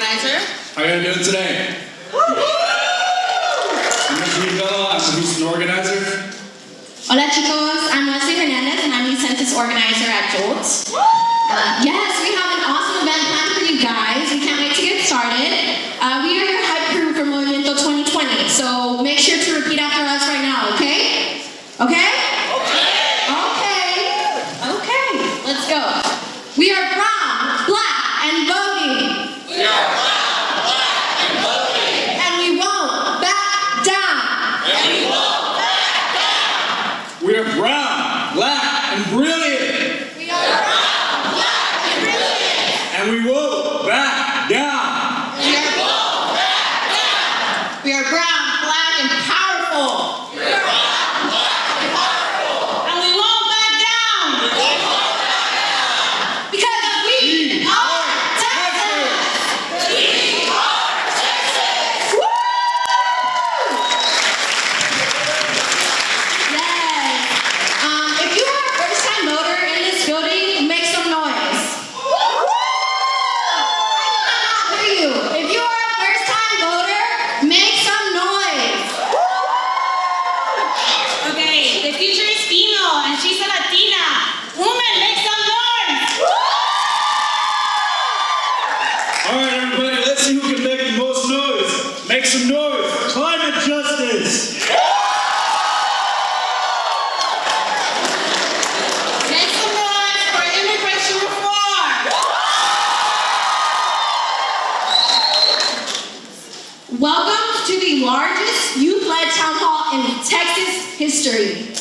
organizer. How are you doing today? I'm the Houston organizer. Hola chicos, I'm Leslie Hernandez and I'm the census organizer at Jolt. Yes, we have an awesome event planned for you guys. We can't wait to get started. We are your hype crew for Movimiento 2020, so make sure to repeat after us right now, okay? Okay? Okay, let's go. We are brown, black, and voting. We are brown, black, and voting. And we won't back down. And we won't back down. We are brown, black, and brilliant. We are brown, black, and brilliant. And we won't back down. And we won't back down. We are brown, black, and powerful. We are brown, black, and powerful. And we won't back down. We won't back down. Because we are Texas. We are Texas. Woo! Yes. If you are a first-time voter in this building, make some noise. I cannot hear you. If you are a first-time voter, make some noise. Okay, the future is female and she's a Latina. Woman, make some noise! All right, everybody, let's see who can make the most noise. Make some noise for climate justice. Make some noise for immigration reform! Welcome to the largest youth-led town hall in Texas history.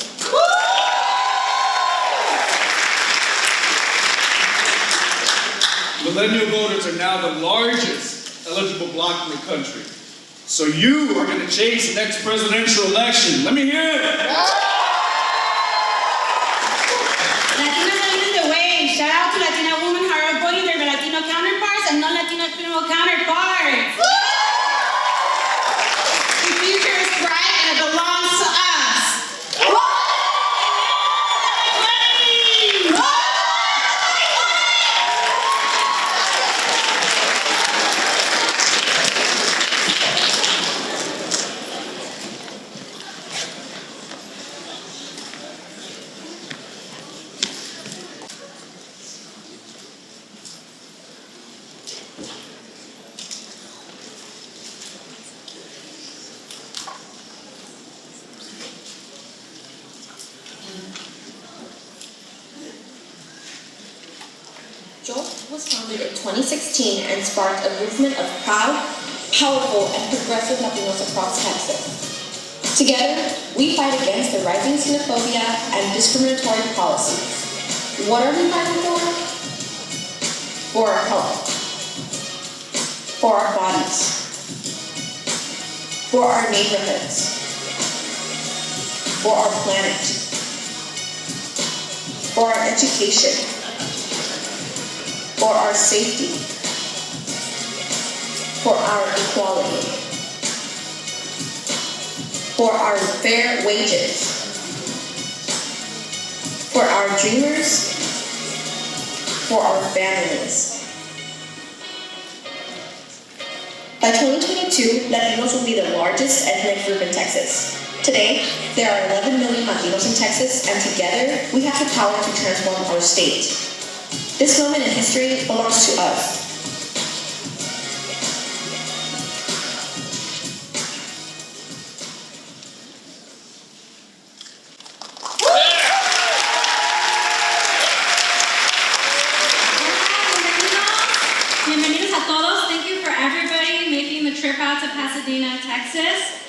Millennial voters are now the largest eligible bloc in the country. So you are going to change the next presidential election. Let me hear it. Latinas are leading the way. Shout out to Latina women who are voting their Latino counterparts and non-Latino female counterparts. The future is bright and it belongs to us. Jolt was founded in 2016 and sparked a movement of proud, powerful, and progressive Latinos across Texas. Together, we fight against the rising xenophobia and discriminatory policies. What are we fighting for? For our health, for our bodies, for our neighborhoods, for our planet, for our education, for our safety, for our equality, for our fair wages, for our dreamers, for our families. By 2022, Latinos will be the largest ethnic group in Texas. Today, there are 11 million Latinos in Texas, and together, we have the power to transform our state. This moment in history belongs to us. Bienvenidos a todos. Thank you for everybody making the trip out to Pasadena, Texas,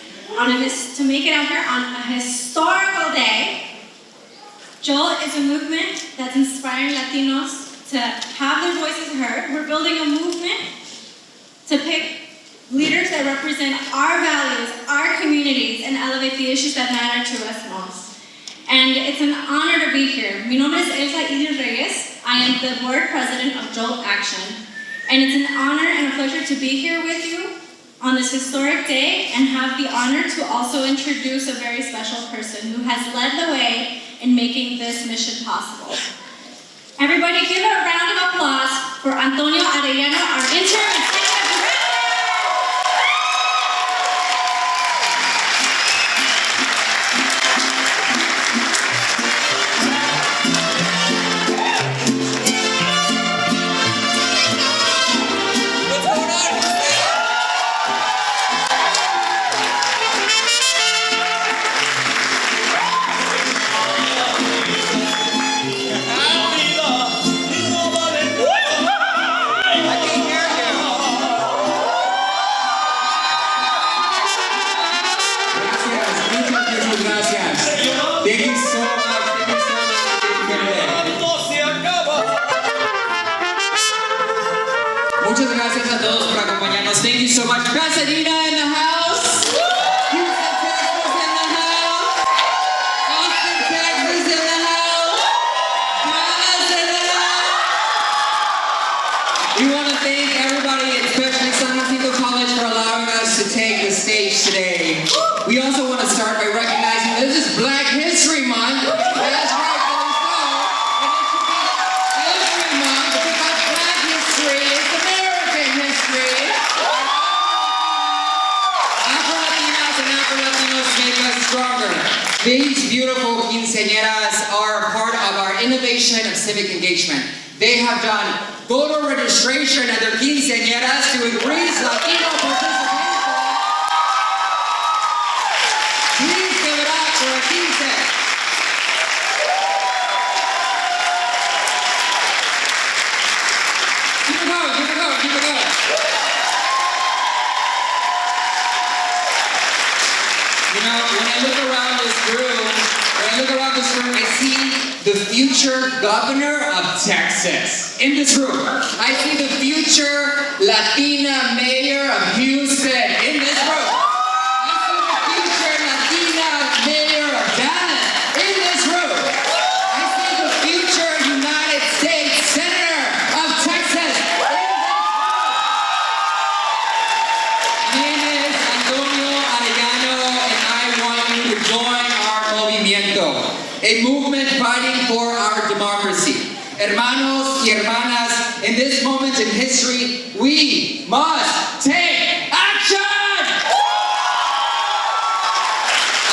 to make it out here on a historical day. Jolt is a movement that's inspiring Latinos to have their voices heard. We're building a movement to pick leaders that represent our values, our communities, and elevate the issues that matter to us most. And it's an honor to be here. Mi nombre es Elsa Idir Reyes. I am the board president of Jolt Action. And it's an honor and a pleasure to be here with you on this historic day and have the honor to also introduce a very special person who has led the way in making this mission possible. Everybody give a round of applause for Antonio Arellano, our intern. a todos por acompañarnos. Thank you so much. Pasadena in the house. Houston, Texas in the house. Austin, Texas in the house. Dallas in the house. We want to thank everybody, especially San Francisco College, for allowing us to take the stage today. We also want to start by recognizing this is Black History Month. That's right. These beautiful quinceañeras are part of our innovation of civic engagement. They have done voter registration at their quinceañeras to increase Latino participation. Please give it up for a quince. Keep it going, keep it going, keep it going. You know, when I look around this room, I see the future governor of Texas in this room. I see the future Latina mayor of Houston in this room. I see the future Latina mayor of Dallas in this room. I see the future United States Senator of Texas in this room. My name is Antonio Arellano, and I want you to join our Movimiento, a movement fighting for our democracy. Hermanos y hermanas, in this moment in history, we must take action!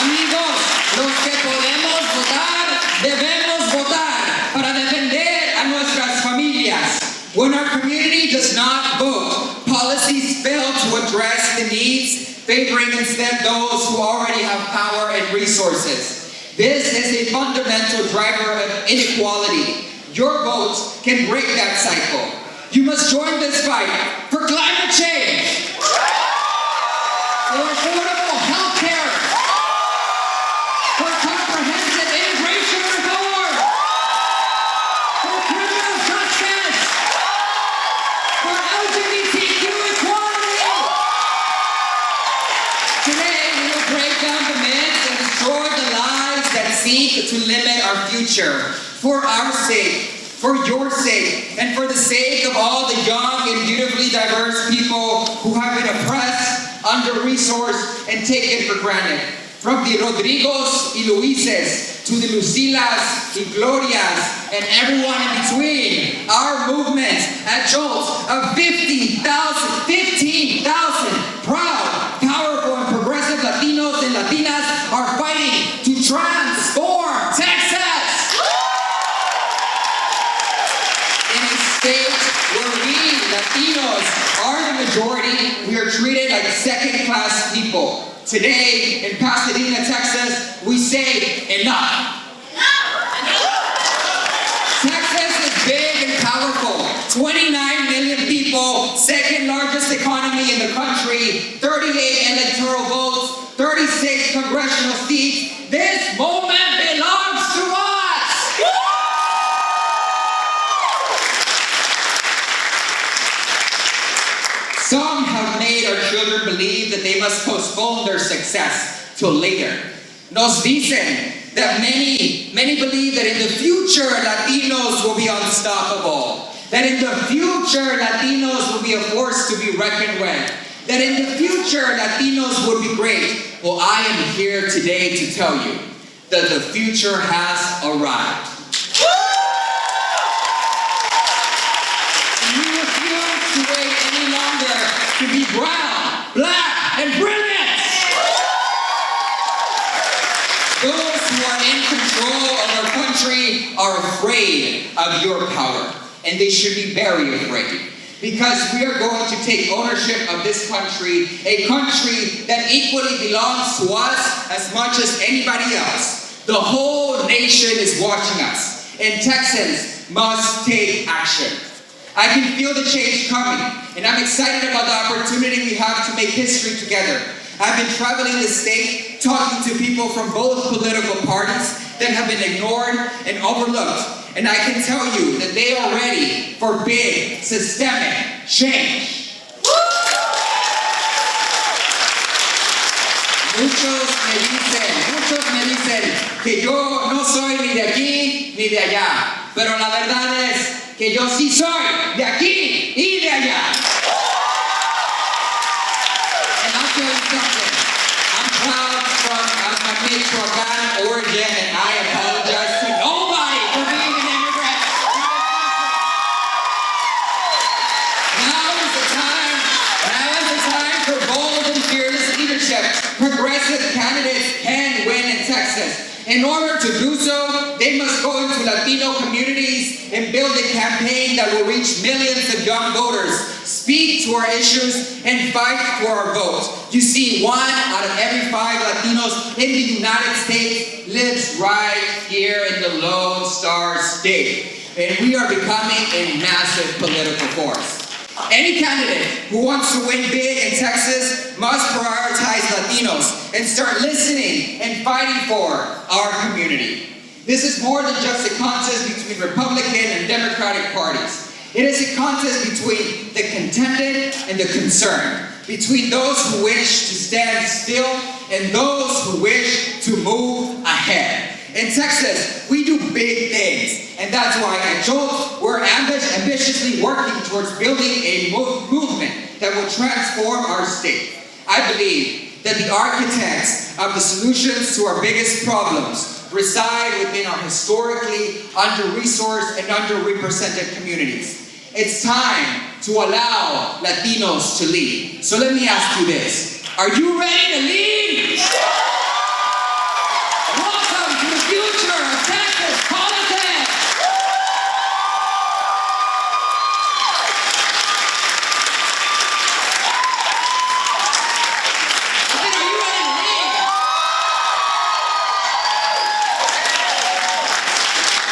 Amigos, los que podemos votar, debemos votar para defender a nuestras familias. When our community does not vote, policies fail to address the needs, favoring instead those who already have power and resources. This is a fundamental driver of inequality. Your votes can break that cycle. You must join this fight for climate change, for affordable health care, for comprehensive immigration reform, for criminal justice, for LGBTQ equality. Today we will break down the myths and destroy the lies that seek to limit our future. For our sake, for your sake, and for the sake of all the young and beautifully diverse people who have been oppressed, under-resourced, and taken for granted. From the Rodrigos y Luises to the Lucilas y Glorias and everyone in between, our movement at Jolt of 15,000 proud, powerful, and progressive Latinos and Latinas are fighting to transform Texas. In a state where we, Latinos, are the majority, we are treated like second-class people. Today, in Pasadena, Texas, we say enough. Texas is big and powerful. 29 million people, second largest economy in the country, 38 electoral votes, 36 congressional seats. This moment belongs to us. Some have made our children believe that they must postpone their success till later. Nos dicen that many believe that in the future Latinos will be unstoppable. That in the future Latinos will be a force to be reckoned with. That in the future Latinos will be great. Well, I am here today to tell you that the future has arrived. We refuse to wait any longer to be brown, black, and brilliant. Those who are in control of our country are afraid of your power, and they should be very afraid. Because we are going to take ownership of this country, a country that equally belongs to us as much as anybody else. The whole nation is watching us, and Texans must take action. I can feel the change coming, and I'm excited about the opportunity we have to make history together. I've been traveling the state, talking to people from both political parties that have been ignored and overlooked. And I can tell you that they are ready for big, systemic change. que yo no soy ni de aquí ni de allá, pero la verdad es que yo sí soy de aquí y de allá. And I'll tell you something. I'm proud of my Michoacan origin, and I apologize to nobody for being an immigrant in this country. Now is the time for bold and fearless leadership. Progressive candidates can win in Texas. In order to do so, they must go into Latino communities and build a campaign that will reach millions of young voters, speak to our issues, and fight for our votes. You see, 1 out of every 5 Latinos in the United States lives right here in the Lone Star State. And we are becoming a massive political force. Any candidate who wants to win big in Texas must prioritize Latinos and start listening and fighting for our community. This is more than just a contest between Republican and Democratic parties. It is a contest between the contented and the concerned, between those who wish to stand still and those who wish to move ahead. In Texas, we do big things, and that's why at Jolt, we're ambitiously working towards building a movement that will transform our state. I believe that the architects of the solutions to our biggest problems reside within our historically under-resourced and underrepresented communities. It's time to allow Latinos to lead. So let me ask you this. Are you ready to lead? Welcome to the future of Texas politics! I said, are you ready to lead?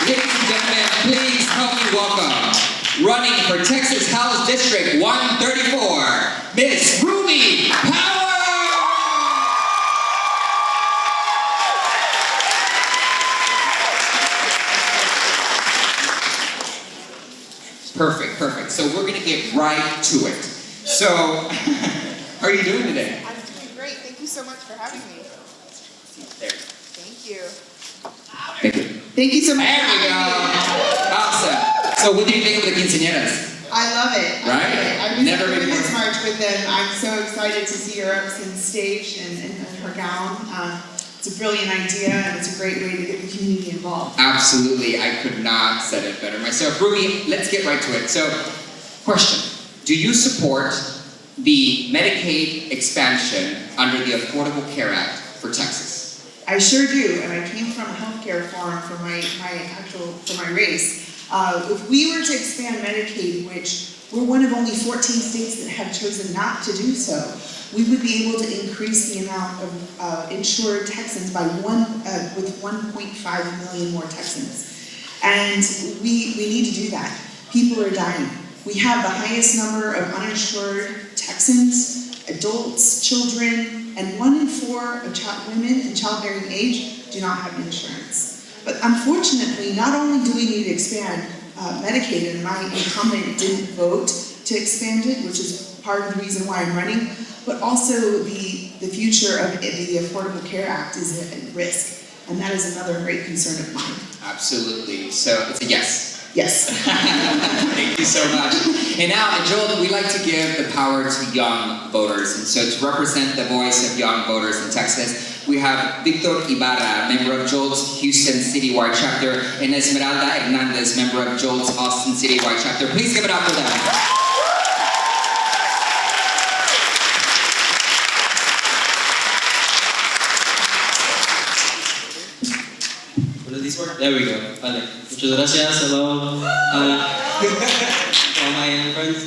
Ladies and gentlemen, please help me welcome, running for Texas House District 134, Miss Ruby Power! Perfect. So we're gonna get right to it. So, how are you doing today? I'm doing great. Thank you so much for having me. There. Thank you. Thank you. Thank you so much. There we go. Awesome. So what do you think of the quinceañeras? I love it. Right? I was Never at the been Women's more- March with them. I'm so excited to see her up on stage and her gown. It's a brilliant idea, and it's a great way to get the community involved. Absolutely. I could not said it better myself. Ruby, let's get right to it. So, question. Do you support the Medicaid expansion under the Affordable Care Act for Texas? I sure do, and I came from a healthcare forum for my race. If we were to expand Medicaid, which we're one of only 14 states that have chosen not to do so, we would be able to increase the amount of insured Texans by with 1.5 million more Texans. And we need to do that. People are dying. We have the highest number of uninsured Texans, adults, children, and 1 in 4 of women in childbearing age do not have insurance. But unfortunately, not only do we need to expand Medicaid, and my incumbent didn't vote to expand it, which is part of the reason why I'm running, but also the future of the Affordable Care Act is at risk, and that is another great concern of mine. Absolutely. So it's a yes. Yes. Thank you so much. And now at Jolt, we like to give the power to young voters. And so to represent the voice of young voters in Texas, we have Victor Ibarra, member of Jolt's Houston Citywide Chapter, and Esmeralda Hernandez, member of Jolt's Austin Citywide Chapter. Please give it up for them. There we go. Vale. Muchas gracias. Hello. All my friends.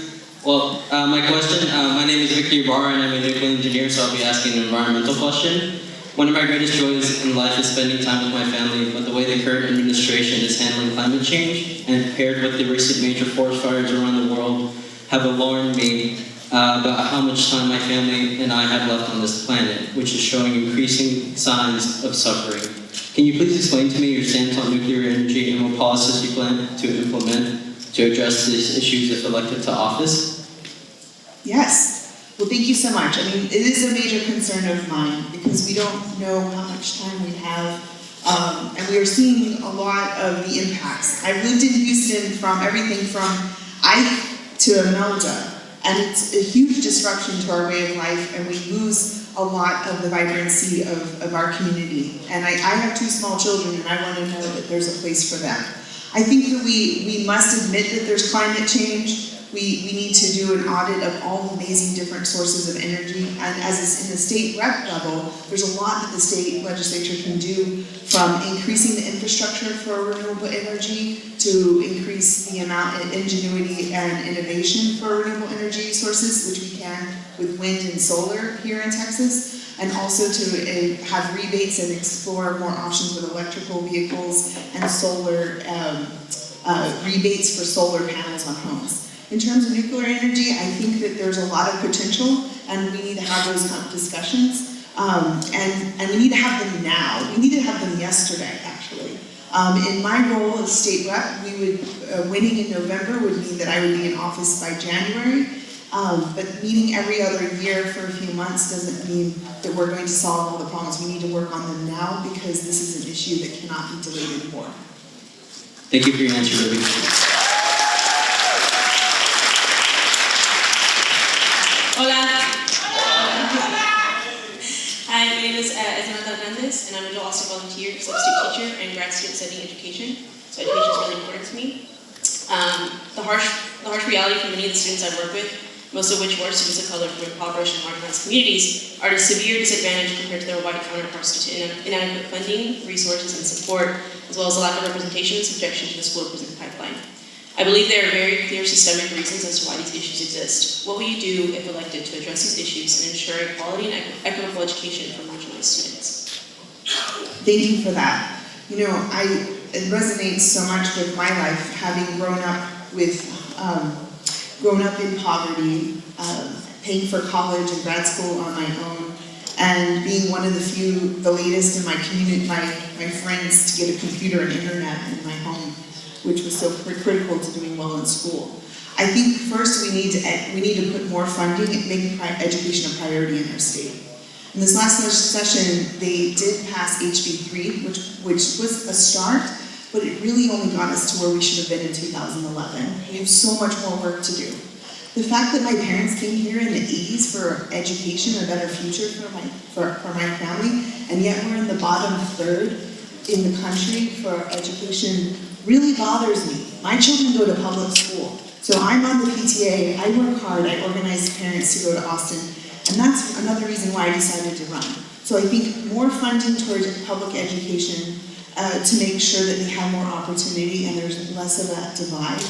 Well, my question, my name is Victor Ibarra and I'm a nuclear engineer, so I'll be asking an environmental question. One of my greatest joys in life is spending time with my family, but the way the current administration is handling climate change and paired with the recent major forest fires around the world have alarmed me about how much time my family and I have left on this planet, which is showing increasing signs of suffering. Can you please explain to me your stance on nuclear energy and what policies you plan to implement to address these issues if elected to office? Yes. Well, thank you so much. I mean, it is a major concern of mine because we don't know how much time we have And we are seeing a lot of the impacts. I've lived in Houston from everything from Ike to Imelda, and it's a huge disruption to our way of life, and we lose a lot of the vibrancy of our community. And I have 2 small children, and I want to know that there's a place for them. I think that we must admit that there's climate change. We need to do an audit of all the amazing different sources of energy, and as is in the state rep level, there's a lot that the state legislature can do, from increasing the infrastructure for renewable energy to increase the amount of ingenuity and innovation for renewable energy sources, which we can with wind and solar here in Texas, and also to have rebates and explore more options with electrical vehicles and solar rebates for solar panels on homes. In terms of nuclear energy, I think that there's a lot of potential, and we need to have those kind of discussions. And we need to have them now. We need to have them yesterday, actually. In my role as state rep, winning in November would mean that I would be in office by January. But meeting every other year for a few months doesn't mean that we're going to solve all the problems. We need to work on them now, because this is an issue that cannot be delayed anymore. Thank you for your answer, Ruby. Hola. Hi, my name is Esmeralda Hernandez, and I'm a dual also volunteer, substitute teacher, and grad student studying education. So education is really important to me. The harsh reality for many of the students I work with, most of which were students of color from impoverished and marginalized communities, are at a severe disadvantage compared to their white counterparts due to inadequate funding, resources, and support, as well as a lack of representation and subjection to the school prison pipeline. I believe there are very clear systemic reasons as to why these issues exist. What will you do, if elected, to address these issues and ensure equality and equitable education for marginalized students? Thank you for that. You know, it resonates so much with my life, having grown up in poverty, paying for college and grad school on my own, and being one of the latest in my community, my friends, to get a computer and internet in my home, which was so critical to doing well in school. I think first we need to put more funding and make education a priority in our state. In this last session, they did pass HB 3, which was a start, but it really only got us to where we should have been in 2011. We have so much more work to do. The fact that my parents came here in the 80s for education, a better future for my family, and yet we're in the bottom third in the country for education really bothers me. My children go to public school, so I'm on the PTA, I work hard, I organize parents to go to Austin, and that's another reason why I decided to run. So I think more funding towards public education to make sure that they have more opportunity and there's less of that divide.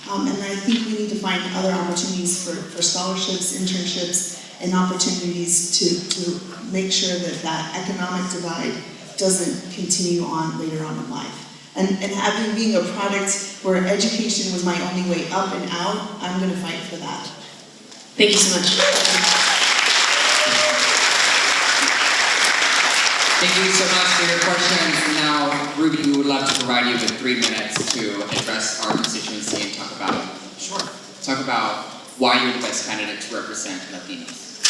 And I think we need to find other opportunities for scholarships, internships, and opportunities to make sure that economic divide doesn't continue on later on in life. And having being a product where education was my only way up and out, I'm going to fight for that. Thank you so much. Thank you so much for your questions. Now, Ruby, we would love to provide you with 3 minutes to address our constituency and talk about why you're the best candidate to represent Latinos.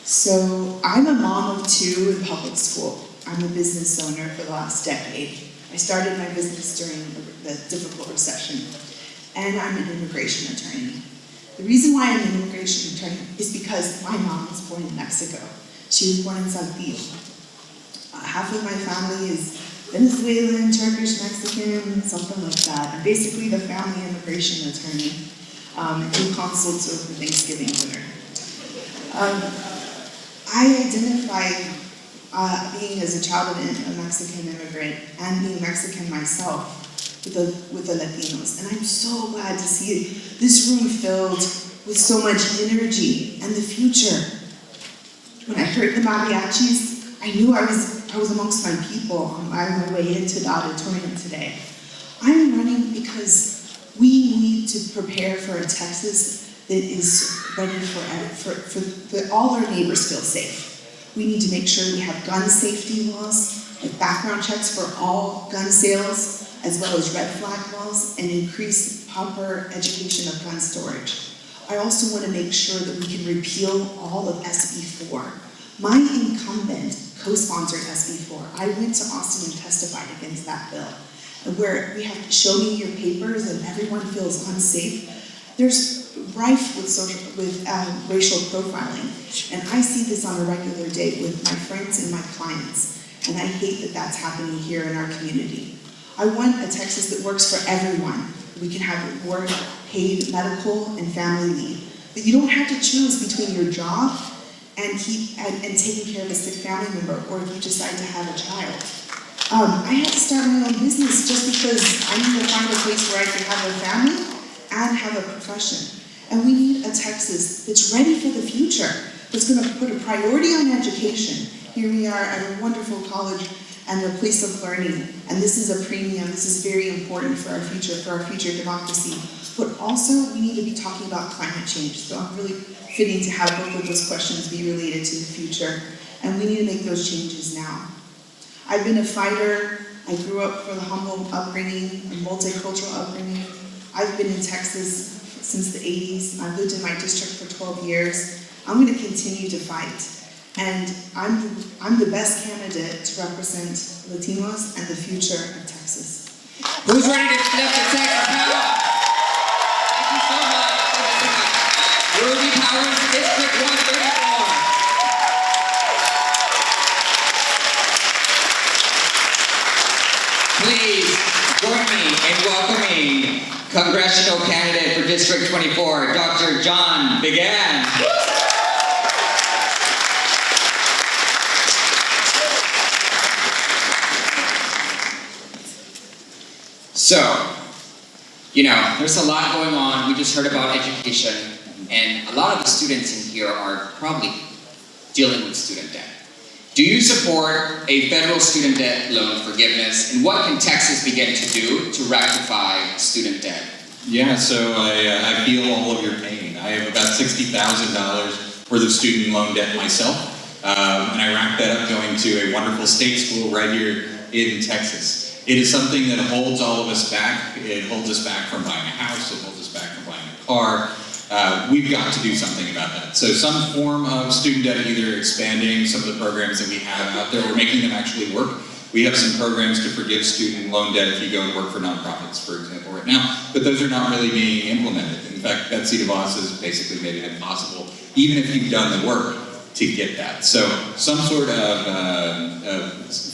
So I'm a mom of 2 in public school. I'm a business owner for the last decade. I started my business during the difficult recession, and I'm an immigration attorney. The reason why I'm an immigration attorney is because my mom was born in Mexico. She was born in Saltillo. Half of my family is Venezuelan, Turkish, Mexican, something like that. I'm basically the family immigration attorney who consults over Thanksgiving dinner. I identify being as a child of a Mexican immigrant and being Mexican myself with the Latinos. And I'm so glad to see this room filled with so much energy and the future. When I heard the mariachis, I knew I was amongst my people on my way into the auditorium today. I'm running because we need to prepare for a Texas that is ready for all our neighbors feel safe. We need to make sure we have gun safety laws, like background checks for all gun sales, as well as red flag laws, and increase proper education of gun storage. I also want to make sure that we can repeal all of SB 4. My incumbent co-sponsored SB 4. I went to Austin and testified against that bill, where we have to show me your papers and everyone feels unsafe. There's rife with racial profiling, and I see this on a regular day with my friends and my clients, and I hate that that's happening here in our community. I want a Texas that works for everyone. We can have work, paid medical, and family leave. But you don't have to choose between your job and taking care of a sick family member, or if you decide to have a child. I had to start my own business just because I need to find a place where I can have a family and have a profession. And we need a Texas that's ready for the future, that's going to put a priority on education. Here we are at a wonderful college and a place of learning, and this is a premium. This is very important for our future democracy. But also, we need to be talking about climate change. So I'm really fitting to have both of those questions be related to the future, and we need to make those changes now. I've been a fighter. I grew up for the humble upbringing, a multicultural upbringing. I've been in Texas since the 80s. I've lived in my district for 12 years. I'm going to continue to fight. And I'm the best candidate to represent Latinos and the future of Texas. Who's ready to flip the Texas power? Thank you so much. Ruby Powers, District 134. Please join me in welcoming Congressional Candidate for District 24, Dr. John Began. So, there's a lot going on. We just heard about education, and a lot of the students in here are probably dealing with student debt. Do you support a federal student debt loan forgiveness, and what can Texas begin to do to rectify student debt? Yeah, so I feel all of your pain. I have about $60,000 worth of student loan debt myself, and I racked that up going to a wonderful state school right here in Texas. It is something that holds all of us back. It holds us back from buying a house. It holds us back from buying a car. We've got to do something about that. So some form of student debt, either expanding some of the programs that we have out there or making them actually work. We have some programs to forgive student loan debt if you go and work for nonprofits, for example, right now. But those are not really being implemented. In fact, Betsy DeVos has basically made it impossible, even if you've done the work, to get that. So some sort of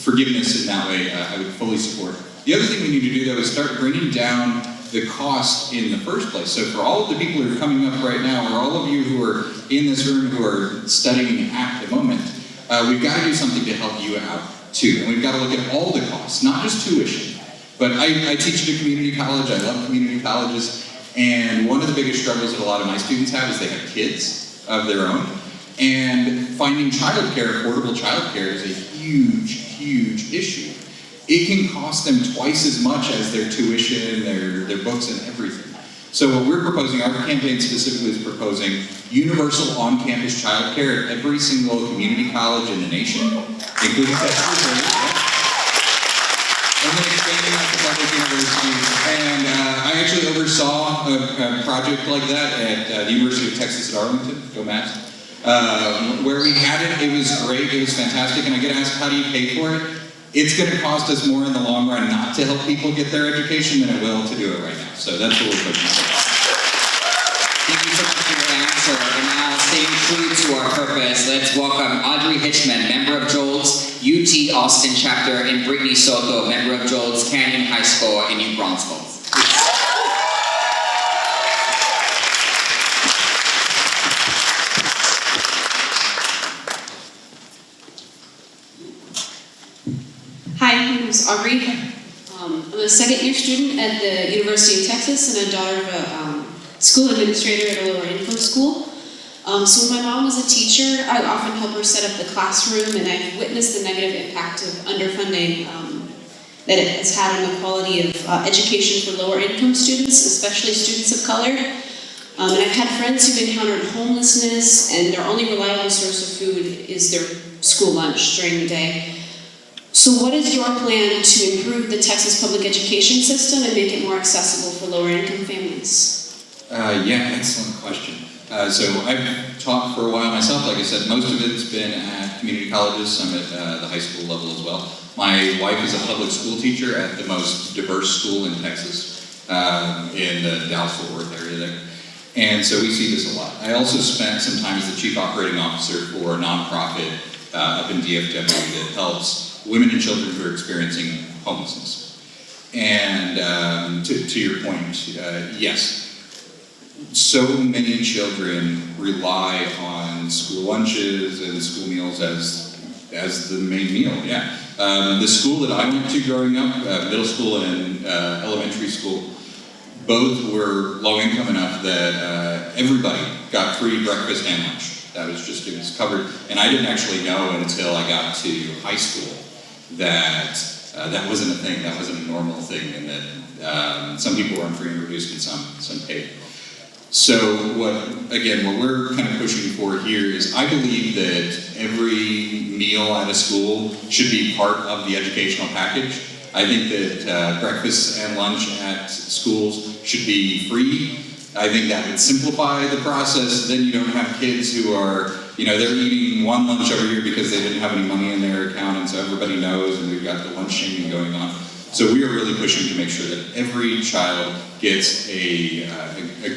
forgiveness in that way, I would fully support. The other thing we need to do, though, is start bringing down the cost in the first place. So for all of the people who are coming up right now, or all of you who are in this room who are studying at the moment, we've got to do something to help you out too. And we've got to look at all the costs, not just tuition. But I teach at a community college. I love community colleges. And one of the biggest struggles that a lot of my students have is they have kids of their own. And finding childcare, affordable childcare, is a huge, huge issue. It can cost them twice as much as their tuition, their books, and everything. So what we're proposing, our campaign specifically is proposing universal on-campus childcare at every single community college in the nation, including Texas. And then expanding out to public universities. And I actually oversaw a project like that at the University of Texas at Arlington, go Mavs. Where we had it, it was great, it was fantastic, and I get asked, how do you pay for it? It's going to cost us more in the long run not to help people get their education than it will to do it right now. So that's what we're pushing for. Thank you so much for your answer. And now, staying true to our purpose, let's welcome Audrey Hitchman, member of Jolt's UT Austin chapter, and Brittany Soto, member of Jolt's Canyon High School in New Braunfels. Hi, my name is Aubrey. I'm a second-year student at the University of Texas and a daughter of a school administrator at a lower income school. So when my mom was a teacher, I would often help her set up the classroom, and I've witnessed the negative impact of underfunding that it has had on the quality of education for lower income students, especially students of color. And I've had friends who've encountered homelessness, and their only reliable source of food is their school lunch during the day. So what is your plan to improve the Texas public education system and make it more accessible for lower income families? Yeah, excellent question. So I've taught for a while myself. Like I said, most of it's been at community colleges, some at the high school level as well. My wife is a public school teacher at the most diverse school in Texas, in the Dallas-Fort Worth area there. And so we see this a lot. I also spent some time as the chief operating officer for a nonprofit up in DFW that helps women and children who are experiencing homelessness. And to your point, yes, so many children rely on school lunches and school meals as the main meal, yeah. The school that I went to growing up, middle school and elementary school, both were low income enough that everybody got free breakfast and lunch. That was just, it was covered. And I didn't actually know until I got to high school that that wasn't a thing, that wasn't a normal thing, and that some people were on free and reduced and some paid. So what we're kind of pushing for here is I believe that every meal at a school should be part of the educational package. I think that breakfast and lunch at schools should be free. I think that would simplify the process. Then you don't have kids who are, they're eating one lunch every year because they didn't have any money in their account, and so everybody knows, and we've got the lunch shaming going on. So we are really pushing to make sure that every child gets a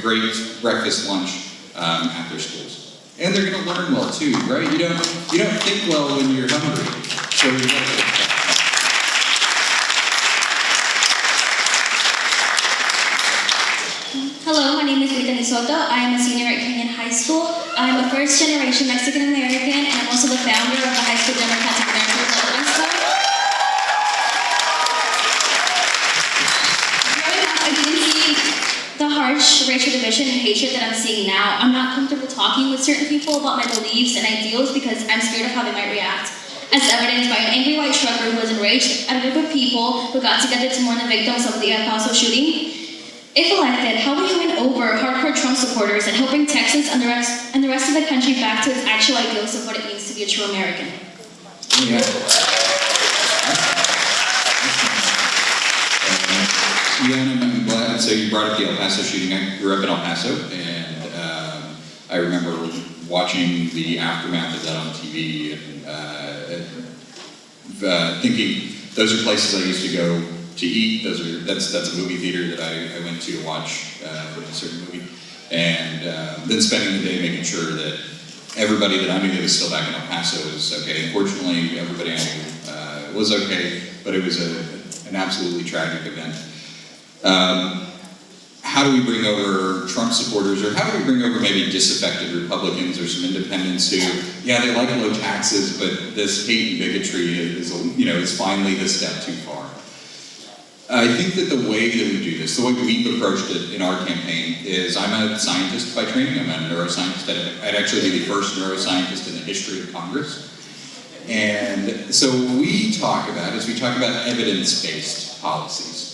great breakfast, lunch at their schools. And they're gonna learn well too, right? You don't think well when you're hungry. So you gotta Hello, my name is Rita Soto. I am a senior at Kenyon High School. I'm a first-generation Mexican-American, and I'm also the founder of the High School Democratic American Club. Growing up, I didn't see the harsh racial division and hatred that I'm seeing now. I'm not comfortable talking with certain people about my beliefs and ideals because I'm scared of how they might react. As evidenced by an angry white trucker who was enraged at a group of people who got together to mourn the victims of the El Paso shooting. If elected, how will you win over hardcore Trump supporters and help bring Texas and the rest of the country back to its actual ideals of what it means to be a true American? Yeah. And I'm glad, so you brought up the El Paso shooting. I grew up in El Paso, and I remember watching the aftermath of that on TV and thinking, those are places I used to go to eat. That's a movie theater that I went to watch a certain movie, and then spending the day making sure that everybody that I knew that was still back in El Paso was okay. Unfortunately, everybody I knew was okay, but it was an absolutely tragic event. How do we bring over Trump supporters, or how do we bring over maybe disaffected Republicans or some independents who, yeah, they like low taxes, but this hate and bigotry is finally the step too far? I think that the way that we do this, the way we've approached it in our campaign is, I'm a scientist by training. I'm a neuroscientist. I'd actually be the first neuroscientist in the history of Congress. And so what we talk about evidence-based policies.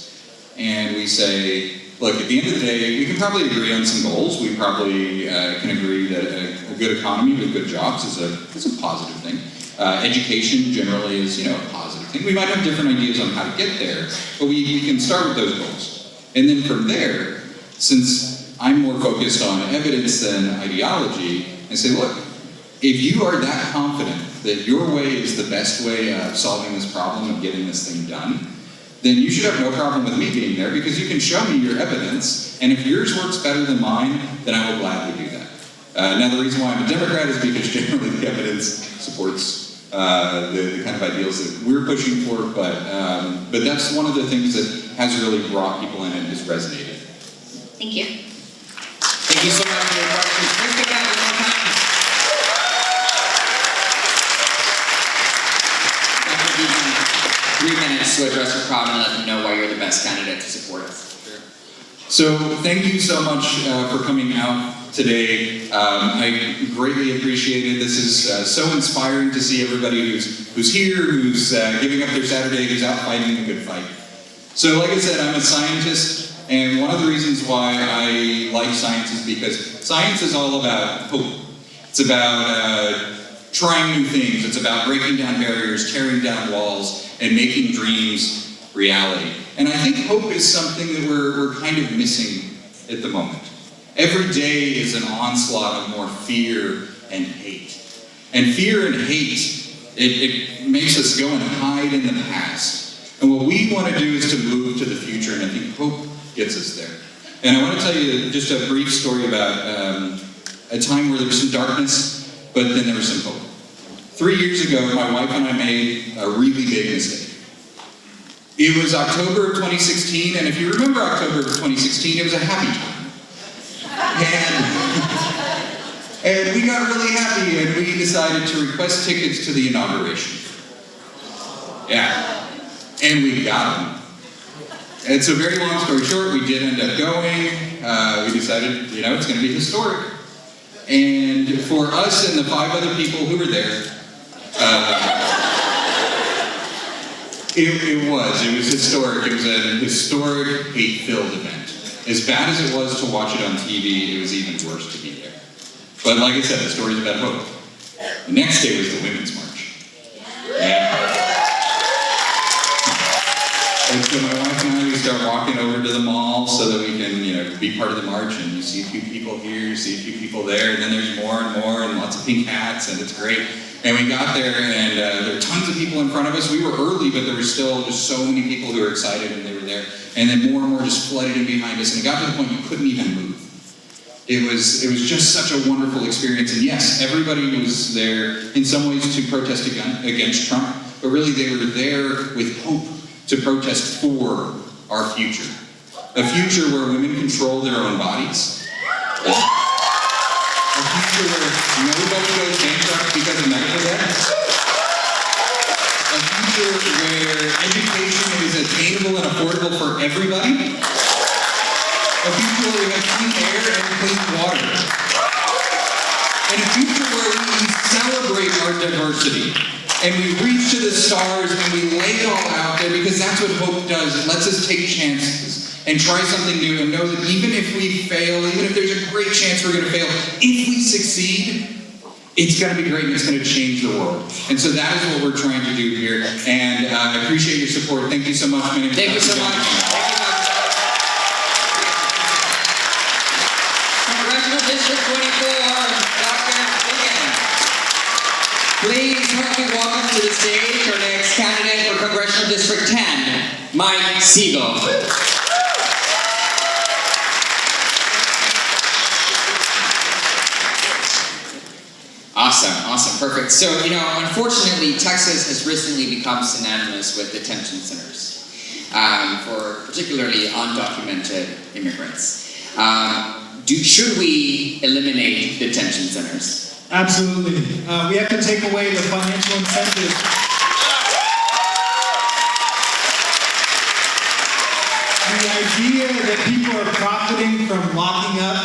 And we say, look, at the end of the day, we can probably agree on some goals. We probably can agree that a good economy with good jobs is a positive thing. Education generally is, a positive thing. We might have different ideas on how to get there, but we can start with those goals. And then from there, since I'm more focused on evidence than ideology, I say, look, if you are that confident that your way is the best way of solving this problem and getting this thing done, then you should have no problem with me being there, because you can show me your evidence, and if yours works better than mine, then I will gladly do that. Now, the reason why I'm a Democrat is because generally the evidence supports the kind of ideals that we're pushing for, but that's one of the things that has really brought people in and has resonated. Thank you. Thank you so much for your questions. Please give that one more time. That will give you 3 minutes to address the crowd and let them know why you're the best candidate to support us. Sure. So thank you so much for coming out today. I greatly appreciate it. This is so inspiring to see everybody who's here, who's giving up their Saturday, who's out fighting a good fight. So like I said, I'm a scientist, and one of the reasons why I like science is because science is all about hope. It's about trying new things. It's about breaking down barriers, tearing down walls, and making dreams reality. And I think hope is something that we're kind of missing at the moment. Every day is an onslaught of more fear and hate. And fear and hate, it makes us go and hide in the past. And what we want to do is to move to the future, and I think hope gets us there. And I want to tell you just a brief story about a time where there was some darkness, but then there was some hope. 3 years ago, my wife and I made a really big mistake. It was October of 2016, and if you remember October of 2016, it was a happy time. And we got really happy, and we decided to request tickets to the inauguration. Yeah, and we got them. And so, very long story short, we did end up going. We decided, it's going to be historic. And for us and the 5 other people who were there, it was historic. It was an historic, hate-filled event. As bad as it was to watch it on TV, it was even worse to be there. But like I said, the story's about hope. The next day was the Women's March. Yeah. And so my wife and I, we start walking over to the mall so that we can, be part of the march, and you see a few people here, you see a few people there, and then there's more and more, and lots of pink hats, and it's great. And we got there, and there were tons of people in front of us. We were early, but there were still just so many people who were excited, and they were there. And then more and more just flooded in behind us, and it got to the point you couldn't even move. It was just such a wonderful experience, and yes, everybody was there in some ways to protest against Trump, but really they were there with hope to protest for our future. A future where women control their own bodies. A future where nobody goes bankrupt because of medical debt. A future where education is attainable and affordable for everybody. A future where we have clean air and clean water. And a future where we celebrate our diversity. And we reach to the stars and we lay it all out there, because that's what hope does. It lets us take chances and try something new and know that even if we fail, even if there's a great chance we're going to fail, if we succeed, it's going to be great and it's going to change the world. And so that is what we're trying to do here. And I appreciate your support. Thank you so much. Thank you so much. Congressional District 24, Dr. Higgins. Please help me welcome to the stage our next candidate for Congressional District 10, Mike Siegel. Awesome, perfect. So, unfortunately, Texas has recently become synonymous with detention centers for particularly undocumented immigrants. Should we eliminate detention centers? Absolutely. We have to take away the financial incentives. The idea that people are profiting from locking up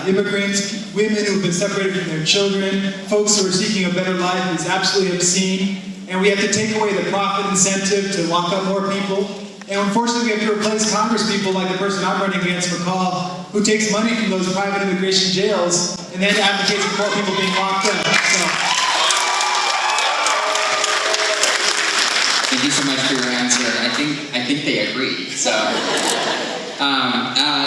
immigrants, women who've been separated from their children, folks who are seeking a better life is absolutely obscene. And we have to take away the profit incentive to lock up more people. And unfortunately, we have to replace Congress people like the person I'm running against, McCall, who takes money from those private immigration jails and then advocates for more people being locked up. Thank you so much for your answer. I think they agree. So,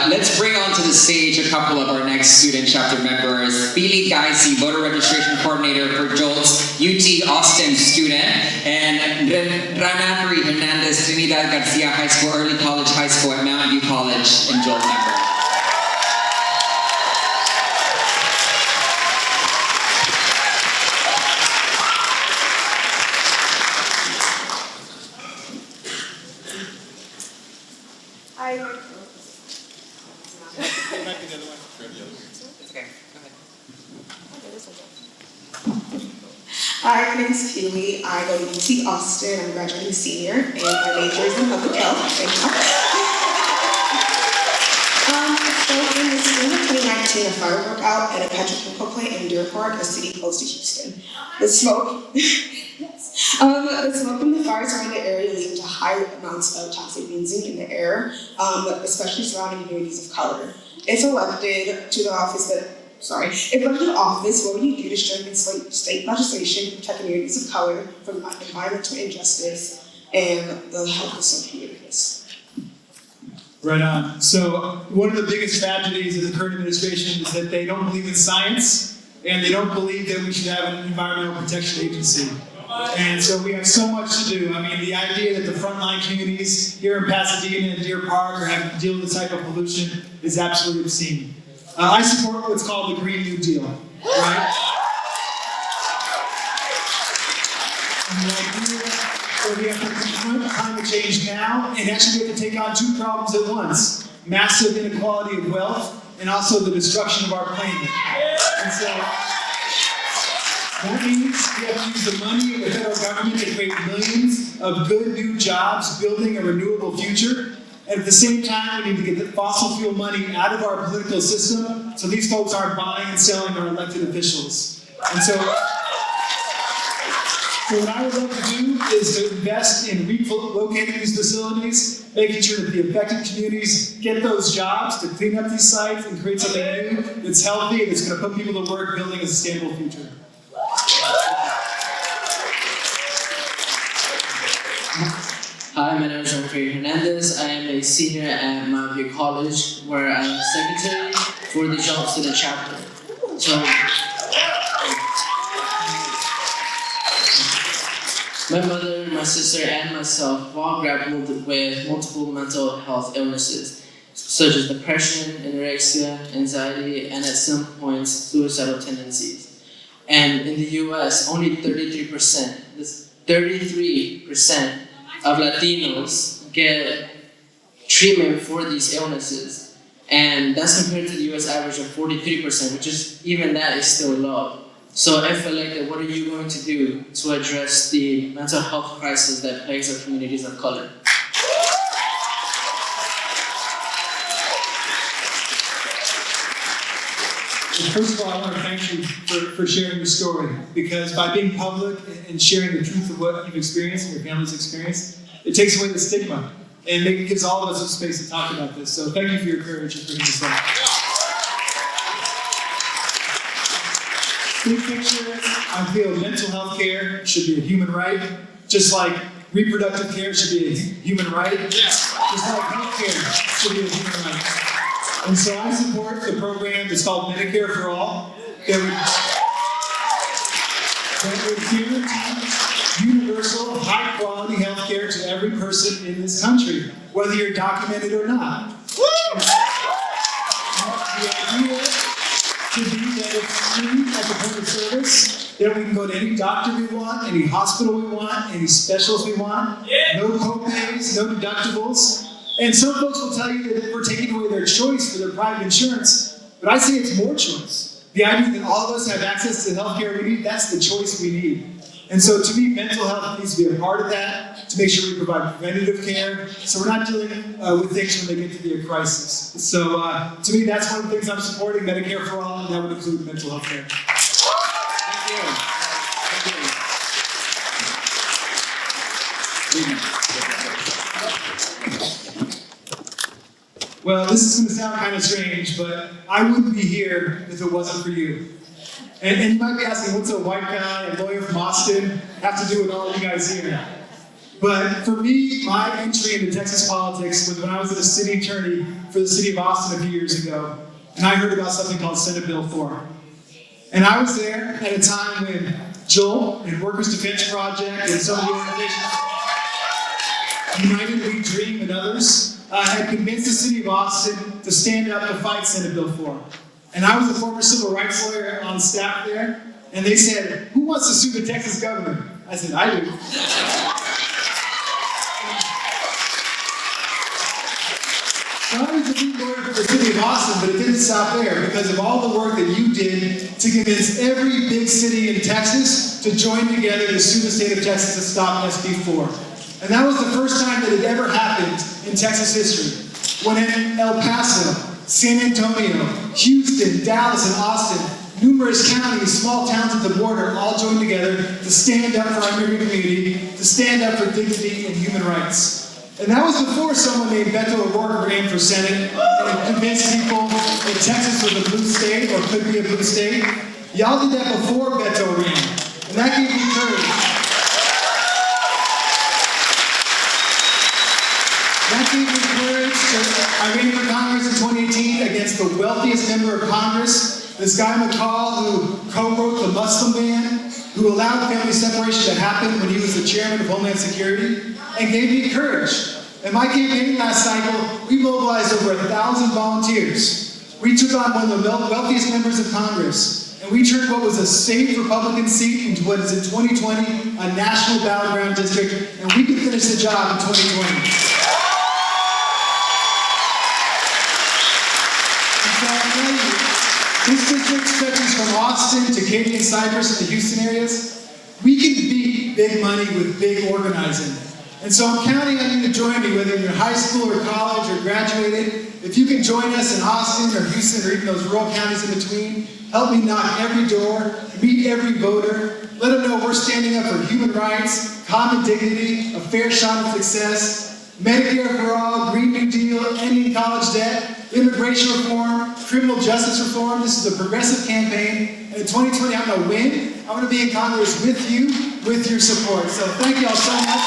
let's bring onto the stage a couple of our next student chapter members. Pili Gaisi, voter registration coordinator for Jolt's UT Austin student, and Rana Hernandez, Trinidad Garcia High School, Early College High School at Mountain View College and Jolt member. Hi, my name is Keely. I go to UT Austin. I'm a graduating senior, and my major is in public health. Thank you. So in the spring of 2019, a fire broke out at a petrochemical plant in Deer Park, a city close to Houston. The smoke from the fire surrounding the area leading to high amounts of toxic benzene in the air, especially surrounding communities of color. If elected to office, what would you do to strengthen state legislation to protect communities of color from environmental injustice and the health of some communities? Right on. So one of the biggest tragedies of the current administration is that they don't believe in science, and they don't believe that we should have an environmental protection agency. And so we have so much to do. I mean, the idea that the frontline communities here in Pasadena and Deer Park are having to deal with this type of pollution is absolutely obscene. I support what's called the Green New Deal, right? And the idea that we have to confront climate change now, and actually we have to take on two problems at once: massive inequality of wealth, and also the destruction of our planet. And so that means we have to use the money of the federal government to create millions of good new jobs, building a renewable future. And at the same time, we need to get the fossil fuel money out of our political system so these folks aren't buying and selling our elected officials. And so what I would love to do is to invest in relocating these facilities, making sure that the affected communities get those jobs to clean up these sites and create something new that's healthy and that's going to put people to work building a sustainable future. Hi, my name is Jolt Hernandez. I am a senior at Mount View College, where I am secretary for the Jolt Chapter. So, my mother, my sister, and myself all grappled with multiple mental health illnesses, such as depression, anorexia, anxiety, and at some points, suicidal tendencies. And in the US, only 33% of Latinos get treatment for these illnesses. And that's compared to the US average of 43%, which is, even that is still low. So I feel like that, what are you going to do to address the mental health crisis that plagues our communities of color? First of all, I want to thank you for sharing your story, because by being public and sharing the truth of what you've experienced and your family's experienced, it takes away the stigma and it gives all of us a space to talk about this. So thank you for your courage in bringing this up. Big picture, I feel mental health care should be a human right, just like reproductive care should be a human right, just like health care should be a human right. And so I support the program that's called Medicare for All, that would guarantee universal, high-quality health care to every person in this country, whether you're documented or not. The idea should be that it's free at the point of service, that we can go to any doctor we want, any hospital we want, any specialist we want, no co-pays, no deductibles. And some folks will tell you that we're taking away their choice for their private insurance, but I say it's more choice. The idea that all of us have access to the health care we need, that's the choice we need. And so to me, mental health needs to be a part of that, to make sure we provide preventative care, so we're not dealing with things when they get to be a crisis. So to me, that's one of the things I'm supporting, Medicare for All, and that would include mental health care. Thank you. Well, this is going to sound kind of strange, but I wouldn't be here if it wasn't for you. And you might be asking, what's a white guy, a lawyer from Austin, have to do with all you guys here? But for me, my entry into Texas politics was when I was the city attorney for the city of Austin a few years ago, and I heard about something called Senate Bill 4. And I was there at a time when Jolt and Workers' Defense Project and some of the organizations, United We Dream and others, had convinced the city of Austin to stand up to fight Senate Bill 4. And I was a former civil rights lawyer on staff there, and they said, who wants to sue the Texas governor? I said, I do. So I was the lead lawyer for the city of Austin, but it didn't stop there, because of all the work that you did to convince every big city in Texas to join together to sue the state of Texas to stop SB 4. And that was the first time that it ever happened in Texas history. When in El Paso, San Antonio, Houston, Dallas, and Austin, numerous counties, small towns at the border all joined together to stand up for our immigrant community, to stand up for dignity and human rights. And that was before someone named Beto O'Rourke ran for Senate and convinced people that Texas was a blue state or could be a blue state. Y'all did that before Beto ran. And that gave me courage. That gave me courage to I ran for Congress in 2018 against the wealthiest member of Congress, this guy McCall, who co-wrote the Muslim ban, who allowed family separation to happen when he was the chairman of Homeland Security, and gave me courage. In my campaign last cycle, we mobilized over 1,000 volunteers. We took on one of the wealthiest members of Congress, and we turned what was a safe Republican seat into what is in 2020 a national battleground district, and we could finish the job in 2020. This district stretches from Austin to Katy and Cypress and the Houston areas. We can beat big money with big organizing. And so I'm counting on you to join me, whether you're in high school or college or graduated. If you can join us in Austin or Houston or even those rural counties in between, help me knock every door, meet every voter, let them know we're standing up for human rights, common dignity, a fair shot at success, Medicare for all, Green New Deal, ending college debt, immigration reform, criminal justice reform. This is a progressive campaign. And in 2020, I'm going to win. I'm going to be in Congress with you, with your support. So thank you all so much.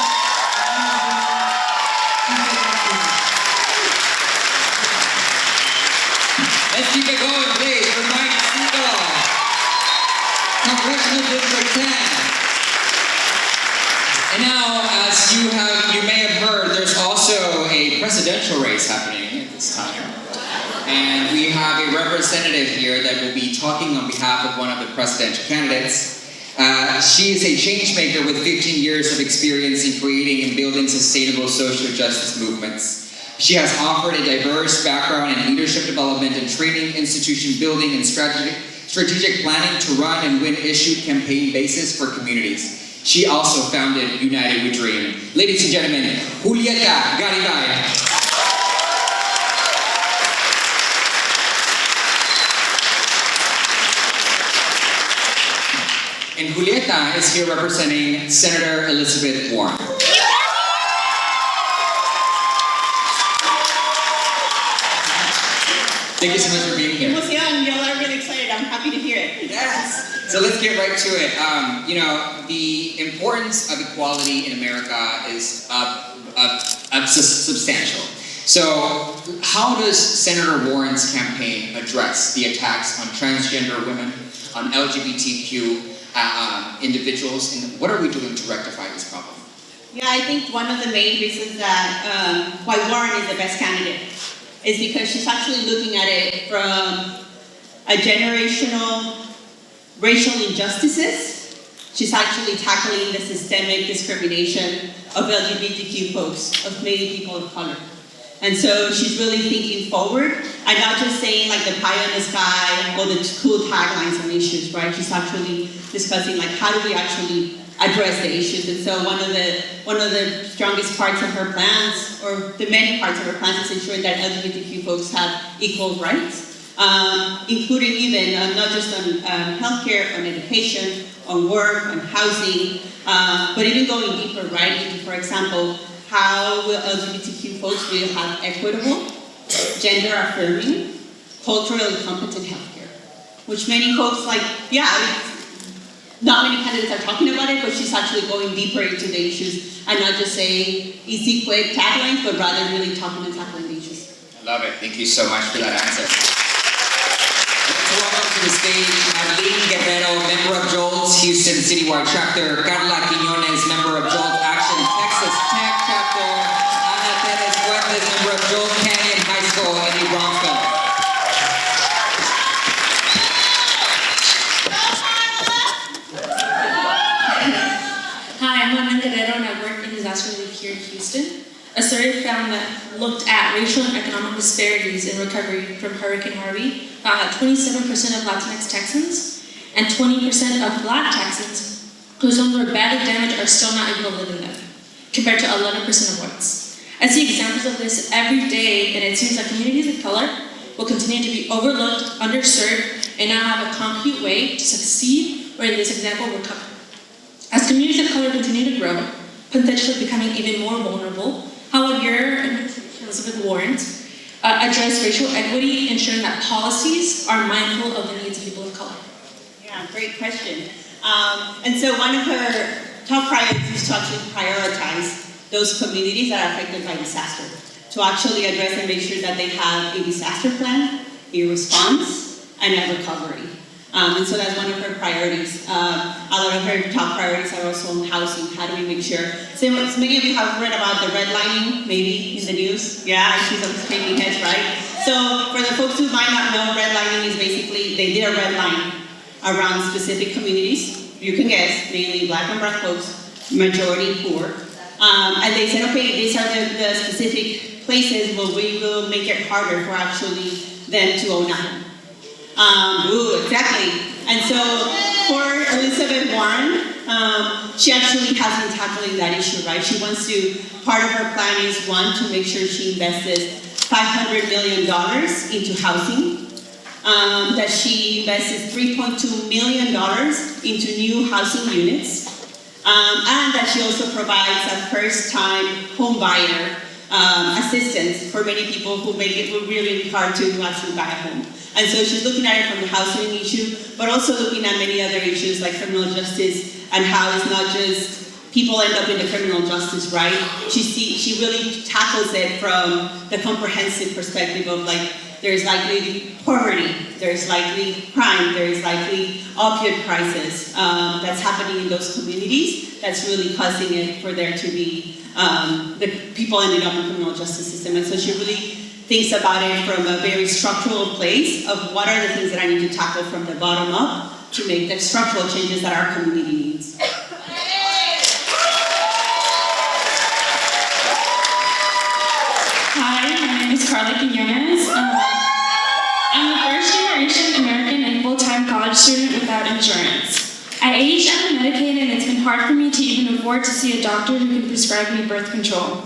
Let's keep it going, please, for Mike Siegel, Congressional District 10. And now, as you may have heard, there's also a presidential race happening at this time. And we have a representative here that will be talking on behalf of one of the presidential candidates. She is a change maker with 15 years of experience in creating and building sustainable social justice movements. She has offered a diverse background in leadership development and training, institution building, and strategic planning to run and win issued campaign bases for communities. She also founded United We Dream. Ladies and gentlemen, Julieta Garibay. And Julieta is here representing Senator Elizabeth Warren. Thank you so much for being here. Emoción, y'all are really excited. I'm happy to hear it. Yes. So let's get right to it. The importance of equality in America is substantial. So how does Senator Warren's campaign address the attacks on transgender women, on LGBTQ individuals, and what are we doing to rectify this problem? Yeah, I think one of the main reasons that why Warren is the best candidate is because she's actually looking at it from a generational racial injustices. She's actually tackling the systemic discrimination of LGBTQ folks, of many people of color. And so she's really thinking forward and not just saying like the pie in the sky or the cool taglines on issues, right? She's actually discussing like how do we actually address the issues. And so one of the strongest parts of her plans, or the many parts of her plans, is ensuring that LGBTQ folks have equal rights, including even not just on healthcare, on education, on work, on housing, but even going deeper, right, into, for example, how will LGBTQ folks will have equitable, gender-affirming, culturally competent healthcare, which many folks not many candidates are talking about it, but she's actually going deeper into the issues and not just saying easy, quick taglines, but rather really talking and tackling the issues. I love it. Thank you so much for that answer. Let's welcome to the stage Marlene Guerrero, member of Jolt's Houston Citywide Chapter, Carla Quiñones, member of Jolt Action Texas Tech Chapter, Ana Perez Fuentes, member of Jolt Canyon High School in New Braunfels. Hi, I'm Marlene Guerrero and I work in disaster relief here in Houston. A survey found that looked at racial and economic disparities in recovery from Hurricane Harvey found that 27% of Latinx Texans and 20% of Black Texans whose homes were badly damaged are still not able to live in them, compared to 11% of whites. I see examples of this every day, and it seems that communities of color will continue to be overlooked, underserved, and not have a concrete way to succeed, or in this example, recover. As communities of color continue to grow, potentially becoming even more vulnerable, how will your and Elizabeth Warren's address racial equity, ensuring that policies are mindful of the needs of people of color? Yeah, great question. And so one of her top priorities is to actually prioritize those communities that are affected by disaster. to actually address and make sure that they have a disaster plan, a response, and a recovery. And so that's one of her priorities. A lot of her top priorities are also on housing. How do we make sure? So many of you have read about the redlining, maybe in the news. Yeah, I see some shaking heads, right? So for the folks who might not know, redlining is basically, they did a red line around specific communities. You can guess, mainly black and brown folks, majority poor. And they said, okay, these are the specific places where we will make it harder for actually them to own a home. Exactly. And so for Elizabeth Warren, she actually has been tackling that issue, right? She wants to, part of her plan is one, to make sure she invests $500 million into housing, that she invested $3.2 million into new housing units, and that she also provides a first-time home buyer assistance for many people who make it really hard to actually buy a home. And so she's looking at it from the housing issue, but also looking at many other issues like criminal justice and how it's not just people end up in the criminal justice, right? She really tackles it from the comprehensive perspective of like, there's likely poverty, there's likely crime, there's likely opioid crisis that's happening in those communities that's really causing it for there to be, the people ending up in the criminal justice system. And so she really thinks about it from a very structural place of what are the things that I need to tackle from the bottom up to make the structural changes that our community needs. Hi, my name is Carla Quiñones. I'm a first-generation American and full-time college student without insurance. At age, I'm Medicaid, and it's been hard for me to even afford to see a doctor who can prescribe me birth control.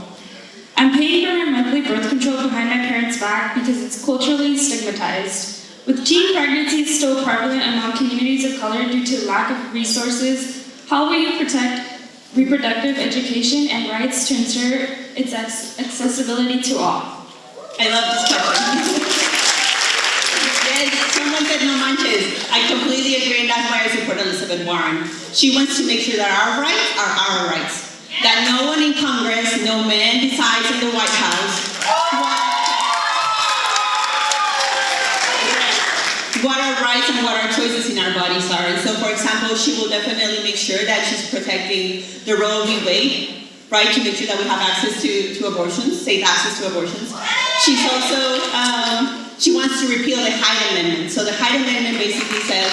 I'm paying for my monthly birth control behind my parents' back because it's culturally stigmatized. With teen pregnancies still prevalent among communities of color due to lack of resources, how will you protect reproductive education and rights to ensure its accessibility to all? I love this question. Yes, someone said no manches. I completely agree, and that's why I support Elizabeth Warren. She wants to make sure that our rights are our rights. That no one in Congress, no man decides in the White House what our rights and what our choices in our bodies are. And so, for example, she will definitely make sure that she's protecting the Roe v. Wade, right, to make sure that we have access to abortions, safe access to abortions. She's also, she wants to repeal the Hyde Amendment. So the Hyde Amendment basically says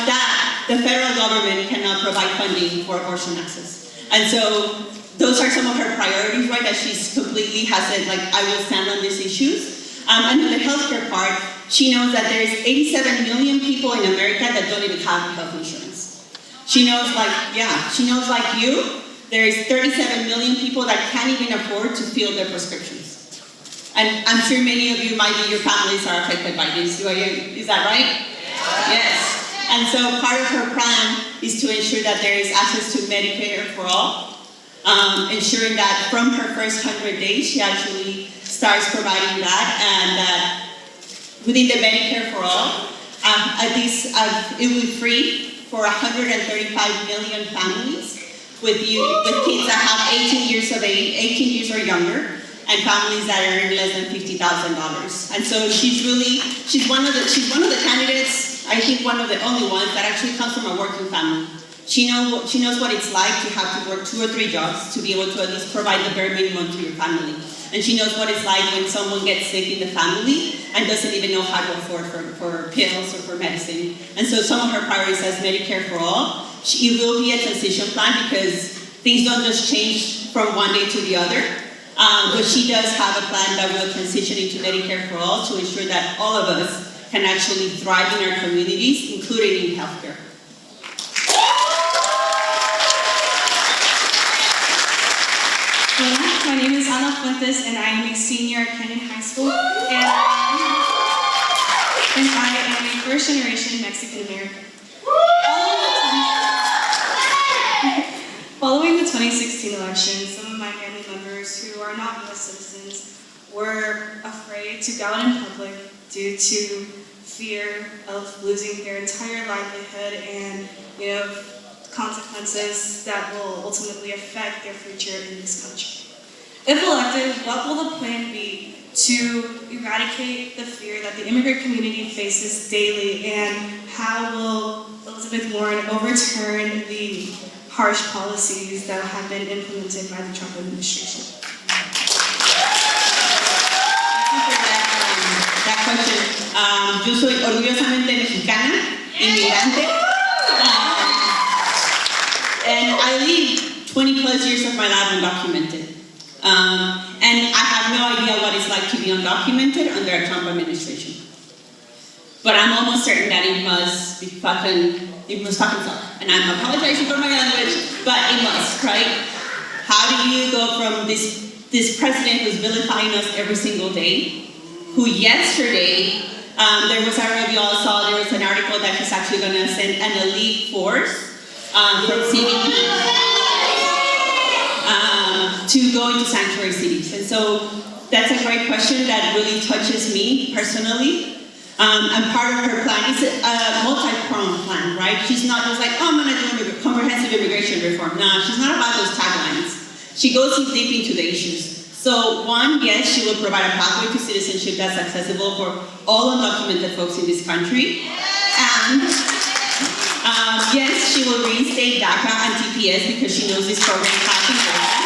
that the federal government cannot provide funding for abortion access. And so those are some of her priorities, right, that she's completely has said, like, I will stand on these issues. And in the healthcare part, she knows that there's 87 million people in America that don't even have health insurance. She knows, like, she knows, like you, there's 37 million people that can't even afford to fill their prescriptions. And I'm sure many of you, your families are affected by this. Is that right? Yes. And so part of her plan is to ensure that there is access to Medicare for all, ensuring that from her first 100 days, she actually starts providing that, and that within the Medicare for all, at least it will be free for 135 million families with kids that have 18 years or younger, and families that earn less than $50,000. And so she's one of the candidates, I think one of the only ones that actually comes from a working family. She knows what it's like to have to work 2 or 3 jobs to be able to at least provide the bare minimum to your family. And she knows what it's like when someone gets sick in the family and doesn't even know how to afford for pills or for medicine. And so some of her priorities as Medicare for all, it will be a transition plan because things don't just change from one day to the other. But she does have a plan that will transition into Medicare for all to ensure that all of us can actually thrive in our communities, including in healthcare. Hello, my name is Ana Fuentes, and I am a senior at Kenyon High School, and I am a first-generation Mexican American. Following the 2016 election, some of my family members who are not U.S. citizens were afraid to go out in public due to fear of losing their entire livelihood and, consequences that will ultimately affect their future in this country. If elected, what will the plan be to eradicate the fear that the immigrant community faces daily, and how will Elizabeth Warren overturn the harsh policies that have been implemented by the Trump administration? That question. Yo soy orgullosamente mexicana, inmigrante, and I live 20 plus years of my life undocumented. And I have no idea what it's like to be undocumented under a Trump administration. But I'm almost certain that it must fucking suck. And I'm apologizing for my language, but it must, right? How do you go from this president who's vilifying us every single day, who yesterday, there was, I don't know if you all saw, there was an article that he's actually going to send an elite force from CBP to go into sanctuary cities. And so that's a great question that really touches me personally. And part of her plan is a multi-pronged plan, right? She's not just like, oh, I'm going to do comprehensive immigration reform. No, she's not about those taglines. She goes deep into the issues. So one, yes, she will provide a pathway to citizenship that's accessible for all undocumented folks in this country. And yes, she will reinstate DACA and TPS because she knows this program has been working.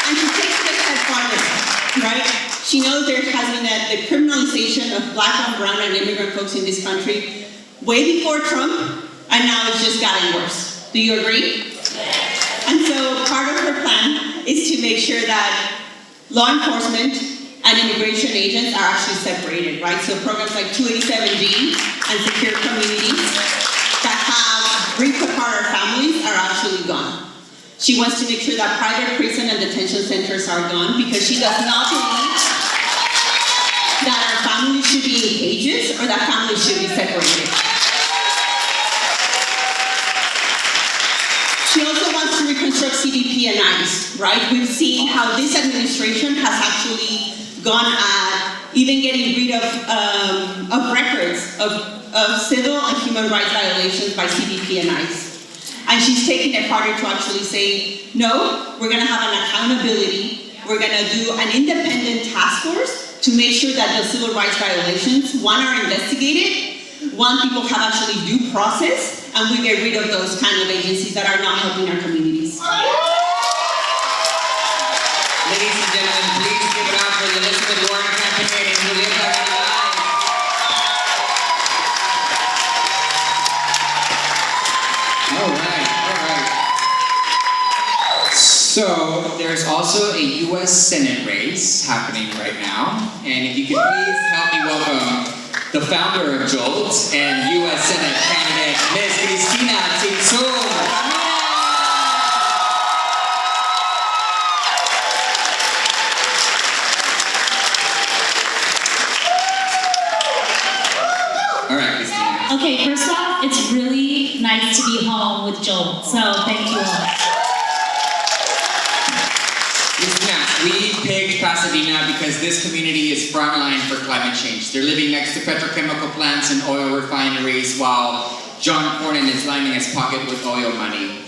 And she takes it a step farther, right? She knows there has been the criminalization of Black and brown and immigrant folks in this country way before Trump, and now it's just gotten worse. Do you agree? And so part of her plan is to make sure that law enforcement and immigration agents are actually separated, right? So programs like 287G and secure communities that have ripped apart our families are actually gone. She wants to make sure that private prison and detention centers are gone because she does not believe that our families should be in cages or that families should be separated. She also wants to reconstruct CBP and ICE, right? We've seen how this administration has actually gone at even getting rid of records of civil and human rights violations by CBP and ICE. And she's taking it harder to actually say, no, we're gonna have an accountability, we're gonna do an independent task force to make sure that the civil rights violations, one, are investigated, one, people have actually due process, and we get rid of those kind of agencies that are not helping our communities. Ladies and gentlemen, please give it up for the Elizabeth Warren campaign and Julieta Galilay. All right. So there's also a U.S. Senate race happening right now, and if you could please help me welcome the founder of Jolt and U.S. Senate candidate, Ms. Cristina Tzimtzum. All right, Cristina. Okay, first off, it's really nice to be home with Jolt, so thank you all. We picked Pasadena because this community is frontline for climate change. They're living next to petrochemical plants and oil refineries while John Cornyn is lining his pocket with oil money.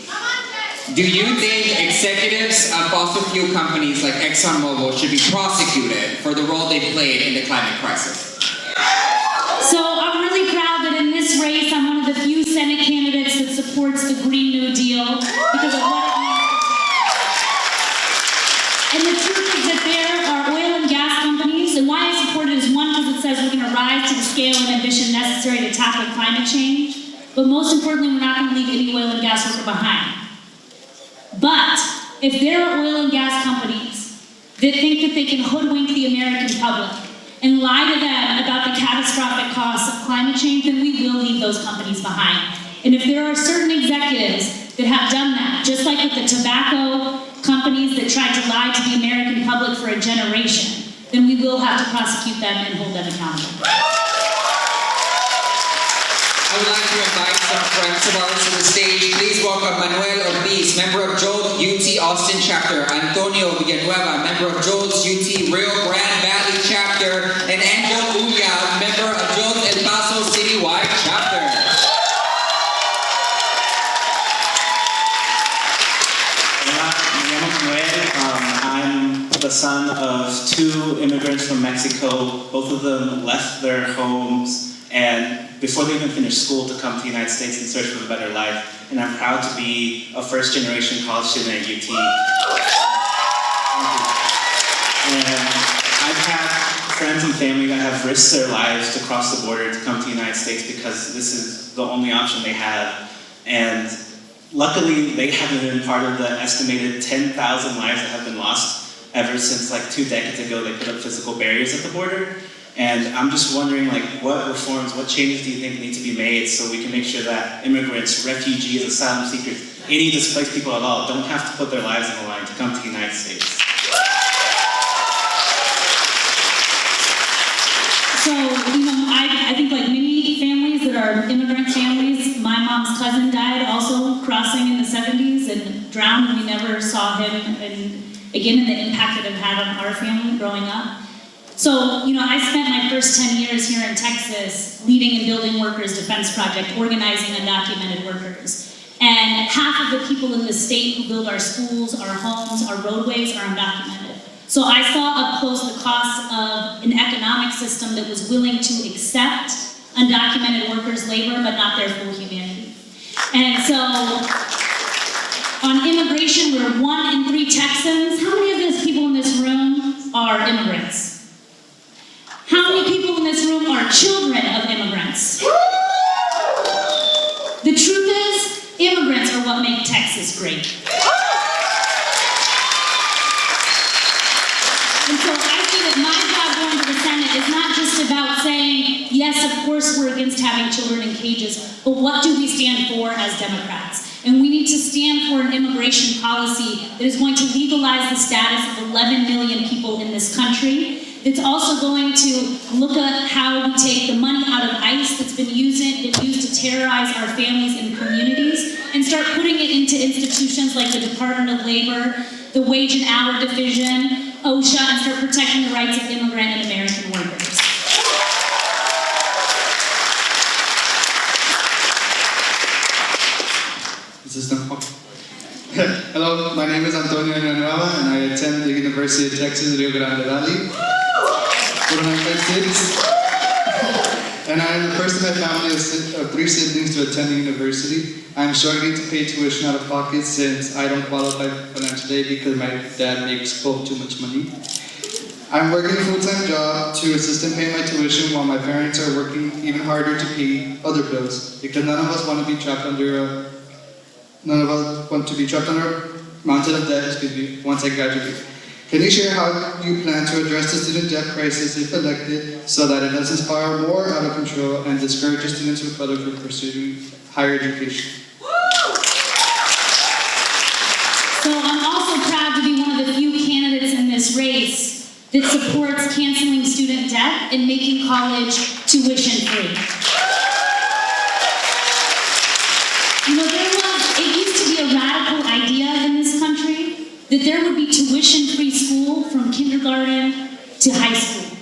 Do you think executives of fossil fuel companies like ExxonMobil should be prosecuted for the role they played in the climate crisis? So I'm really proud that in this race, I'm one of the few Senate candidates that supports the Green New Deal because of what it means. And the truth is that there are oil and gas companies, and why I support it is one, because it says we're going to rise to the scale and ambition necessary to tackle climate change, but most importantly, we're not going to leave any oil and gas worker behind. But if there are oil and gas companies that think that they can hoodwink the American public and lie to them about the catastrophic costs of climate change, then we will leave those companies behind. And if there are certain executives that have done that, just like with the tobacco companies that tried to lie to the American public for a generation, then we will have to prosecute them and hold them accountable. I would like to invite some friends of ours to the stage. Please welcome Manuel Ortiz, member of Jolt UT Austin Chapter, Antonio Villanueva, member of Jolt's UT Rio Grande Valley Chapter, and Angel Ulla, member of Jolt El Paso Citywide Chapter. son of two immigrants from Mexico. Both of them left their homes and before they even finished school to come to the United States in search of a better life. And I'm proud to be a first-generation college student at UT. And I've had friends and family that have risked their lives to cross the border to come to the United States because this is the only option they have. And luckily, they haven't been part of the estimated 10,000 lives that have been lost ever since like 2 decades ago they put up physical barriers at the border. And I'm just wondering, like, what reforms, what changes do you think need to be made so we can make sure that immigrants, refugees, asylum seekers, any displaced people at all don't have to put their lives on the line to come to the United States? So, I think like many families that are immigrant families, my mom's cousin died also crossing in the 70s and drowned, and we never saw him, and again, the impact that it had on our family growing up. So, I spent my first 10 years here in Texas leading and building Workers' Defense Project, organizing undocumented workers. And half of the people in the state who build our schools, our homes, our roadways are undocumented. So I saw up close the cost of an economic system that was willing to accept undocumented workers' labor, but not their full humanity. And so, on immigration, we're 1 in 3 Texans. How many of those people in this room are immigrants? How many people in this room are children of immigrants? The truth is, immigrants are what make Texas great. And so I see that my job going to the Senate is not just about saying, yes, of course we're against having children in cages, but what do we stand for as Democrats? And we need to stand for an immigration policy that is going to legalize the status of 11 million people in this country. It's also going to look at how we take the money out of ICE that's been used to terrorize our families and communities and start putting it into institutions like the Department of Labor, the Wage and Hour Division, OSHA, and start protecting the rights of immigrant and American workers. Is this the Hello, my name is Antonio Villanueva, and I attend the University of Texas, Rio Grande Valley. And I am the first in my family of 3 siblings to attend the university. I am struggling to pay tuition out of pocket since I don't qualify financially because my dad makes, quote, too much money. I'm working a full-time job to assist in paying my tuition while my parents are working even harder to pay other bills because none of us want to be trapped under a mountain of debt, once I graduate. Can you share how you plan to address the student debt crisis if elected so that it doesn't spiral more out of control and discourages students of color from pursuing higher education? So I'm also proud to be one of the few candidates in this race that supports canceling student debt and making college tuition free. It used to be a radical idea in this country that there would be tuition-free school from kindergarten to high school.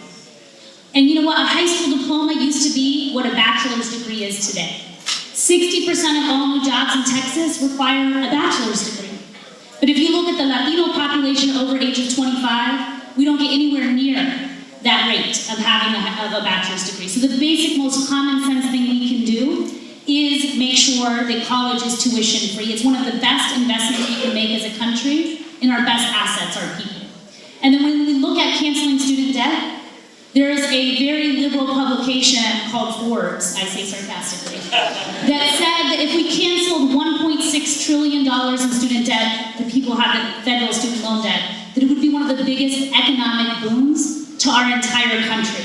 And you know what? A high school diploma used to be what a bachelor's degree is today. 60% of all new jobs in Texas require a bachelor's degree. But if you look at the Latino population over age of 25, we don't get anywhere near that rate of having a bachelor's degree. So the basic, most common sense thing we can do is make sure that college is tuition free. It's one of the best investments we can make as a country, and our best assets are people. And then when we look at canceling student debt, there is a very liberal publication called Forbes, I say sarcastically, that said that if we canceled $1.6 trillion in student debt that people have in federal student loan debt, that it would be one of the biggest economic booms to our entire country.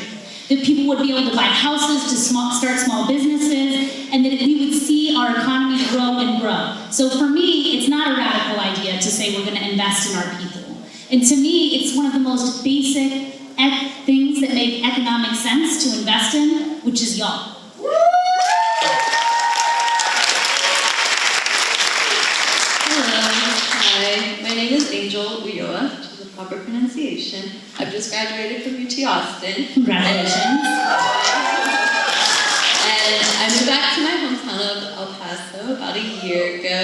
That people would be able to buy houses, to start small businesses, and that we would see our economy grow and grow. So for me, it's not a radical idea to say we're going to invest in our people. And to me, it's one of the most basic things that make economic sense to invest in, which is y'all. Hello, hi, my name is Angel Ulloa, which is the proper pronunciation. I've just graduated from UT Austin. Congratulations. And I moved back to my hometown of El Paso about a year ago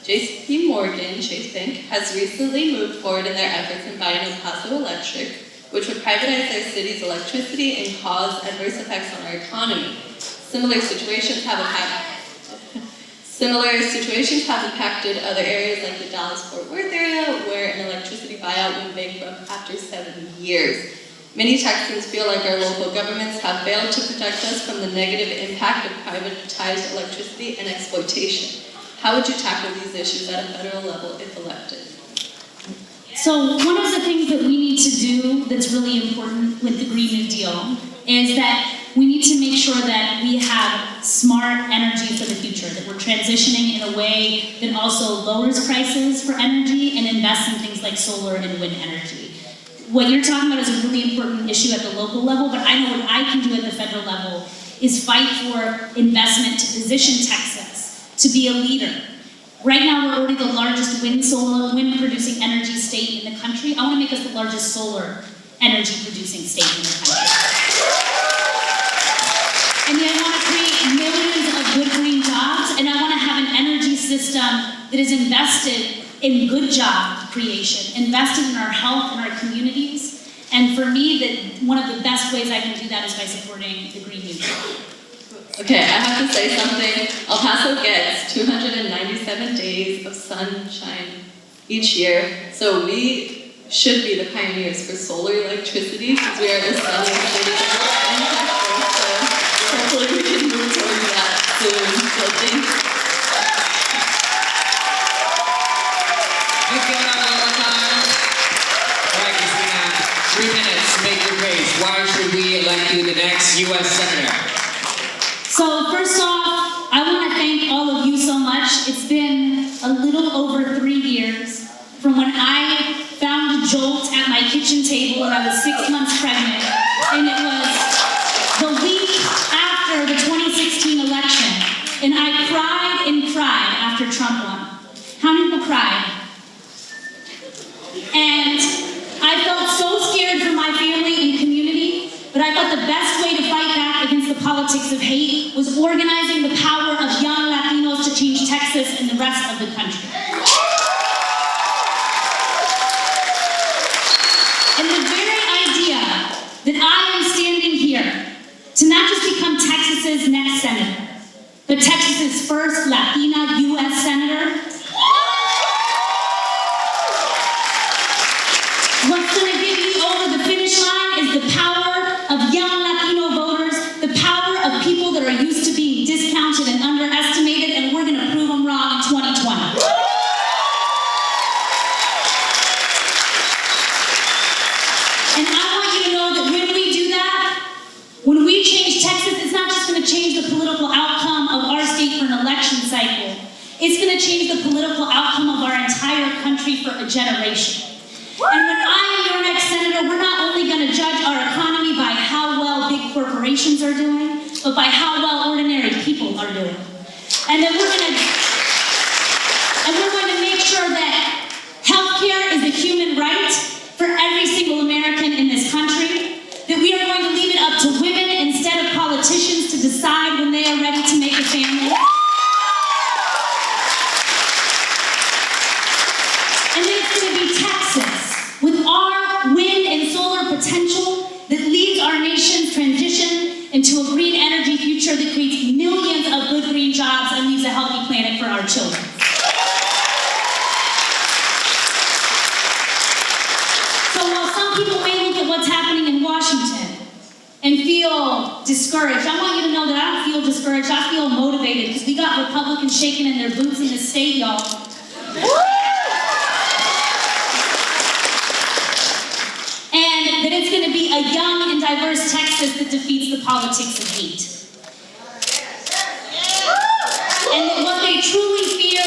JP Morgan Chase Bank has recently moved forward in their efforts in buying El Paso Electric, which would privatize their city's electricity and cause adverse effects on our economy. Similar situations have impacted other areas like the Dallas-Fort Worth area, where an electricity buyout went bankrupt after 7 years. Many Texans feel like our local governments have failed to protect us from the negative impact of privatized electricity and exploitation. How would you tackle these issues at a federal level if elected? So one of the things that we need to do that's really important with the Green New Deal is that we need to make sure that we have smart energy for the future, that we're transitioning in a way that also lowers prices for energy and invests in things like solar and wind energy. What you're talking about is a really important issue at the local level, but I know what I can do at the federal level is fight for investment to position Texas to be a leader. Right now, we're already the largest wind producing energy state in the country. I want to make us the largest solar energy producing state in the country. And then I want to create millions of good green jobs, and I want to have an energy system that is invested in good job creation, invested in our health and our communities. And for me, that one of the best ways I can do that is by supporting the Green New Deal. Okay, I have to say something. El Paso gets 297 days of sunshine each year, so we should be the pioneers for solar electricity because we are the sunniest city in Texas, so hopefully we can move towards that soon. So thanks. Let's give it up one more time. All right, Christina, 3 minutes to make your case. Why should we elect you the next U.S. Senator? So first off, I want to thank all of you so much. It's been a little over 3 years from when I found Jolt at my kitchen table when I was 6 months pregnant, and it was the week after the 2016 election, and I cried and cried after Trump won. How many people cried? And I felt so scared for my family and community, but I thought the best way to fight back against the politics of hate was organizing the power of young Latinos to change Texas and the rest of the country. And the very idea that I am standing here to not just become Texas's next senator, but Texas's first Latina U.S. senator, what's going to get me over the finish line is the power of young Latino voters, the power of people that are used to being discounted and underestimated, and we're going to prove them wrong in 2020. And I want you to know that when we do that, when we change Texas, it's not just going to change the political outcome of our state for an election cycle. It's going to change the political outcome of our entire country for a generation. And when I am your next senator, we're not only going to judge our economy by how well big corporations are doing, but by how well ordinary people are doing. And then we're going to make sure that healthcare is a human right for every single American in this country, that we are going to leave it up to women instead of politicians to decide when they are ready to make a family. And then it's going to be Texas, with our wind and solar potential, that leads our nation's transition into a green energy future that creates millions of good green jobs and leaves a healthy planet for our children. So while some people may look at what's happening in Washington and feel discouraged, I want you to know that I don't feel discouraged, I feel motivated, because we got Republicans shaking in their boots in the state, y'all. And that it's going to be a young and diverse Texas that defeats the politics of hate. And that what they truly fear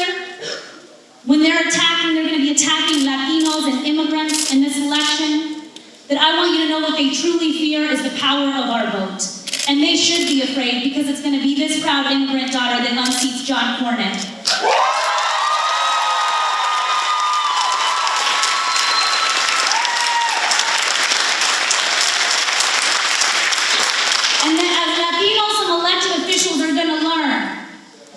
when they're going to be attacking Latinos and immigrants in this election, that I want you to know what they truly fear is the power of our vote. And they should be afraid, because it's going to be this proud immigrant daughter that unseats John Cornyn. And then as Latinos, some elected officials are going to learn,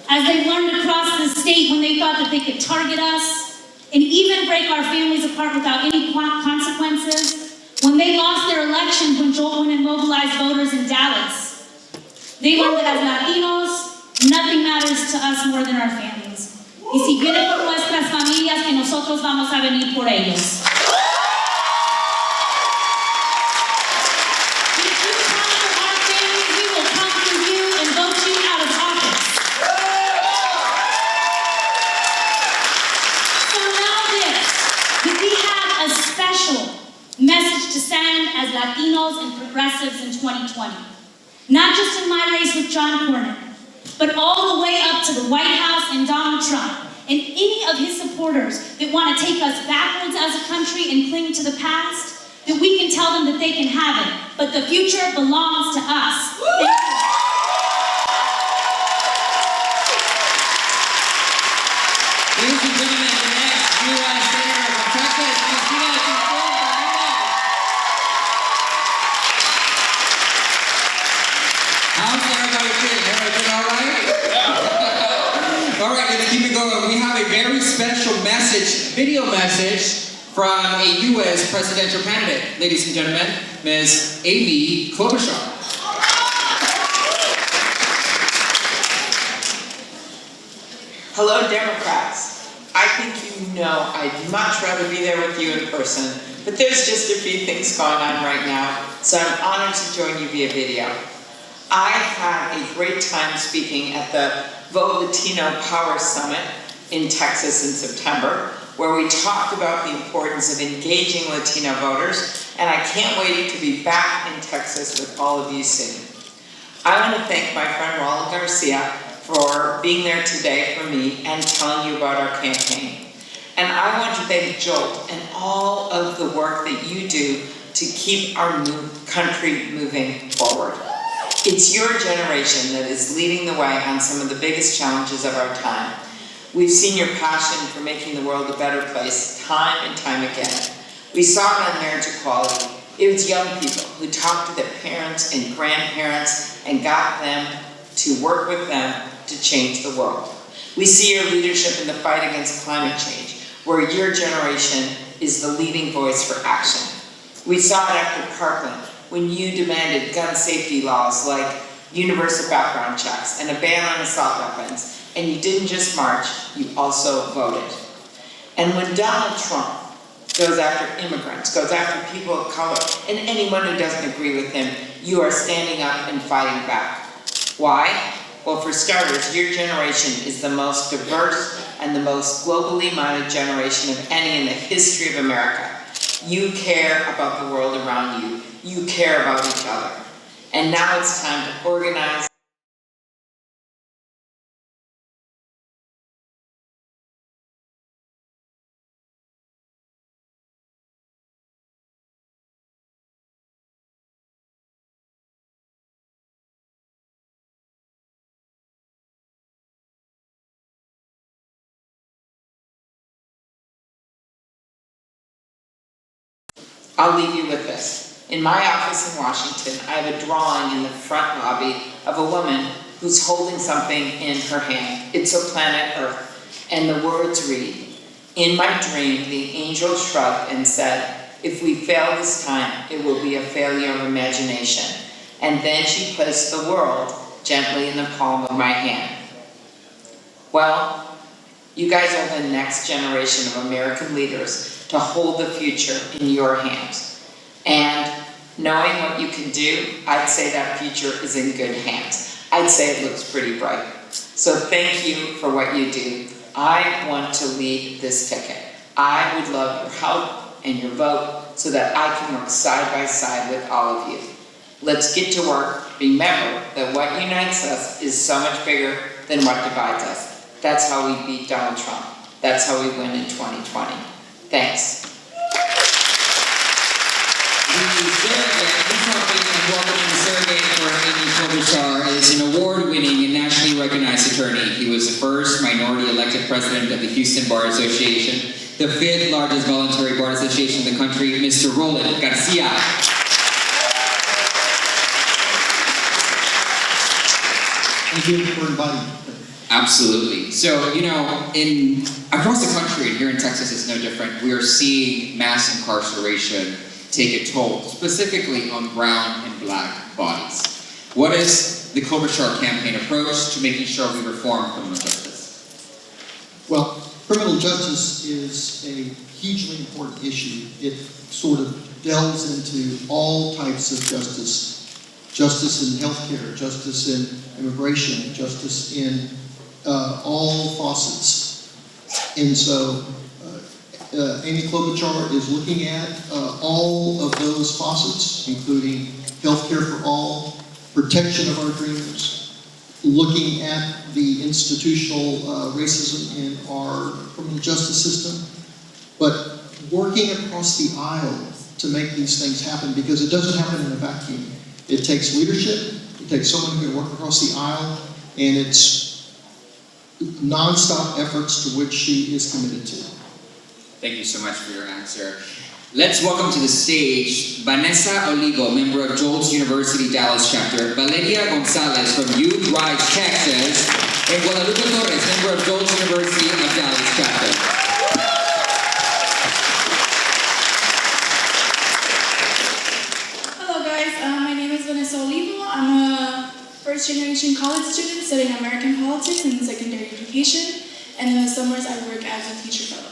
as they've learned across this state when they thought that they could target us and even break our families apart without any consequences. When they lost their elections, when Jolt went and mobilized voters in Dallas, they learned that as Latinos, nothing matters to us more than our families. Y si vienen por nuestras familias, que nosotros vamos a venir por ellos. If you come for our families, we will come for you and vote you out of office. So know this, that we have a special message to send as Latinos and progressives in 2020. Not just in my race with John Cornyn, but all the way up to the White House and Donald Trump, and any of his supporters that want to take us backwards as a country and cling to the past, that we can tell them that they can have it, but the future belongs to us. Ladies and gentlemen, the next U.S. Senator from Texas, Cristina. How's everybody feeling? Everybody all right? All right, let's keep it going. We have a very special message, video message from a U.S. presidential candidate. Ladies and gentlemen, Ms. Amy Klobuchar. Hello, Democrats. I think you know I'd much rather be there with you in person, but there's just a few things going on right now, so I'm honored to join you via video. I had a great time speaking at the Vote Latino Power Summit in Texas in September, where we talked about the importance of engaging Latino voters, and I can't wait to be back in Texas with all of you soon. I want to thank my friend Roland Garcia for being there today for me and telling you about our campaign. And I want to thank Jolt and all of the work that you do to keep our country moving forward. It's your generation that is leading the way on some of the biggest challenges of our time. We've seen your passion for making the world a better place time and time again. We saw it on marriage equality. It was young people who talked to their parents and grandparents and got them to work with them to change the world. We see your leadership in the fight against climate change, where your generation is the leading voice for action. We saw it after Parkland, when you demanded gun safety laws like universal background checks and a ban on assault weapons, and you didn't just march, you also voted. And when Donald Trump goes after immigrants, goes after people of color, and anyone who doesn't agree with him, you are standing up and fighting back. Why? Well, for starters, your generation is the most diverse and the most globally minded generation of any in the history of America. You care about the world around you. You care about each other. And now it's time to organize. I'll leave you with this. In my office in Washington, I have a drawing in the front lobby of a woman who's holding something in her hand. It's a planet Earth. And the words read, "In my dream, the angel shrugged and said, if we fail this time, it will be a failure of imagination. And then she placed the world gently in the palm of my hand." Well, you guys are the next generation of American leaders to hold the future in your hands. And knowing what you can do, I'd say that future is in good hands. I'd say it looks pretty bright. So thank you for what you do. I want to lead this ticket. I would love your help and your vote so that I can work side by side with all of you. Let's get to work. Remember that what unites us is so much bigger than what divides us. That's how we beat Donald Trump. That's how we win in 2020. Thanks. Welcoming the surrogate for Amy Klobuchar is an award-winning and nationally recognized attorney. He was the first minority elected president of the Houston Bar Association, the 5th largest voluntary bar association in the country, Mr. Roland Garcia. Thank you for inviting me. Absolutely. So, across the country, and here in Texas it's no different, we are seeing mass incarceration take a toll, specifically on brown and black bodies. What is the Klobuchar campaign approach to making sure we reform criminal justice? Well, criminal justice is a hugely important issue. It sort of delves into all types of justice. Justice in healthcare, justice in immigration, justice in all facets. And so Amy Klobuchar is looking at all of those facets, including healthcare for all, protection of our dreamers, looking at the institutional racism in our criminal justice system, but working across the aisle to make these things happen, because it doesn't happen in a vacuum. It takes leadership, it takes someone who can work across the aisle, and it's non-stop efforts to which she is committed to. Thank you so much for your answer. Let's welcome to the stage Vanessa Oligo, member of Jolt University Dallas Chapter, Valeria Gonzalez from Youth Rise, Texas, and Guadalupe Torres, member of Jolt University of Dallas Chapter. Vanessa Olivo. I'm a first-generation college student studying American politics and secondary education, and in the summers I work as a teacher fellow.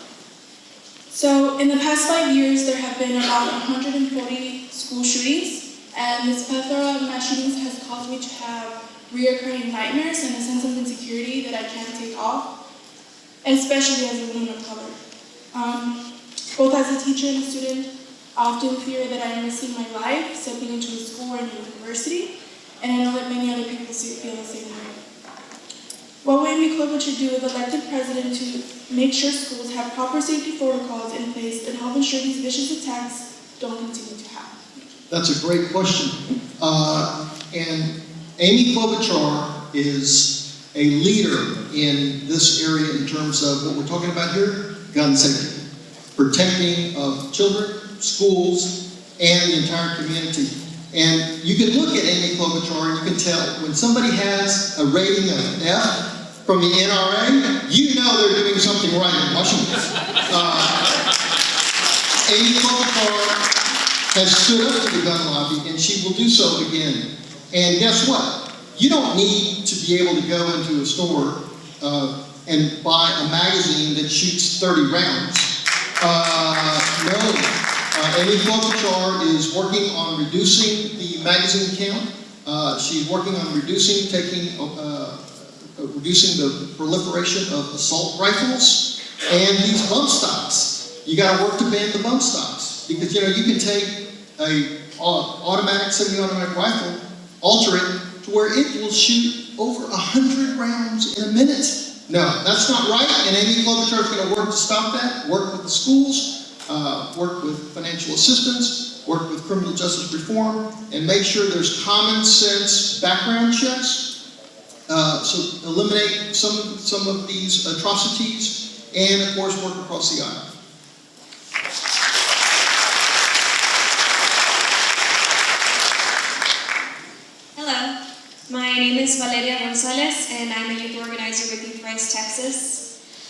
So in the past 5 years, there have been about 140 school shootings, and this plethora of mass shootings has caused me to have reoccurring nightmares and a sense of insecurity that I can't take off, especially as a woman of color. Both as a teacher and a student, I often fear that I am risking my life stepping into a school or a university, and I know that many other people feel the same way. What will Amy Klobuchar do if elected president to make sure schools have proper safety protocols in place and help ensure these vicious attacks don't continue to happen? That's a great question. And Amy Klobuchar is a leader in this area in terms of what we're talking about here, gun safety, protecting of children, schools, and the entire community. And you can look at Amy Klobuchar and you can tell when somebody has a rating of an F from the NRA, you know they're doing something right in Washington. Amy Klobuchar has stood up to the gun lobby, and she will do so again. And guess what? You don't need to be able to go into a store and buy a magazine that shoots 30 rounds. No. Amy Klobuchar is working on reducing the magazine count. She's working on reducing the proliferation of assault rifles and these bump stocks. You got to work to ban the bump stocks, because you can take a automatic, semi-automatic rifle, alter it to where it will shoot over 100 rounds in a minute. No, that's not right, and Amy Klobuchar is going to work to stop that, work with the schools, work with financial assistance, work with criminal justice reform, and make sure there's common sense background checks, so eliminate some of these atrocities, and of course work across the aisle. Hello, my name is Valeria Gonzalez, and I'm a youth organizer with Youth Rise, Texas.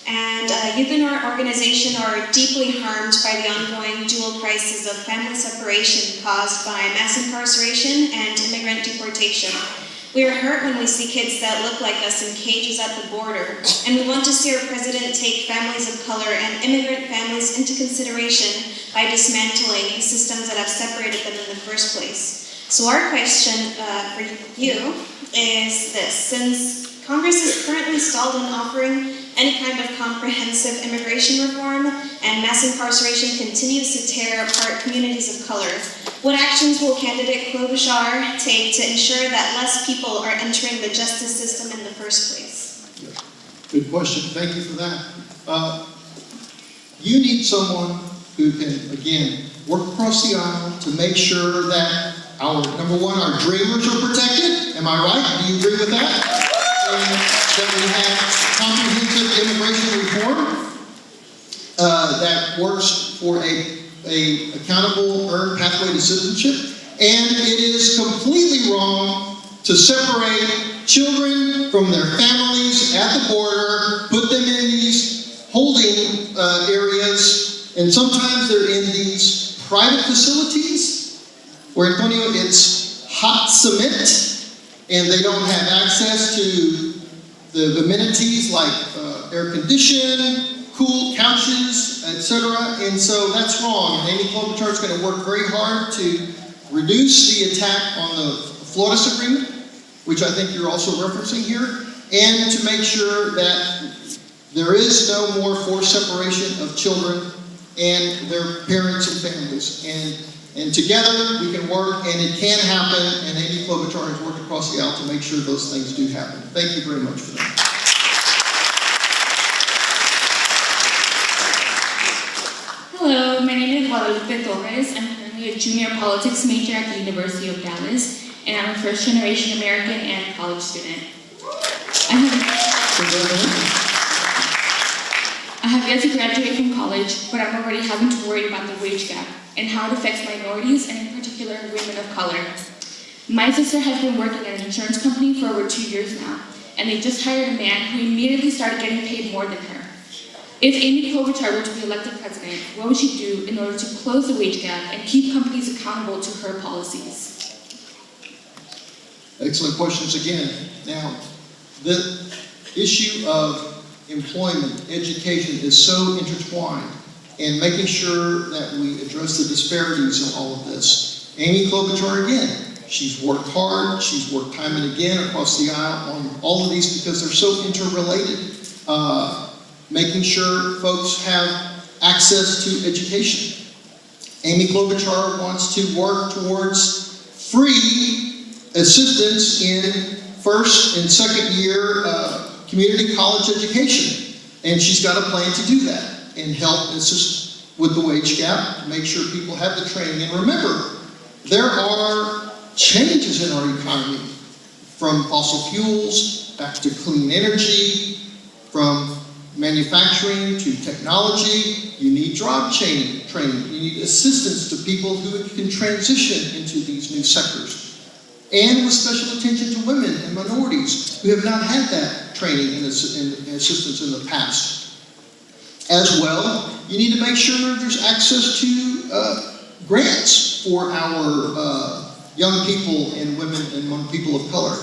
And youth in our organization are deeply harmed by the ongoing dual crisis of family separation caused by mass incarceration and immigrant deportation. We are hurt when we see kids that look like us in cages at the border, and we want to see our president take families of color and immigrant families into consideration by dismantling the systems that have separated them in the first place. So our question for you is this: since Congress is currently stalled on offering any kind of comprehensive immigration reform, and mass incarceration continues to tear apart communities of color, what actions will candidate Klobuchar take to ensure that less people are entering the justice system in the first place? Good question. Thank you for that. You need someone who can, again, work across the aisle to make sure that number one, our dreamers are protected. Am I right? Do you agree with that? And that we have comprehensive immigration reform that works for a accountable, earned pathway to citizenship. And it is completely wrong to separate children from their families at the border, put them in these holding areas, and sometimes they're in these private facilities where, Antonio, it's hot cement, and they don't have access to the amenities like air conditioning, cool couches, etc. And so that's wrong. And Amy Klobuchar is going to work very hard to reduce the attack on the Flores Agreement, which I think you're also referencing here, and to make sure that there is no more forced separation of children and their parents and families. And together we can work, and it can happen, and Amy Klobuchar has worked across the aisle to make sure those things do happen. Thank you very much for that. Hello, my name is Guadalupe Torres. I'm currently a junior politics major at the University of Dallas, and I'm a first-generation American and college student. I have yet to graduate from college, but I'm already having to worry about the wage gap and how it affects minorities and in particular women of color. My sister has been working at an insurance company for over 2 years now, and they just hired a man who immediately started getting paid more than her. If Amy Klobuchar were to be elected president, what would she do in order to close the wage gap and keep companies accountable to her policies? Excellent questions again. Now, the issue of employment, education is so intertwined, and making sure that we address the disparities in all of this. Amy Klobuchar, again, she's worked hard, she's worked time and again across the aisle on all of these because they're so interrelated. Making sure folks have access to education. Amy Klobuchar wants to work towards free assistance in first and second year community college education. And she's got a plan to do that and help assist with the wage gap, to make sure people have the training. And remember, there are changes in our economy, from fossil fuels back to clean energy, from manufacturing to technology. You need job training. You need assistance to people who can transition into these new sectors. And with special attention to women and minorities who have not had that training and assistance in the past. As well, you need to make sure there's access to grants for our young people and women and people of color.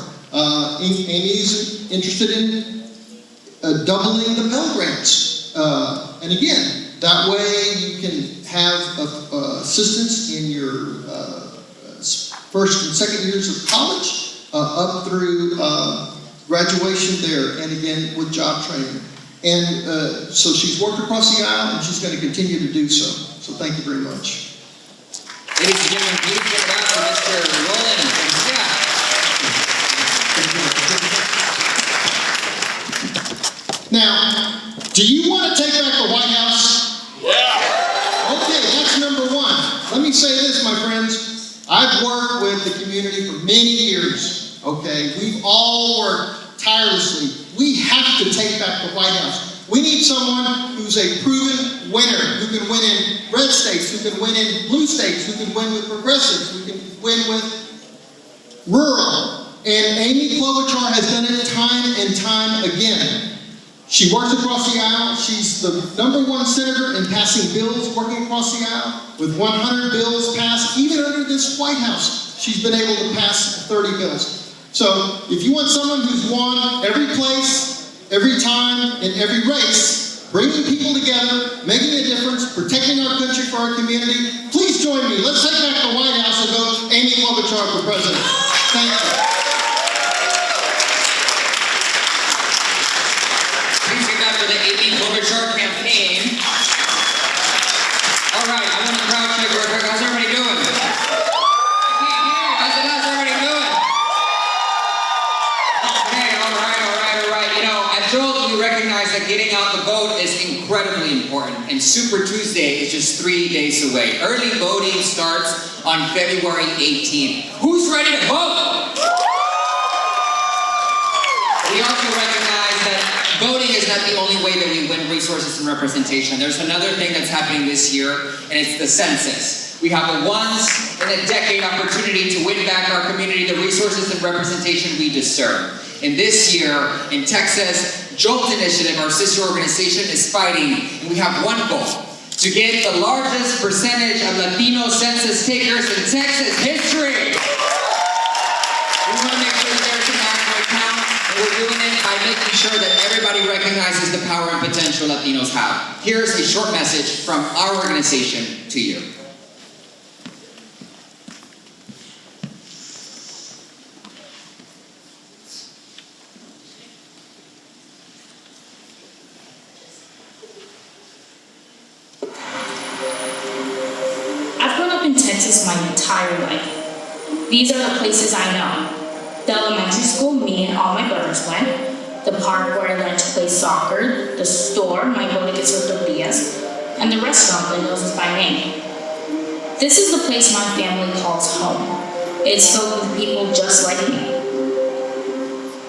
Amy's interested in doubling the Pell Grants. And again, that way you can have assistance in your first and second years of college, up through graduation there, and again with job training. And so she's worked across the aisle, and she's going to continue to do so. So thank you very much. Ladies and gentlemen, please give it up for Mr. Roland from Scott. Now, do you want to take back the White House? Yeah. Okay, that's number one. Let me say this, my friends. I've worked with the community for many years, okay? We've all worked tirelessly. We have to take back the White House. We need someone who's a proven winner, who can win in red states, who can win in blue states, who can win with progressives, who can win with rural. And Amy Klobuchar has done it time and time again. She works across the aisle. She's the #1 senator in passing bills, working across the aisle. With 100 bills passed, even under this White House, she's been able to pass 30 bills. So if you want someone who's won every place, every time, in every race, bringing people together, making a difference, protecting our country for our community, please join me. Let's take back the White House and vote Amy Klobuchar for president. Thank you. For the Amy Klobuchar campaign. All right, I want to crowd check real quick. How's everybody doing? I can't hear. How's everybody doing? Okay, all right. You know, at Jolt, we recognize that getting out the vote is incredibly important, and Super Tuesday is just 3 days away. Early voting starts on February 18th. Who's ready to vote? We also recognize that voting is not the only way that we win resources and representation. There's another thing that's happening this year, and it's the census. We have a once in once-in-a-decade opportunity to win back our community the resources and representation we deserve. And this year, in Texas, Jolt Initiative, our sister organization, is fighting, and we have one goal: to get the largest percentage of Latino census takers in Texas history. We want to make sure that there's an accurate count, and we're doing it by making sure that everybody recognizes the power and potential Latinos have. Here's a short message from our organization to you. I've grown up in Texas my entire life. These are the places I know. The elementary school me and all my brothers went, the park where I learned to play soccer, the store my abuela gets her tortillas, and the restaurant that knows us by name. This is the place my family calls home. It's filled with people just like me.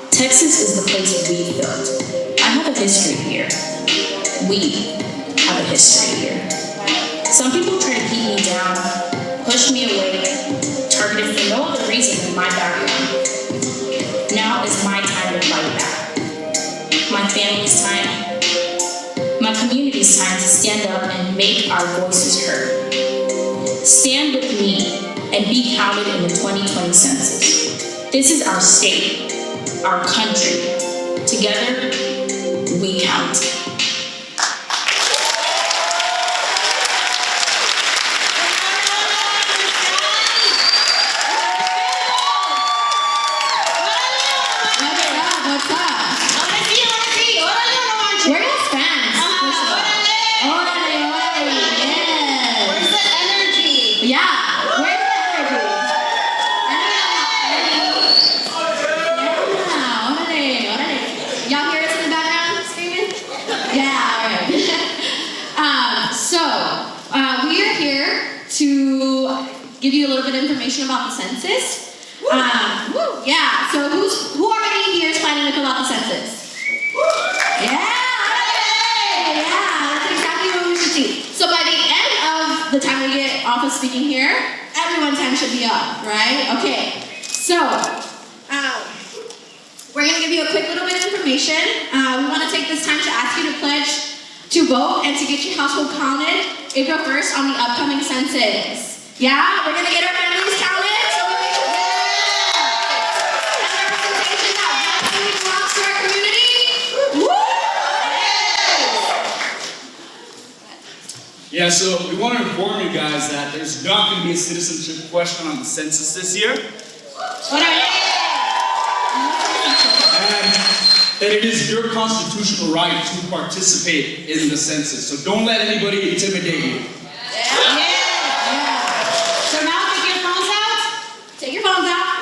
Texas is the place we built. I have a history here. We have a history here. Some people try to keep me down, push me away, targeted for no other reason than my background. Now is my time to fight back. My family's time, my community's time to stand up and make our voices heard. Stand with me and be counted in the 2020 census. This is our state, our country. Together, we count. Give you a little bit of information about the census. Yeah, so who already here is planning to fill out the census? Yeah, that's exactly what we should see. So by the end of the time we get off of speaking here, everyone's hand should be up, right? Okay, so we're gonna give you a quick little bit of information. We wanna take this time to ask you to pledge to vote and to get your household counted April 1st on the upcoming census. Yeah, we're gonna get our families counted so we make sure and representation that really belongs to our community. Woo! Yeah, so we want to inform you guys that there's not going to be a citizenship question on the census this year. And that it is your constitutional right to participate in the census. So don't let anybody intimidate you.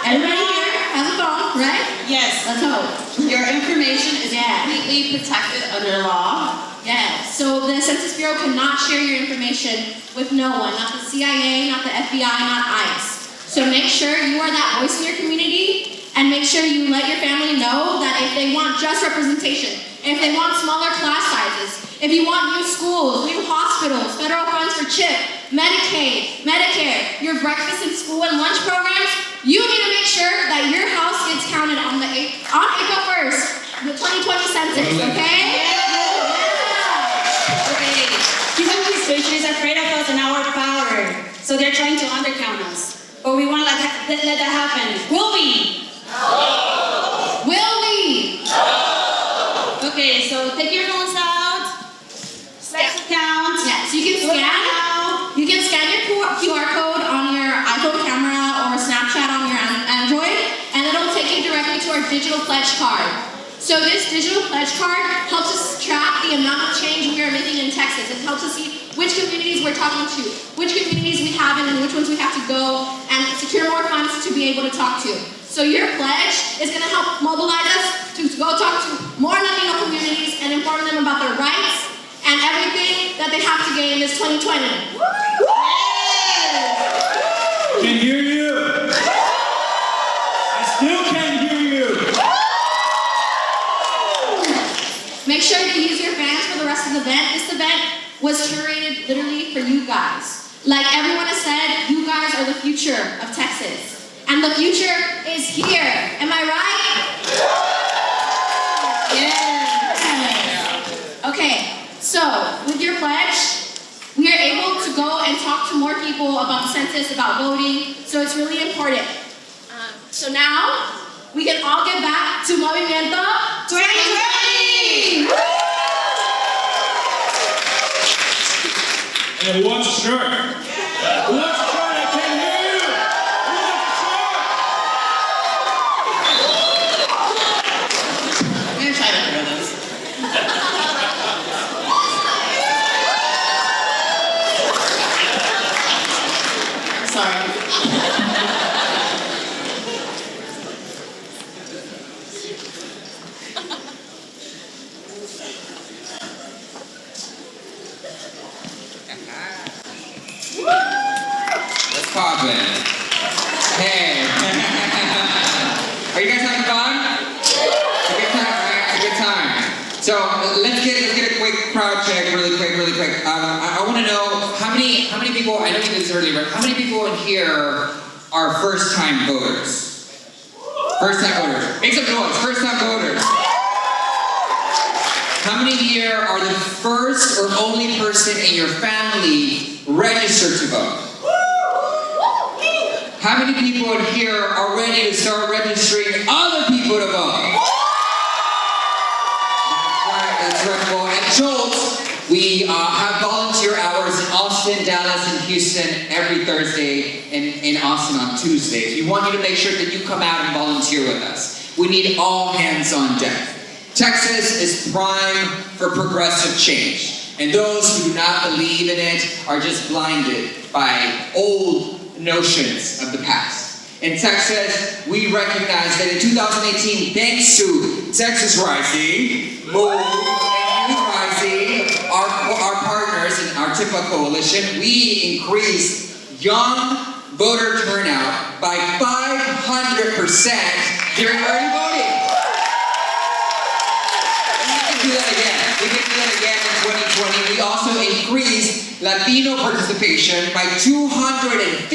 Everybody here has a phone, right? Yes. Let's hope. Your information is completely protected under law. Yes. So the Census Bureau cannot share your information with no one, not the CIA, not the FBI, not ICE. So make sure you are that voice in your community, and make sure you let your family know that if they want just representation, if they want smaller class sizes, if you want new schools, new hospitals, federal funds for CHIP, Medicaid, Medicare, your breakfast and school and lunch programs, you need to make sure that your house gets counted on April 1st, the 2020 census, okay? Okay. These administration is afraid of us and our power, so they're trying to undercount us. But we want to let that happen. Will we? No. Will we? No. Okay, so take your phones out. Let's count. Yeah, so you can scan your QR code on your iPhone camera or Snapchat on your Android, and it'll take you directly to our digital pledge card. So this digital pledge card helps us track the amount of change we are making in Texas. It helps us see which communities we're talking to, which communities we have and which ones we have to go and secure more funds to be able to talk to. So your pledge is going to help mobilize us to go talk to more Latino communities and inform them about their rights and everything that they have to gain this 2020. Can hear you. I still can't hear you. Make sure to use your fans for the rest of the event. This event was curated literally for you guys. Like everyone has said, you guys are the future of Texas. And the future is here. Am I right? Yeah. Okay, so with your pledge, we are able to go and talk to more people about the census, about voting, so it's really important. So now, we can all get back to Movimiento 2020! And who wants a shirt? Who wants a shirt? I can't hear you! Who wants a shirt? I'm gonna try to throw those. Sorry. What's poppin'? Hey. Are you guys having fun? It's a good time, right? It's a good time. So let's get a quick crowd check, really quick. I want to know how many people. I know you did this earlier, but how many people in here are first-time voters? First-time voters. Make some noise. First-time voters. How many here are the first or only person in your family registered to vote? How many people in here are ready to start registering other people to vote? That's right. Well, at Jolt, we have volunteer hours in Austin, Dallas, and Houston every Thursday, and in Austin on Tuesdays. We want you to make sure that you come out and volunteer with us. We need all hands on deck. Texas is prime for progressive change, and those who do not believe in it are just blinded by old notions of the past. In Texas, we recognize that in 2018, thanks to Texas Rising, Move, and Youth Rising, our partners in our TIPA coalition, we increased young voter turnout by 500% during early voting. We can do that again in 2020. We also increased Latino participation by 250%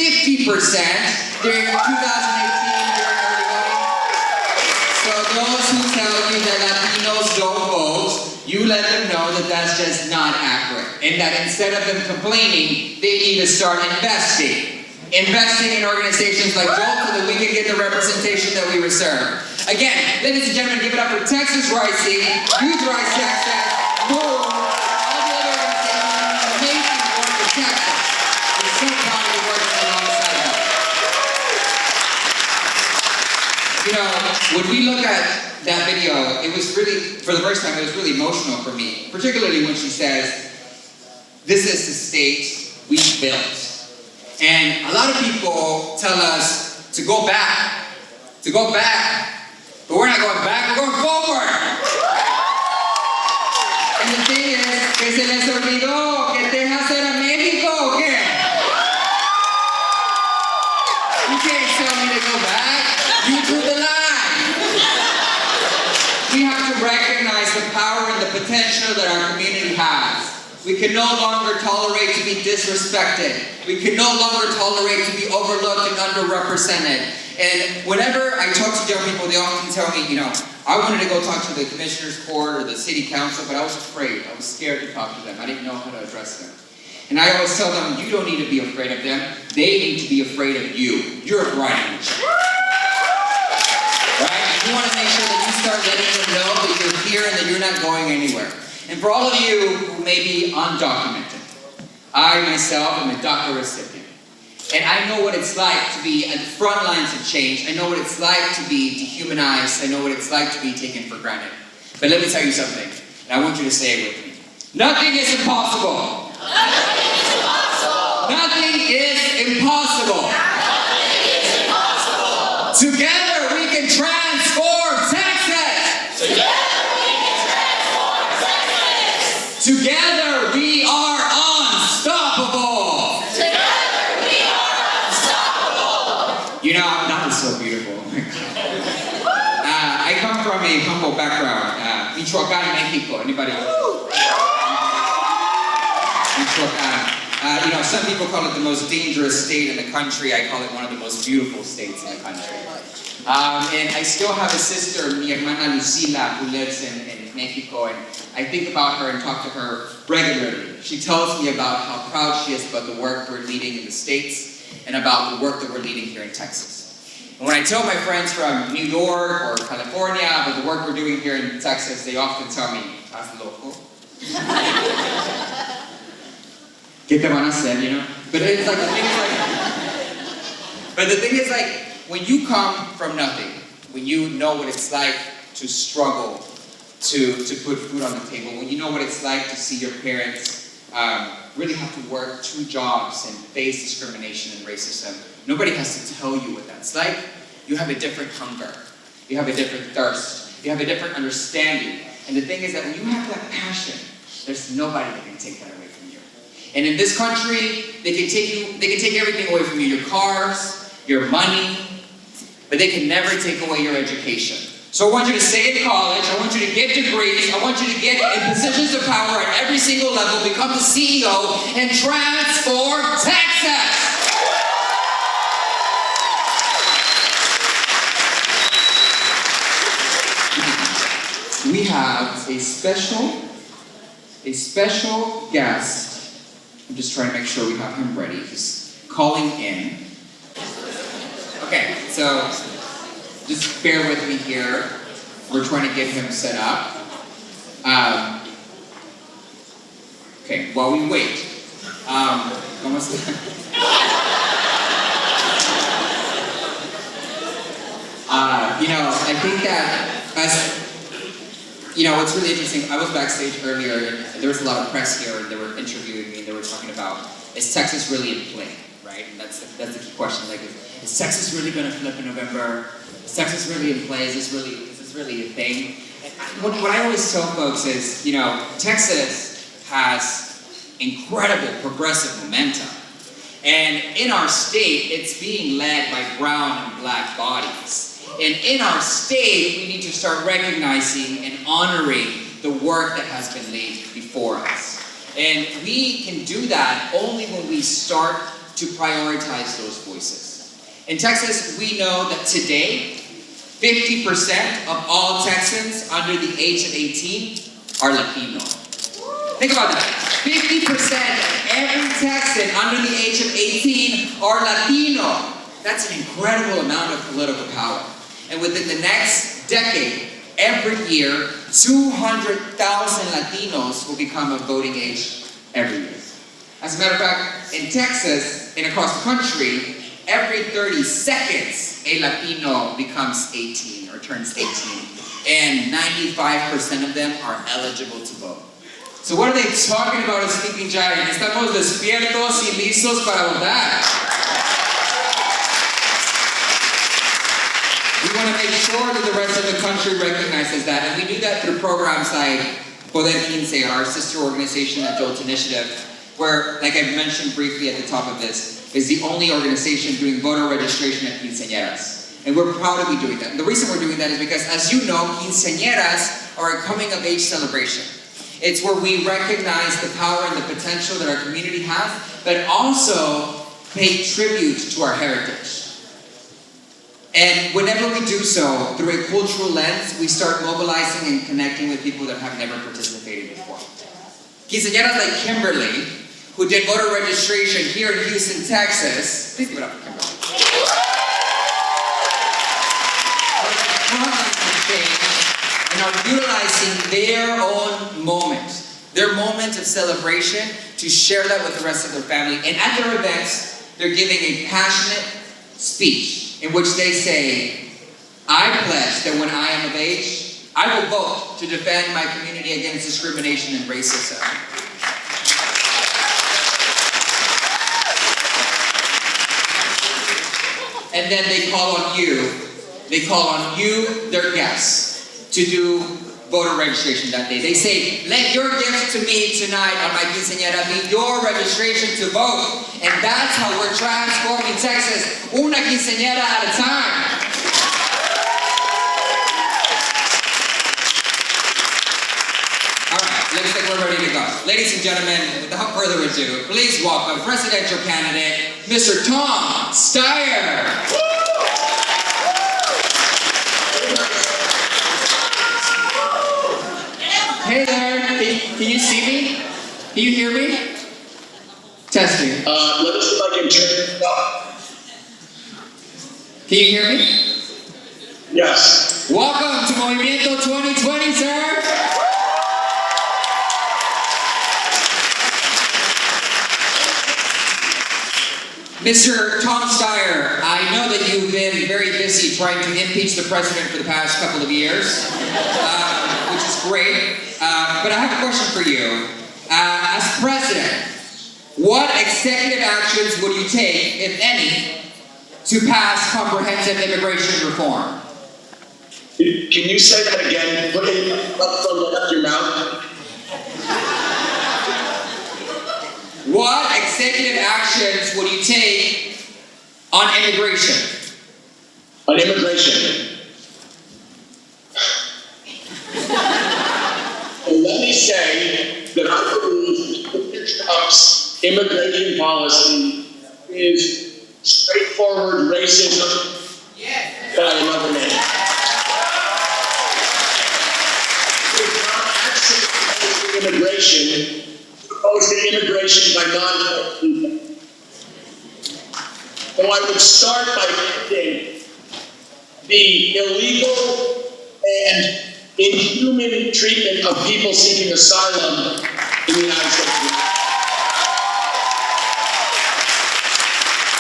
during 2018 during early voting. So those who tell you that Latinos don't vote, you let them know that that's just not accurate. And that instead of them complaining, they need to start investing. Investing in organizations like Jolt so that we can get the representation that we reserve. Again, ladies and gentlemen, give it up for Texas Rising, Youth Rise Texas, Move, all the other organizations, amazing work for Texas. We're so proud to be working alongside them. You know, when we look at that video, it was really, for the first time, it was really emotional for me. Particularly when she says, this is the state we built. And a lot of people tell us to go back, but we're not going back, we're going forward. And the thing is, que se les olvidó que Texas era México, ¿o qué? You can't tell me to go back, you drew the line. We have to recognize the power and the potential that our community has. We can no longer tolerate to be disrespected. We can no longer tolerate to be overlooked and underrepresented. And whenever I talk to young people, they often tell me, you know, I wanted to go talk to the commissioner's court or the city council, but I was afraid. I was scared to talk to them. I didn't know how to address them. And I always tell them, you don't need to be afraid of them. They need to be afraid of you. You're bright in the ship. Right? You want to make sure that you start letting them know that you're here and that you're not going anywhere. And for all of you who may be undocumented, I myself am a DACA recipient. And I know what it's like to be at the front lines of change. I know what it's like to be dehumanized. I know what it's like to be taken for granted. But let me tell you something, and I want you to say it with me. Nothing is impossible. Nothing is impossible. Nothing is impossible. Nothing is impossible. Together we can transform Texas. Together we can transform Texas. Together we are unstoppable. Together we are unstoppable. You know, that was so beautiful. I come from a humble background. Michoacán, Mexico. Anybody? Michoacán. Some people call it the most dangerous state in the country. I call it one of the most beautiful states in the country. And I still have a sister, mi hermana Lucila, who lives in Mexico, and I think about her and talk to her regularly. She tells me about how proud she is about the work we're leading in the States and about the work that we're leading here in Texas. And when I tell my friends from New York or California about the work we're doing here in Texas, they often tell me, "Estás loco?" ¿Qué te van a hacer, But it's like, the thing is when you come from nothing, when you know what it's like to struggle to put food on the table, when you know what it's like to see your parents really have to work 2 jobs and face discrimination and racism, nobody has to tell you what that's like. You have a different hunger. You have a different thirst. You have a different understanding. And the thing is that when you have that passion, there's nobody that can take that away from you. And in this country, they can take everything away from you, your cars, your money, but they can never take away your education. So I want you to stay in college, I want you to get degrees, I want you to get in positions of power at every single level, become the CEO, and transform Texas! We have a special guest. I'm just trying to make sure we have him ready. He's calling in. Okay, so just bear with me here. We're trying to get him set up. Okay, while we wait. ¿Cómo está? I think that what's really interesting, I was backstage earlier, and there was a lot of press here, and they were interviewing me, and they were talking about, is Texas really in play, right? And that's the key question, is Texas really going to flip in November? Is Texas really in play? Is this really a thing? And what I always tell folks is, Texas has incredible progressive momentum. And in our state, it's being led by brown and black bodies. And in our state, we need to start recognizing and honoring the work that has been laid before us. And we can do that only when we start to prioritize those voices. In Texas, we know that today, 50% of all Texans under the age of 18 are Latino. Think about that. 50% of every Texan under the age of 18 are Latino. That's an incredible amount of political power. And within the next decade, every year, 200,000 Latinos will become of voting age every year. As a matter of fact, in Texas and across the country, every 30 seconds, a Latino becomes 18 or turns 18. And 95% of them are eligible to vote. So what are they talking about, a sleeping giant? Estamos despiertos y listos para votar. We want to make sure that the rest of the country recognizes that, and we do that through programs like Poder 15, our sister organization at Jolt Initiative, where, like I mentioned briefly at the top of this, is the only organization doing voter registration at quinceañeras. And we're proud to be doing that. And the reason we're doing that is because, as you know, quinceañeras are a coming-of-age celebration. It's where we recognize the power and the potential that our community has, but also pay tribute to our heritage. And whenever we do so, through a cultural lens, we start mobilizing and connecting with people that have never participated before. Quinceañeras like Kimberly, who did voter registration here in Houston, Texas. Please give it up for Kimberly. And are utilizing their own moment of celebration, to share that with the rest of their family. And at their events, they're giving a passionate speech in which they say, I pledge that when I am of age, I will vote to defend my community against discrimination and racism. And then they call on you, their guests, to do voter registration that day. They say, let your gift to me tonight on my quinceañera be your registration to vote. And that's how we're transforming Texas, una quinceañera at a time. All right, looks like we're ready to go. ladies and gentlemen, without further ado, please welcome presidential candidate, Mr. Tom Steyer. Hey there, can you see me? Can you hear me? Testing. Let me see if I can turn it up. Can you hear me? Yes. Welcome to Movimiento 2020, sir. Mr. Tom Steyer, I know that you've been very busy trying to impeach the president for the past couple of years, which is great, but I have a question for you. As president, what executive actions would you take, if any, to pass comprehensive immigration reform? Can you say that again? Put it up from your mouth. What executive actions would you take on immigration? On immigration. Well, let me say that I believe Mr. Trump's immigration policy is straightforward racism by another name. It's not actually immigration, opposed to immigration by non-white people. So I would start by ending the illegal and inhuman treatment of people seeking asylum in the United States.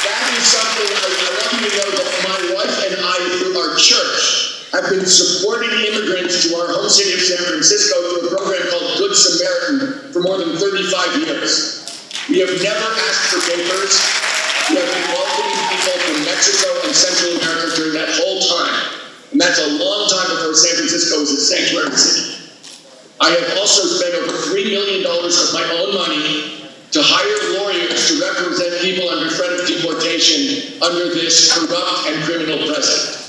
That is something I want you to know that my wife and I, through our church, have been supporting immigrants to our home city of San Francisco through a program called Good Samaritan for more than 35 years. We have never asked for papers. We have been welcoming people from Mexico and Central America during that whole time. And that's a long time before San Francisco was a sanctuary city. I have also spent over $3 million of my own money to hire lawyers to represent people under threat of deportation under this corrupt and criminal president.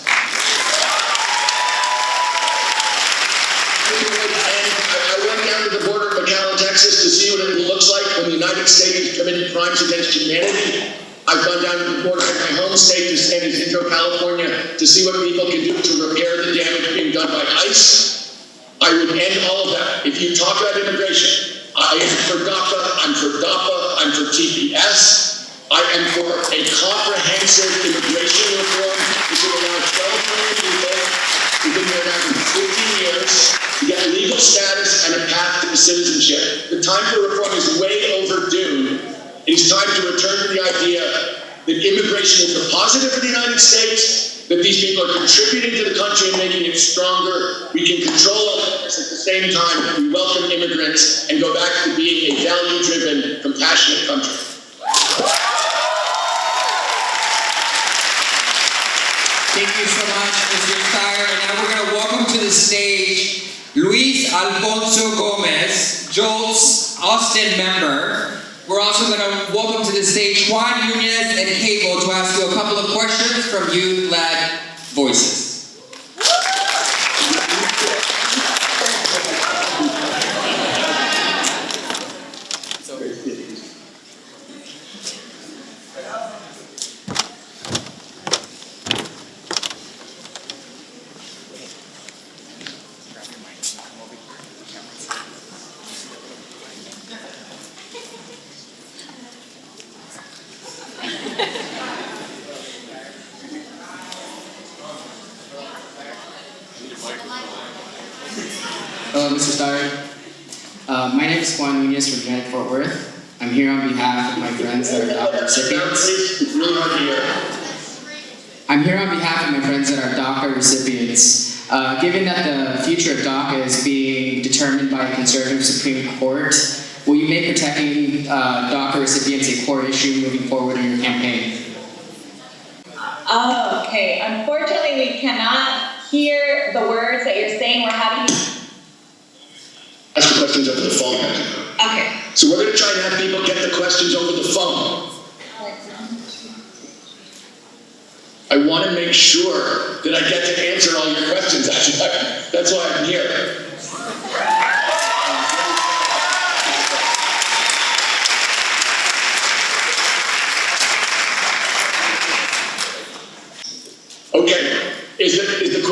I went down to the border of McAllen, Texas to see what it looks like when the United States committed crimes against humanity. I've gone down to the border of my home state to San Isidro, California to see what people can do to repair the damage being done by ICE. I would end all of that. If you talk about immigration, I am for DACA, I'm for DAPA, I'm for TPS. I am for a comprehensive immigration reform which would allow 12 million people who've been here now for 15 years to get legal status and a path to citizenship. The time for reform is way overdue. It's time to return to the idea that immigration is a positive for the United States, that these people are contributing to the country and making it stronger. We can control all of this at the same time that we welcome immigrants and go back to being a value-driven, compassionate country. Thank you so much, Mr. Steyer. And now we're going to welcome to the stage Luis Alfonso Gomez, Jolt's Austin member. We're also going to welcome to the stage Juan Nunez and Cable to ask you a couple of questions from youth-led voices. Hello, Mr. Steyer. My name is Juan Nunez from United Fort Worth. I'm here on behalf of my friends that are DACA recipients. I'm here on behalf of my friends that are DACA recipients. Given that the future of DACA is being determined by a conservative Supreme Court, will you make protecting DACA recipients a core issue moving forward in your campaign? Oh, okay. Unfortunately, we cannot hear the words that you're saying. We're having... Ask the questions over the phone. Okay. So we're going to try and have people get the questions over the phone. I want to make sure that I get to answer all your questions. That's why I'm here.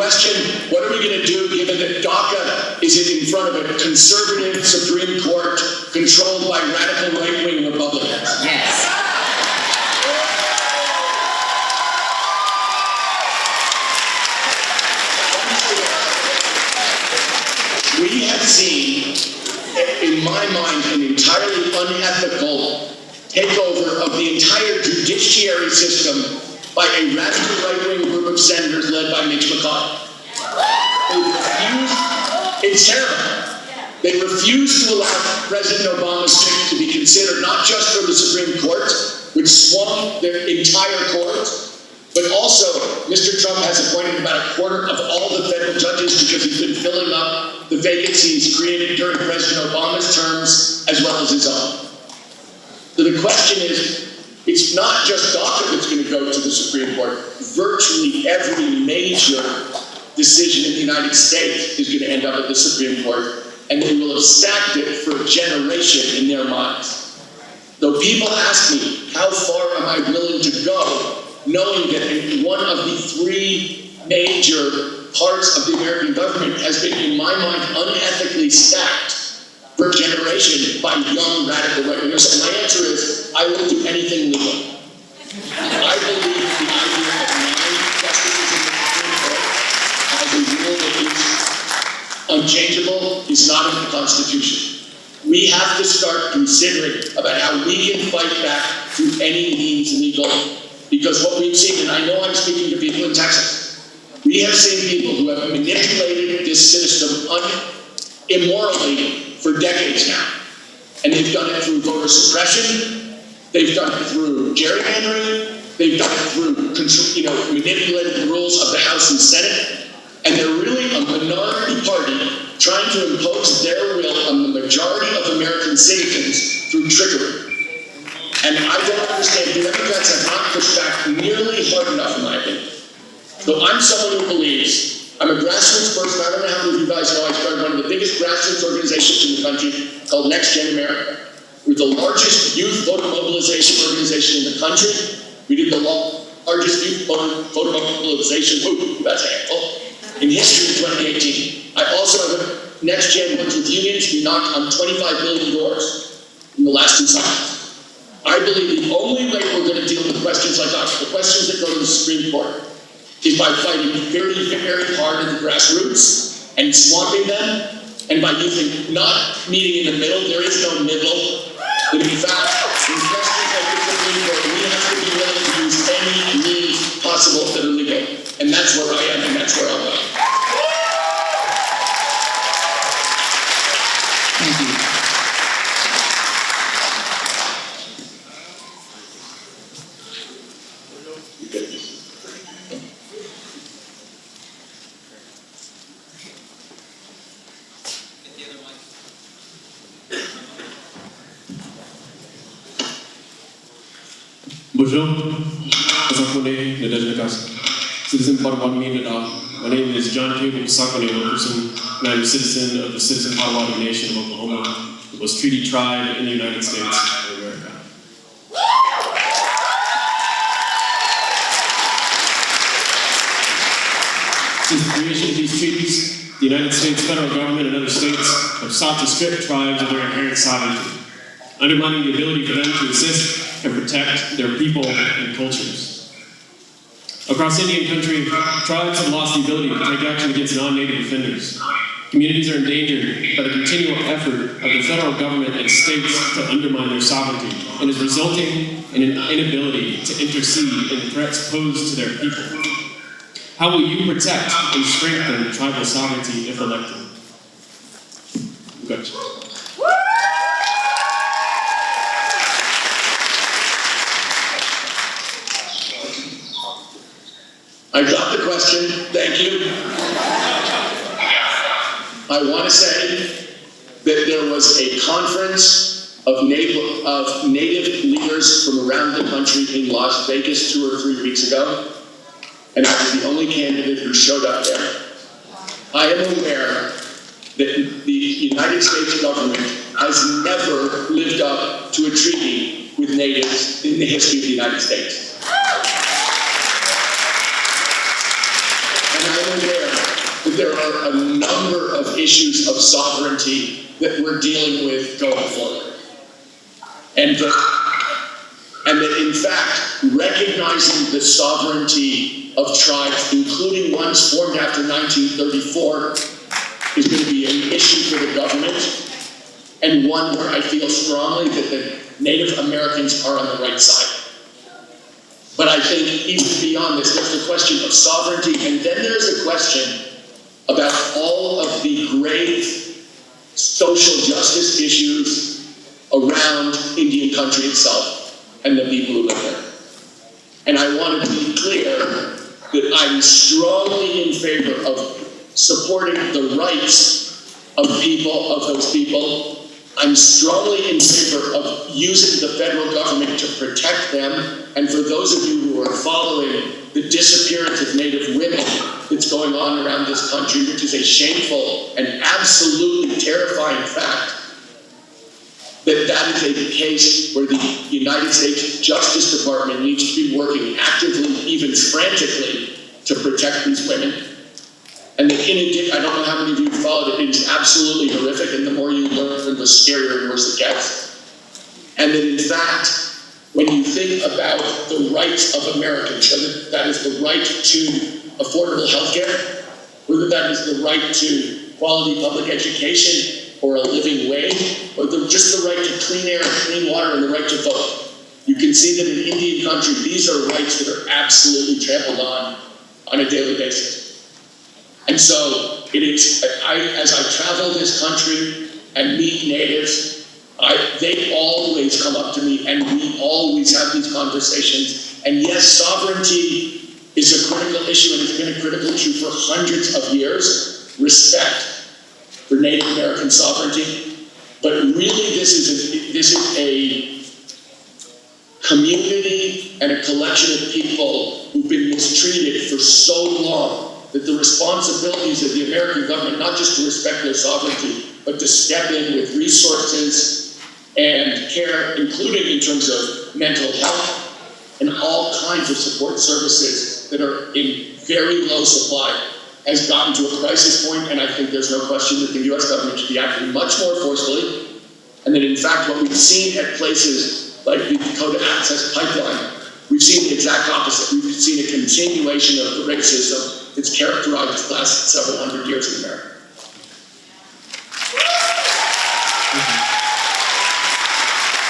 question, what are we going to do given that DACA is in front of a conservative Supreme Court controlled by radical right-wing Republicans? Yes. We have seen, in my mind, an entirely unethical takeover of the entire judiciary system by a radical right-wing group of senators led by Mitch McConnell. It's terrible. They refuse to allow President Obama's pick to be considered not just for the Supreme Court, which swung their entire court, but also Mr. Trump has appointed about a quarter of all the federal judges because he's been filling up the vacancies created during President Obama's terms as well as his own. So the question is, it's not just DACA that's going to go to the Supreme Court. Virtually every major decision in the United States is going to end up at the Supreme Court, and they will have stacked it for a generation in their minds. Though people ask me, how far am I willing to go, knowing that one of the three major parts of the American government has been, in my mind, unethically stacked for a generation by young radical right-wingers. And my answer is, I will do anything legal. I believe the idea of 9 justices in the Supreme Court as a rule that is unchangeable is not in the Constitution. We have to start considering about how we can fight back through any means legal, because what we've seen, and I know I'm speaking to people in Texas, we have seen people who have manipulated this system immorally for decades now. And they've done it through voter suppression, they've done it through gerrymandering, they've done it through manipulating the rules of the House and Senate, and they're really a minority party trying to impose their will on the majority of American citizens through trickery. And I don't understand, the Democrats have not pushed back nearly hard enough, in my opinion. So I'm someone who believes, I'm a grassroots person. I don't know how many of you guys know, I started one of the biggest grassroots organizations in the country called Next Gen America. We're the largest youth voter mobilization organization in the country. We did the largest youth voter mobilization, that's a handful, in history in 2018. I also have a Next Gen worked with unions. We knocked on 25 million doors in the last 2 summits. I believe the only way we're going to deal with questions like us, the questions that go to the Supreme Court, is by fighting very, very hard at the grassroots and swamping them, and by not meeting in the middle. There is no middle. But in fact, in questions like the Supreme Court, we have to be willing to use any means possible that are legal. And that's where I am, and that's where I'll go. Thank you. Bonjour, Sakone Nadejnikas, citizen Potawatomi Nada. My name is John Cable Sakone Wilkerson, and I'm a citizen of the Citizen Potawatomi Nation of Oklahoma, the most treaty tribe in the United States of America. Since the creation of these treaties, the United States federal government and other states have sought to strip tribes of their inherent sovereignty, undermining the ability for them to assist and protect their people and cultures. Across Indian country, tribes have lost the ability to take action against non-native offenders. Communities are endangered by the continual effort of the federal government and states to undermine their sovereignty, and is resulting in an inability to intercede in threats posed to their people. How will you protect and strengthen tribal sovereignty if elected? Good. I got the question, thank you. I want to say that there was a conference of native leaders from around the country in Las Vegas 2 or 3 weeks ago, and I was the only candidate who showed up there. I am aware that the United States government has never lived up to a treaty with natives in the history of the United States. And I'm aware are a number of issues of sovereignty that we're dealing with going forward. And that in fact, recognizing the sovereignty of tribes, including ones formed after 1934, is going to be an issue for the government, and one where I feel strongly that the Native Americans are on the right side. But I think even beyond this, there's the question of sovereignty, and then there's the question about all of the grave social justice issues around Indian country itself and the people who live there. And I want to be clear that I'm strongly in favor of supporting the rights of those people. I'm strongly in favor of using the federal government to protect them. And for those of you who are following the disappearance of Native women that's going on around this country, which is a shameful and absolutely terrifying fact, that is a case where the United States Justice Department needs to be working actively, even frantically, to protect these women. And that in addition, I don't know how many of you followed it, it is absolutely horrific, and the more you learn, the scarier and worse it gets. And that in fact, when you think about the rights of Americans, whether that is the right to affordable health care, whether that is the right to quality public education or a living wage, or just the right to clean air and clean water and the right to vote, you can see that in Indian country, these are rights that are absolutely trampled on a daily basis. And so it is, as I travel this country and meet natives, they always come up to me and we always have these conversations. And yes, sovereignty is a critical issue and it's been a critical issue for hundreds of years. Respect for Native American sovereignty. But really this is a community and a collection of people who've been mistreated for so long that the responsibilities of the American government, not just to respect their sovereignty, but to step in with resources and care, including in terms of mental health and all kinds of support services that are in very low supply, has gotten to a crisis point, and I think there's no question that the US government should be acting much more forcefully, and that in fact what we've seen at places like the Dakota Access Pipeline, we've seen the exact opposite. We've seen a continuation of the racism that's characterized the last several hundred years in America.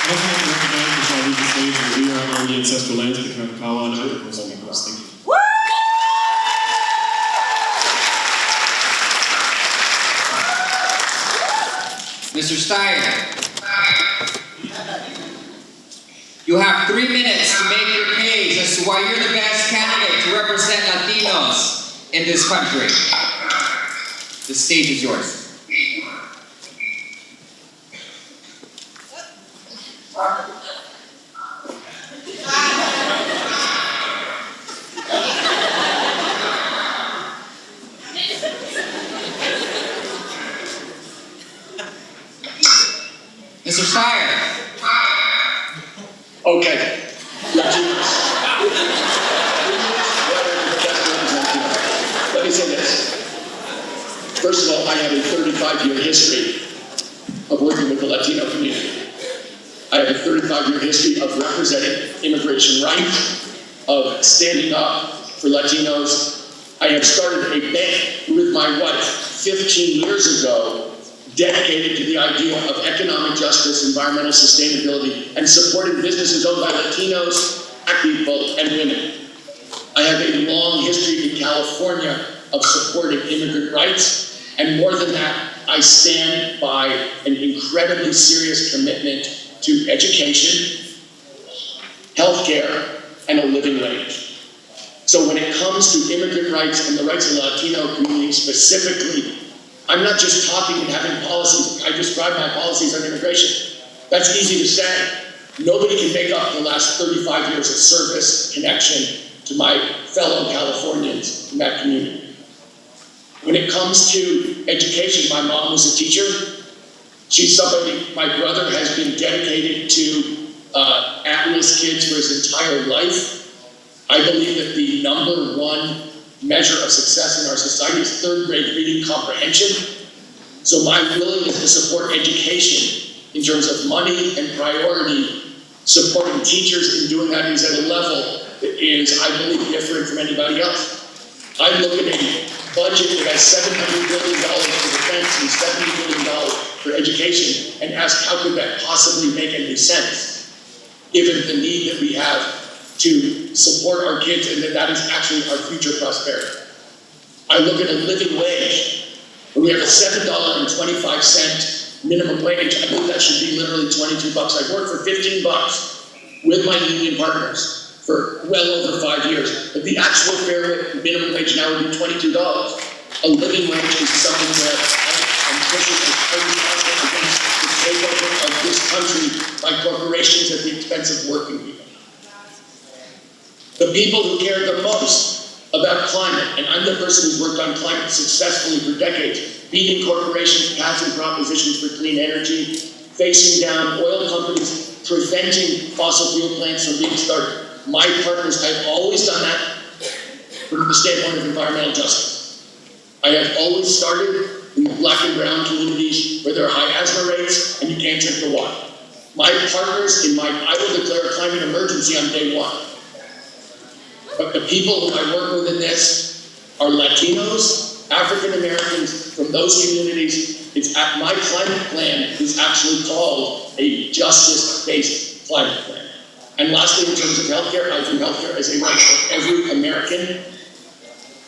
I'd also like to recognize, before I leave the stage, that we are on the ancestral lands of the Kanakawa and other Coast peoples. Thank you. Mr. Steyer, you have 3 minutes to make your case as to why you're the best candidate to represent Latinos in this country. The stage is yours. Mr. Steyer. Okay. Let me say this. First of all, I have a 35-year history of working with the Latino community. I have a 35-year history of representing immigration rights, of standing up for Latinos. I have started a bank with my wife 15 years ago dedicated to the idea of economic justice, environmental sustainability, and supporting businesses owned by Latinos, Black people, and women. I have a long history in California of supporting immigrant rights, and more than that, I stand by an incredibly serious commitment to education, healthcare, and a living wage. So when it comes to immigrant rights and the rights of the Latino community specifically, I'm not just talking and having policies. I describe my policies on immigration. That's easy to say. Nobody can make up the last 35 years of service connection to my fellow Californians in that community. When it comes to education, my mom was a teacher. She's somebody, my brother has been dedicated to at-risk kids for his entire life. I believe that the number one measure of success in our society is third grade reading comprehension. So my willingness to support education in terms of money and priority, supporting teachers in doing that is at a level that is, I believe, different from anybody else. I look at a budget that has $700 billion for defense and $70 billion for education and ask how could that possibly make any sense, given the need that we have to support our kids and that is actually our future prosperity. I look at a living wage, where we have a $7.25 minimum wage. I believe that should be literally $22. I've worked for $15 with my union partners for well over 5 years. But the actual fair minimum wage now would be $22. A living wage is something that I'm pushing as hard as possible against the takeover of this country by corporations at the expense of working people. The people who care the most about climate, and I'm the person who's worked on climate successfully for decades, beating corporations, passing propositions for clean energy, facing down oil companies, preventing fossil fuel plants from being started. My partners have always done that from the standpoint of environmental justice. I have always started in the black and brown communities where there are high asthma rates and you can't drink the water. My partners I will declare a climate emergency on day one. But the people who I work with in this are Latinos, African Americans from those communities. My climate plan is actually called a justice-based climate plan. And lastly, in terms of healthcare, I view healthcare as a right for every American.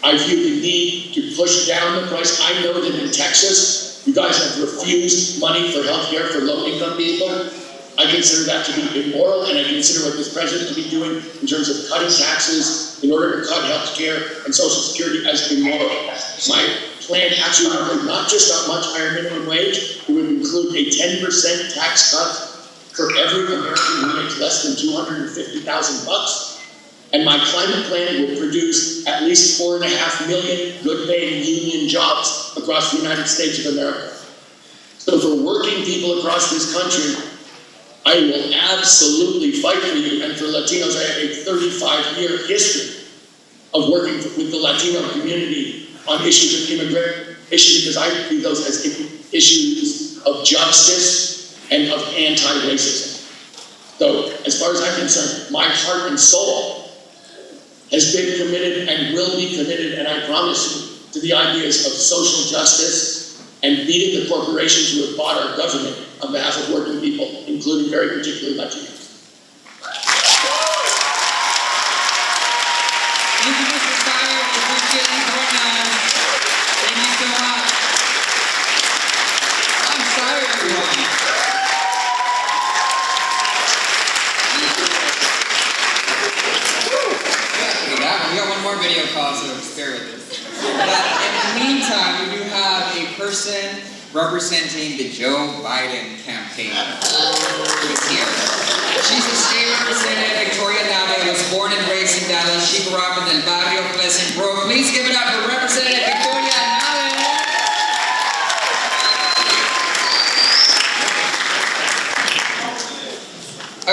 I view the need to push down the price. I know that in Texas, you guys have refused money for healthcare for low-income people. I consider that to be immoral, and I consider what this president to be doing in terms of cutting taxes in order to cut healthcare and Social Security as immoral. My plan actually would include not just a much higher minimum wage, it would include a 10% tax cut for every American who makes less than $250,000. And my climate plan would produce at least 4.5 million good-paying union jobs across the United States of America. So for working people across this country, I will absolutely fight for you. And for Latinos, I have a 35-year history of working with the Latino community on issues of immigrant issues, because I view those as issues of justice and of anti-racism. So, as far as I'm concerned, my heart and soul has been committed and will be committed, and I promise you, to the ideas of social justice and beating the corporations who have bought our government on behalf of working people, including very particularly Latinos. Thank you, Mr. Steyer. We appreciate you joining us. Thank you so much. I'm sorry, everyone. We got one more video call, so bear with us. But in the meantime, we do have a person representing the Joe Biden campaign who's here. She's a state representative, Victoria Nave, was born and raised in Dallas. She grew up in El Barrio Pleasant Grove. Please give it up for Representative Victoria Nave.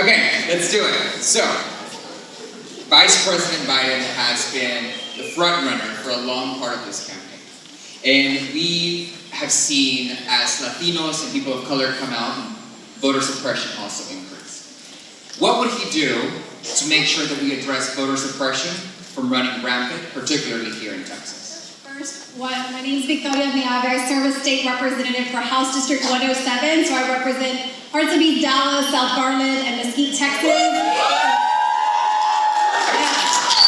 Okay, let's do it. So, Vice President Biden has been the front runner for a long part of this campaign. And we have seen, as Latinos and people of color come out, voter suppression also increase. What would he do to make sure that we address voter suppression from running rampant, particularly here in Texas? First, my name is Victoria Nave. I serve as state representative for House District 107, so I represent parts of East Dallas, South Garland, and Mesquite, Texas.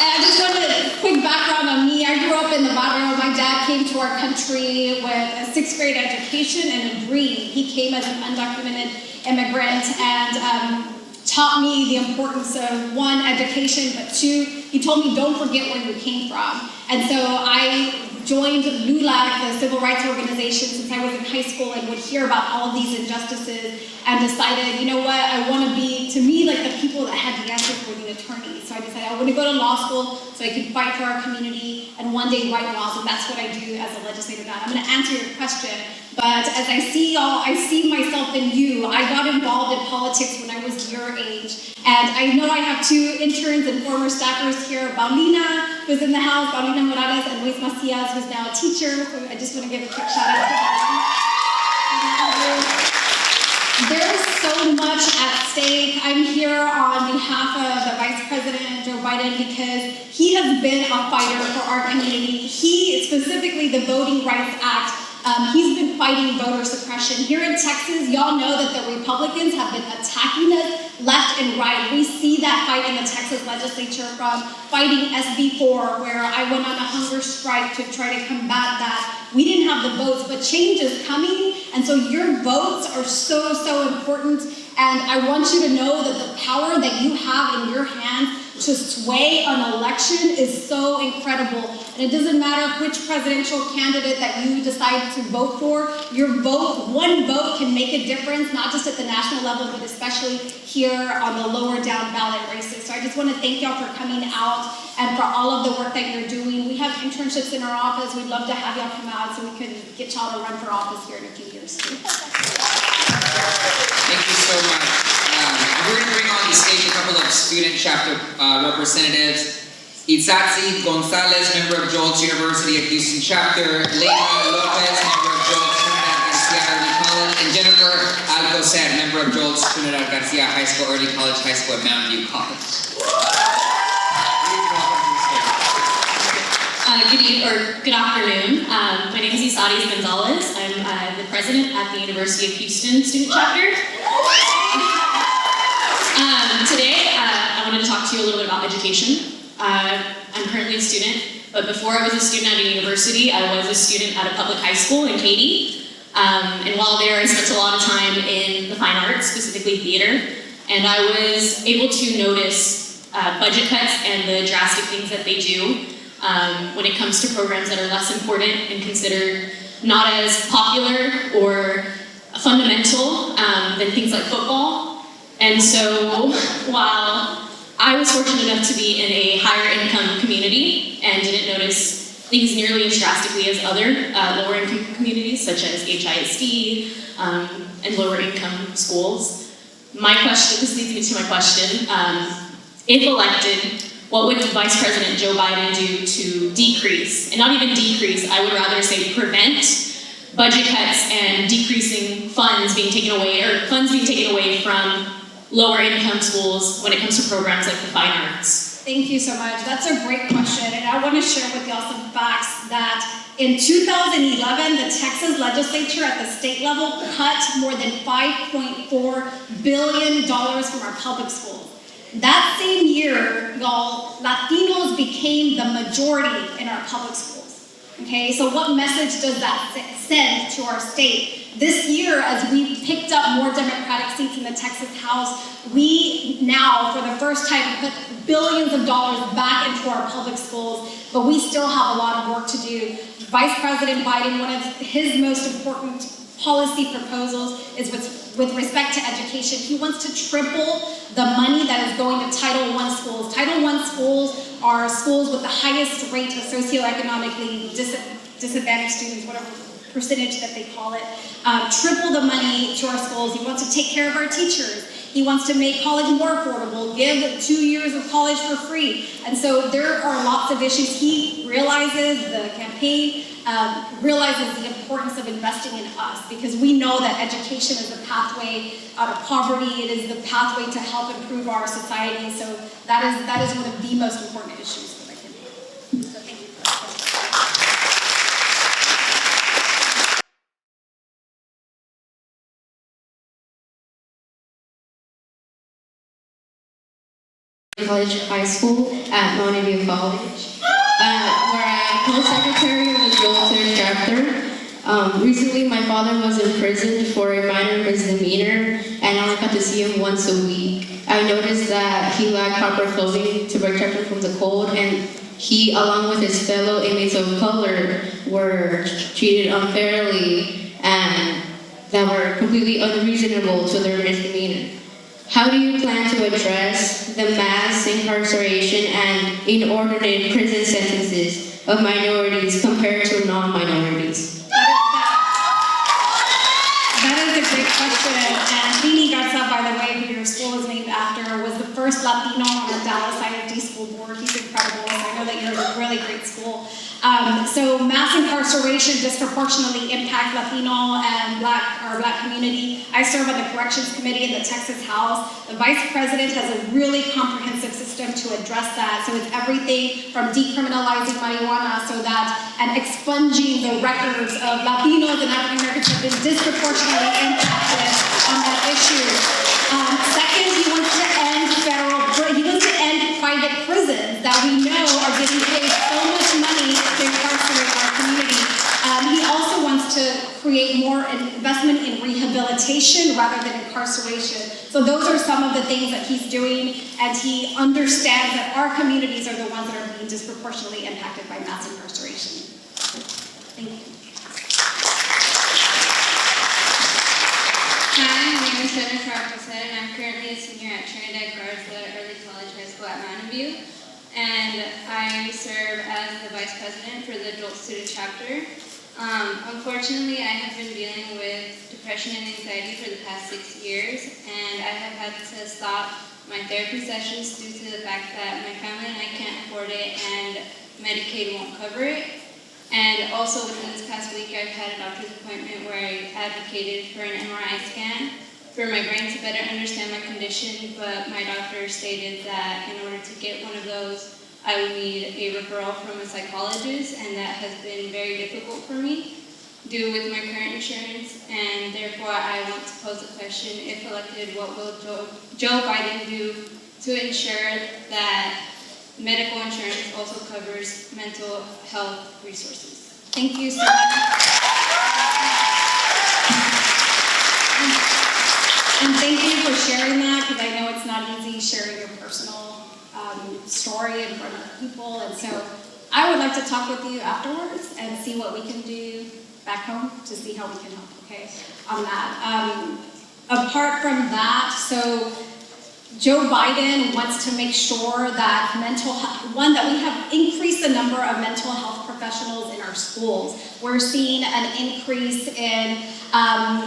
I just wanted a quick background on me. I grew up in the barrio. My dad came to our country with a 6th grade education and a dream. He came as an undocumented immigrant and taught me the importance of, 1, education, but 2, he told me don't forget where you came from. And so I joined LULAC, the civil rights organization, since I was in high school and would hear about all of these injustices and decided, you know what, I want to be, to me, like the people that had the answers were the attorneys. So I decided I want to go to law school so I could fight for our community and one day write laws, and that's what I do as a legislator now. I'm going to answer your question, but as I see myself in you. I got involved in politics when I was your age, and I know I have 2 interns and former staffers here, Paulina, who's in the house, Paulina Morales, and Luis Macias, who's now a teacher. So I just want to give a quick shout out to them. There is so much at stake. I'm here on behalf of the Vice President, Joe Biden, because he has been a fighter for our community. He, specifically the Voting Rights Act, he's been fighting voter suppression. Here in Texas, y'all know that the Republicans have been attacking us left and right. We see that fight in the Texas legislature, from fighting SB 4, where I went on a hunger strike to try to combat that. We didn't have the votes, but change is coming, and so your votes are so, so important, and I want you to know that the power that you have in your hands to sway an election is so incredible. And it doesn't matter which presidential candidate that you decide to vote for, your vote, one vote can make a difference, not just at the national level, but especially here on the lower down ballot races. So I just want to thank y'all for coming out and for all of the work that you're doing. We have internships in our office. We'd love to have y'all come out so we can get y'all to run for office here in a few years too. Thank you so much. We're going to bring on the stage a couple of student chapter representatives. Itzatzi Gonzalez, member of Jolt University of Houston chapter, Leila Lopez, member of Jolt Trinidad Garcia Early College, and Jennifer Alcocer, member of Jolt Trinidad Garcia High School Early College High School at Mountain View College. Good afternoon. My name is Isadis Gonzalez. I'm the president at the University of Houston student chapter. Today, I wanted to talk to you a little bit about education. I'm currently a student, but before I was a student at a university, I was a student at a public high school in Katy. And while there, I spent a lot of time in the fine arts, specifically theater, and I was able to notice budget cuts and the drastic things that they do when it comes to programs that are less important and considered not as popular or fundamental than things like football. And so while I was fortunate enough to be in a higher income community and didn't notice things nearly as drastically as other lower income communities such as HISD and lower income schools. My question, this leads me to my question, if elected, what would Vice President Joe Biden do to decrease, and not even decrease, I would rather say prevent budget cuts and decreasing funds being taken away, or funds being taken away from lower income schools when it comes to programs like the fine arts? Thank you so much. That's a great question, and I want to share with y'all some facts that in 2011, the Texas legislature at the state level cut more than $5.4 billion from our public schools. That same year, y'all, Latinos became the majority in our public schools. Okay, so what message does that send to our state? This year, as we picked up more Democratic seats in the Texas House, we now, for the first time, put billions of dollars back into our public schools, but we still have a lot of work to do. Vice President Biden, one of his most important policy proposals is with respect to education. He wants to triple the money that is going to Title I schools. Title I schools are schools with the highest rate of socioeconomically disadvantaged students, whatever percentage that they call it. Triple the money to our schools. He wants to take care of our teachers. He wants to make college more affordable, give 2 years of college for free. And so there are lots of issues. He realizes, the campaign realizes the importance of investing in us, because we know that education is the pathway out of poverty. It is the pathway to help improve our society. So that is one of the most important issues for my campaign. So thank you for that College High School at Mountain View College, where I am co-secretary of the Jolt chapter. Recently, my father was imprisoned for a minor misdemeanor, and I only got to see him once a week. I noticed that he lacked proper clothing to protect him from the cold, and he, along with his fellow inmates of color, were treated unfairly and that were completely unreasonable to their misdemeanor. How do you plan to address the mass incarceration and inordinate prison sentences of minorities compared to non-minorities? That is a great question. And Lini Garza, by the way, who your school is named after, was the first Latino on the Dallas ISD school board. He's incredible. So I know that that you're in a really great school. So mass incarceration disproportionately impacts Latino and Black community. I serve on the Corrections Committee in the Texas House. The Vice President has a really comprehensive system to address that. So it's everything from decriminalizing marijuana so that, and expunging the records of Latinos and African Americans have been disproportionately impacted on that issue. Second, he wants to end private prisons that we know are getting paid so much money to incarcerate our community. He also wants to create more investment in rehabilitation rather than incarceration. So those are some of the things that he's doing, and he understands that our communities are the ones that are being disproportionately impacted by mass incarceration. Thank you. Hi, my name is Jennifer Arcosette, and I'm currently a senior at Trinidad Garza Early College High School at Mountain View. And I serve as the Vice President for the Jolt Student Chapter. Unfortunately, I have been dealing with depression and anxiety for the past 6 years, and I have had to stop my therapy sessions due to the fact that my family and I can't afford it, and Medicaid won't cover it. And also within this past week, I've had a doctor's appointment where I advocated for an MRI scan for my brain to better understand my condition, but my doctor stated that in order to get one of those, I would need a referral from a psychologist, and that has been very difficult for me due with my current insurance, and therefore I want to pose a question: if elected, what will Joe Biden do to ensure that medical insurance also covers mental health resources? Thank you so much. And thank you for sharing that, because I know it's not easy sharing your personal story in front of people. And so I would like to talk with you afterwards and see what we can do back home to see how we can help, okay, on that. Apart from that, so Joe Biden wants to make sure that that we have increased the number of mental health professionals in our schools. We're seeing an increase in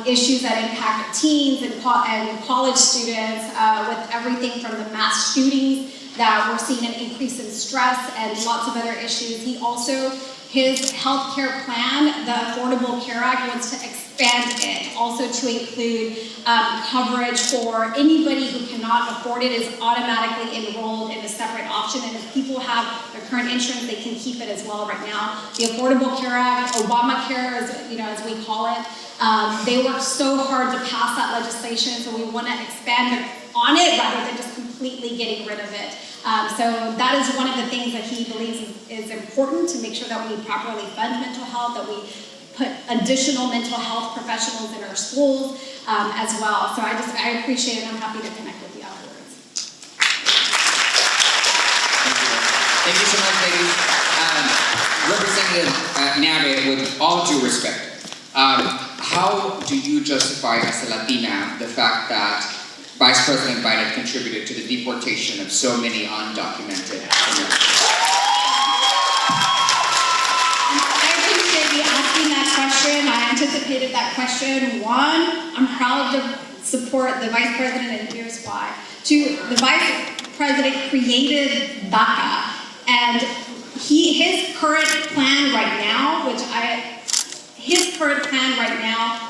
issues that impact teens and college students with everything from the mass shootings, that we're seeing an increase in stress and lots of other issues. He also, his health care plan, the Affordable Care Act, wants to expand it also to include coverage for anybody who cannot afford it is automatically enrolled in a separate option, and if people have their current insurance, they can keep it as well right now. The Affordable Care Act, Obamacare, as we call it, they worked so hard to pass that legislation, so we want to expand on it rather than just completely getting rid of it. So that is one of the things that he believes is important, to make sure that we properly fund mental health, that we put additional mental health professionals in our schools as well. So I appreciate it. I'm happy to connect with you afterwards. Thank you so much, ladies. Representative Nave, with all due respect, how do you justify as a Latina the fact that Vice President Biden contributed to the deportation of so many undocumented immigrants? I appreciate you asking that question. I anticipated that question. One, I'm proud to support the Vice President, and here's why. Two, the Vice President created DACA, and his current plan right now,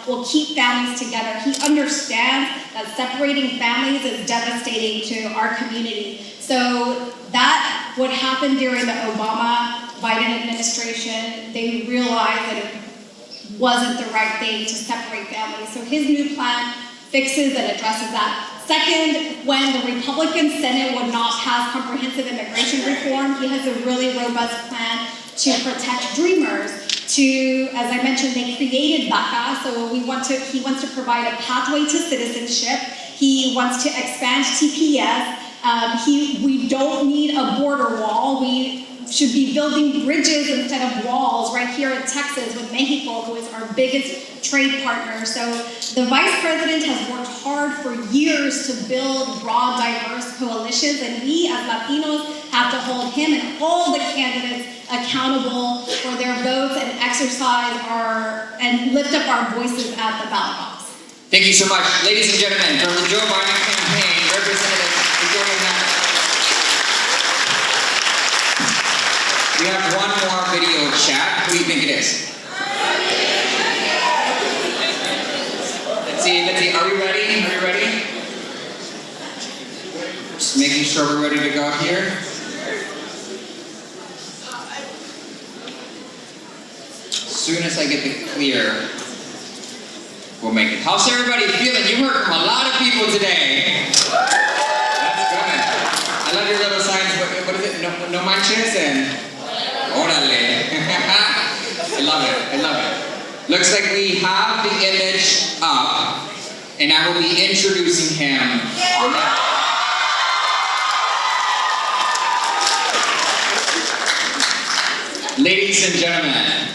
will keep families together. He understands that separating families is devastating to our community. So that what happened during the Obama-Biden administration, they realized that it wasn't the right thing to separate families. So his new plan fixes and addresses that. Second, when the Republican Senate would not pass comprehensive immigration reform, he has a really robust plan to protect dreamers. As I mentioned, they created DACA, so he wants to provide a pathway to citizenship. He wants to expand TPS. We don't need a border wall. We should be building bridges instead of walls right here in Texas with Mexico, who is our biggest trade partner. So the Vice President has worked hard for years to build broad, diverse coalitions, and we as Latinos have to hold him and all the candidates accountable for their votes and and lift up our voices at the ballot box. Thank you so much. Ladies and gentlemen, from the Joe Biden campaign, Representative Victoria Nava. We have one more video chat. Who do you think it is? Let's see. Are we ready? Just making sure we're ready to go here. As soon as I get the clear, we'll make it. How's everybody feeling? You heard from a lot of people today. That's good. I love your little signs. What is it? No manches and orale. I love it. Looks like we have the image up, and I will be introducing him. Ladies and gentlemen,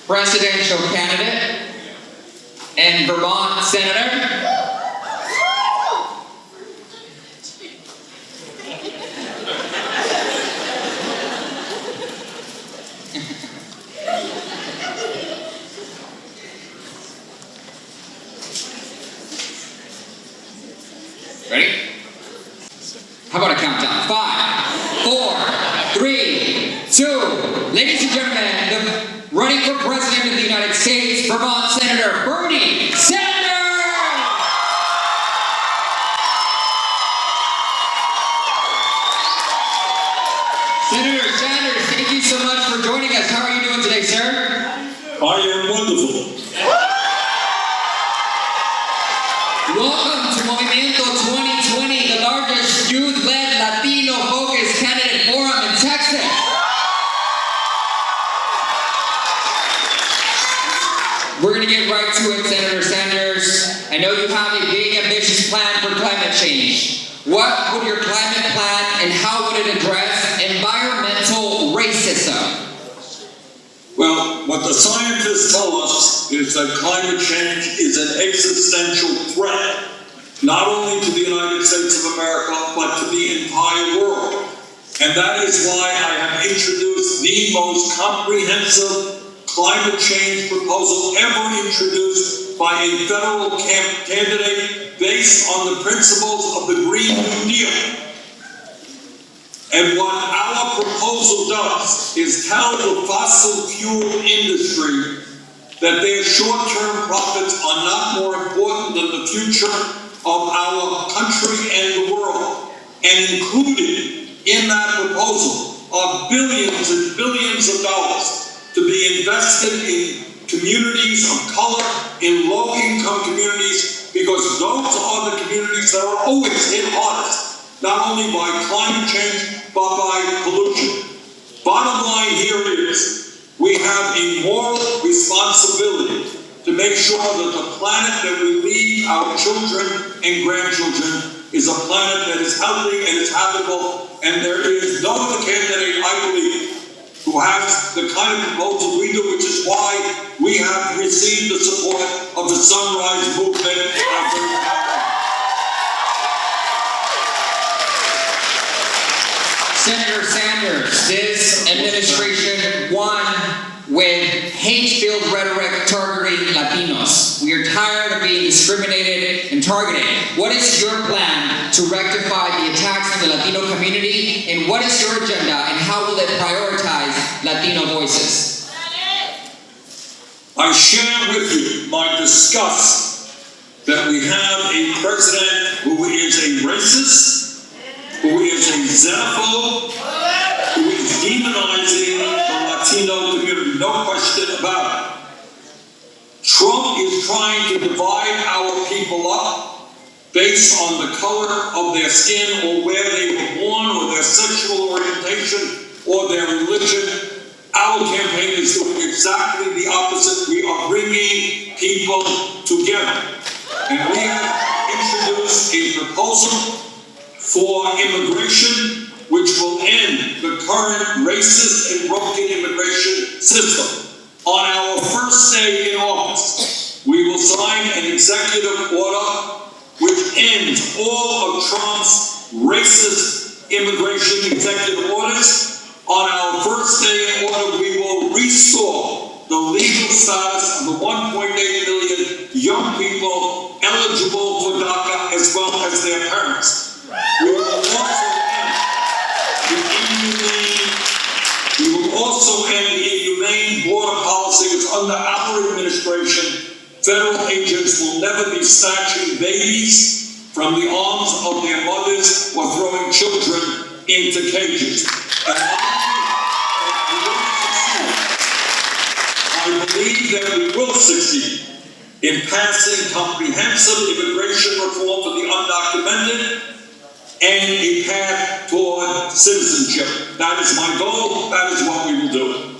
presidential candidate and Vermont senator, ready? How about a countdown? 5, 4, 3, 2. Ladies and gentlemen, running for president of the United States, Vermont Senator Bernie Sanders! Senator Sanders, thank you so much for joining us. How are you doing today, sir? I am wonderful. Welcome to Movimiento 2020, the largest youth-led Latino-focused candidate forum in Texas. We're going to get right to it, Senator Sanders. I know you have a big, ambitious plan for climate change. What would your climate plan and how would it address environmental racism? Well, what the scientists tell us is that climate change is an existential threat, not only to the United States of America, but to the entire world. And that is why I have introduced the most comprehensive climate change proposal ever introduced by a federal candidate based on the principles of the Green New Deal. And what our proposal does is tell the fossil fuel industry that their short-term profits are not more important than the future of our country and the world. And included in that proposal are billions and billions of dollars to be invested in communities of color, in low-income communities, because those are the communities that are always hit hardest, not only by climate change, but by pollution. Bottom line here is, we have a moral responsibility to make sure that the planet that we leave our children and grandchildren is a planet that is healthy and is habitable, and there is no other candidate, I believe, who has the kind of proposal we do, which is why we have received the support of the Sunrise Movement. Senator Sanders, this administration won with hate-filled rhetoric targeting Latinos. We are tired of being discriminated and targeted. What is your plan to rectify the attacks on the Latino community, and what is your agenda, and how will it prioritize Latino voices? I share with you my disgust that we have a president who is a racist, who is a xenophobe, who is demonizing the Latino community, no question about it. Trump is trying to divide our people up based on the color of their skin or where they were born or their sexual orientation or their religion. Our campaign is doing exactly the opposite. We are bringing people together. And we have introduced a proposal for immigration, which will end the current racist and broken immigration system. On our first day in office, we will sign an executive order which ends all of Trump's racist immigration executive orders. On our first day in order, we will restore the legal status of the 1.8 million young people eligible for DACA as well as their parents. We will also end the under our administration, federal agents will never be snatching babies from the arms of their mothers or throwing children into cages. And I believe that we will succeed in passing comprehensive immigration reform for the undocumented and a path toward citizenship. That is my goal. That is what we will do.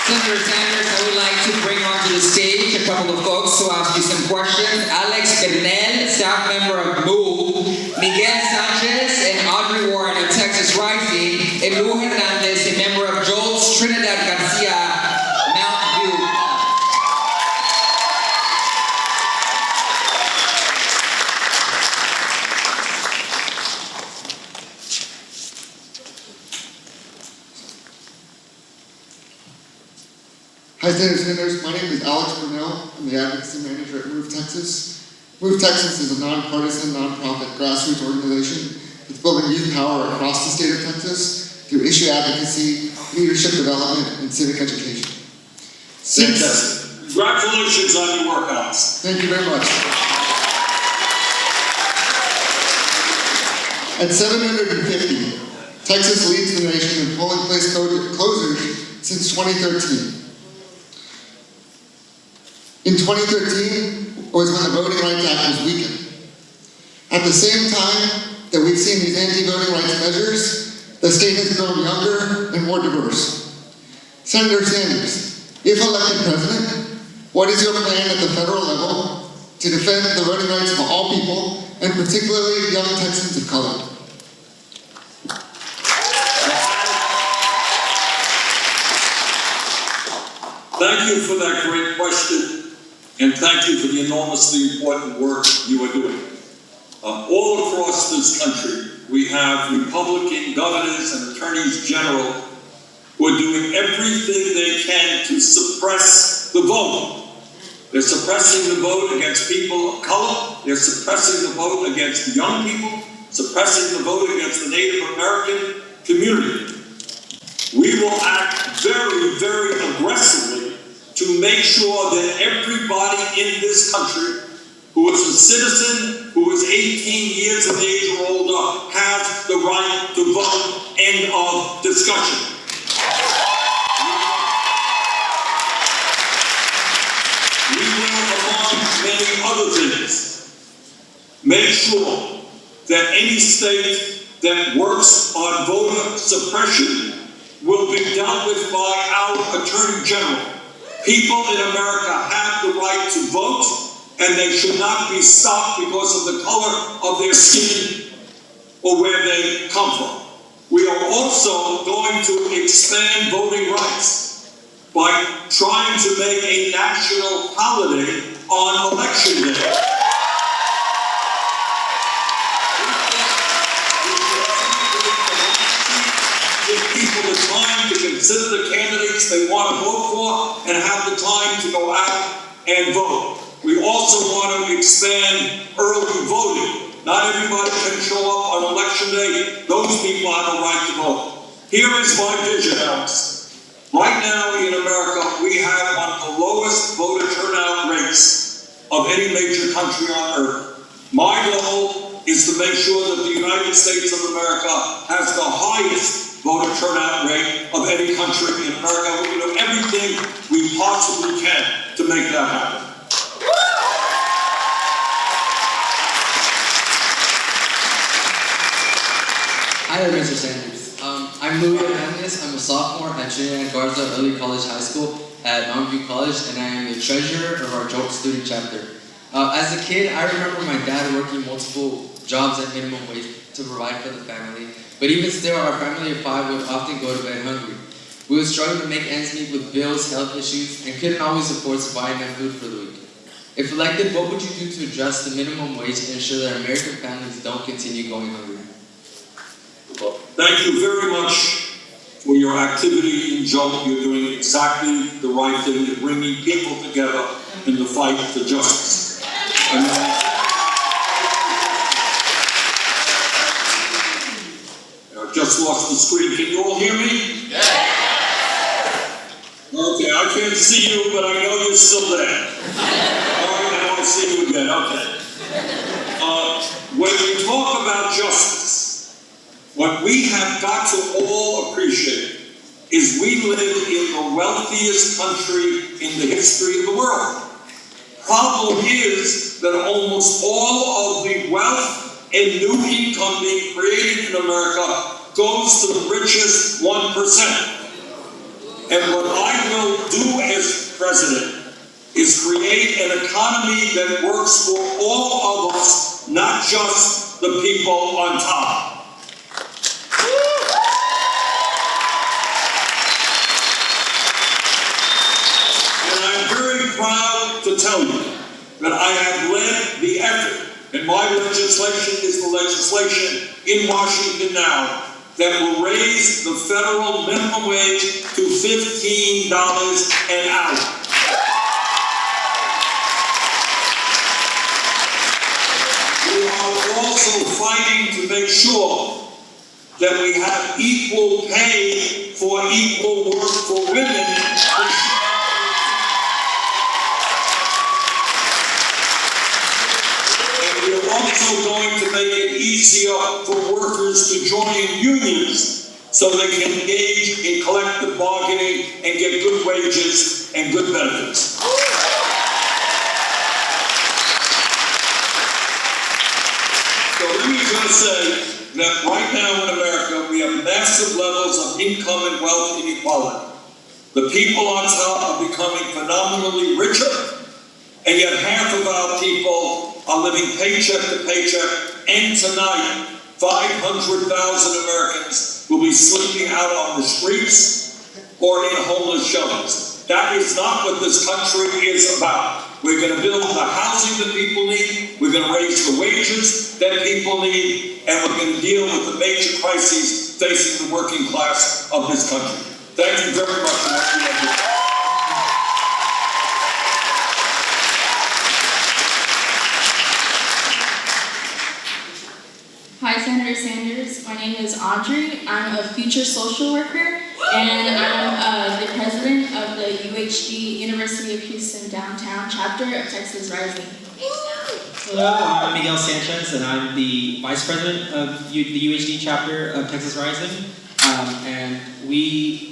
Senator Sanders, I would like to bring onto the stage a couple of folks to ask you some questions. Alex Bernal, staff member of MOVE, Miguel Sanchez and Audrey Warren of Texas Rising, and Lou Hernandez, a member of Jolt's Trinidad Garcia, Mount View. Hi, Senators. My name is Alex Brunel. I'm the Advocacy Manager at Move Texas. Move Texas is a nonpartisan, nonprofit grassroots organization that's building youth power across the state of Texas through issue advocacy, leadership development, and civic education. Fantastic. Congratulations on your work, Alex. Thank you very much. At 750, Texas leads the nation in polling place closures since 2013. In 2013 was when the Voting Rights Act was weakened. At the same time that we've seen these anti-voting rights measures, the state has grown younger and more diverse. Senator Sanders, if elected president, what is your plan at the federal level to defend the voting rights of all people, and particularly young Texans of color? Thank you for that great question. And thank you for the enormously important work you are doing. All across this country, we have Republican governors and attorneys general who are doing everything they can to suppress the vote. They're suppressing the vote against people of color. They're suppressing the vote against young people, suppressing the vote against the Native American community. We will act very, very aggressively to make sure that everybody in this country who is a citizen, who is 18 years of age or older, has the right to vote. End of discussion. We will, among many other things, make sure that any state that works on voter suppression will be dealt with by our Attorney General. People in America have the right to vote, and they should not be stopped because of the color of their skin or where they come from. We are also going to expand voting rights by trying to make a national holiday on Election Day. Give people the time to consider the candidates they want to vote for and have the time to go out and vote. We also want to expand early voting. Not everybody can show up on Election Day. Those people have a right to vote. Here is my vision, Alex. Right now in America, we have one of the lowest voter turnout rates of any major country on earth. My goal is to make sure that the United States of America has the highest voter turnout rate of any country in America. We're going to do everything we possibly can to make that happen. Hi there, Mr. Sanders. I'm Louis Hernandez. I'm a sophomore at Trinidad Garza Early College High School at Mount View College, and I am the treasurer of our Jolt student chapter. As a kid, I remember my dad working multiple jobs at minimum wage to provide for the family. But even still, our family of 5 would often go to bed hungry. We would struggle to make ends meet with bills, health issues, and couldn't always afford to buy enough food for the week. If elected, what would you do to adjust the minimum wage and ensure that American families don't continue going hungry? Well, thank you very much for your activity in Jolt. You're doing exactly the right thing. You're bringing people together in the fight for justice. And I just lost the screen. Can you all hear me? Yes. can't see you, but I know you're still there. All right, I want to see you again, okay. When we talk about justice, what we have got to all appreciate is we live in the wealthiest country in the history of the world. Problem is that almost all of the wealth and new income being created in America goes to the richest 1%. And what I will do as president is create an economy that works for all of us, not just the people on top. And I'm very proud to tell you that I have led the effort, and my legislation is the legislation in Washington now that will raise the federal minimum wage to $15 an hour. We are also fighting to make sure that we have equal pay for equal work for women. We're also going to make it easier for workers to join unions so they can engage in collective bargaining and get good wages and good benefits. So let me just say that right now in America, we have massive levels of income and wealth inequality. The people on top are becoming phenomenally richer, and yet half of our people are living paycheck to paycheck, and tonight, 500,000 Americans will be sleeping out on the streets or in homeless shelters. That is not what this country is about. We're going to build the housing that people need, we're going to raise the wages that people need, and we're going to deal with the major crises facing the working class of this country. Thank you very much. Hi, Senator Sanders. My name is Audrey. I'm a future social worker, and I'm the president of the UHD University of Houston Downtown Chapter of Texas Rising. Hello, I'm Miguel Sanchez, and I'm the vice president of the UHD Chapter of Texas Rising. And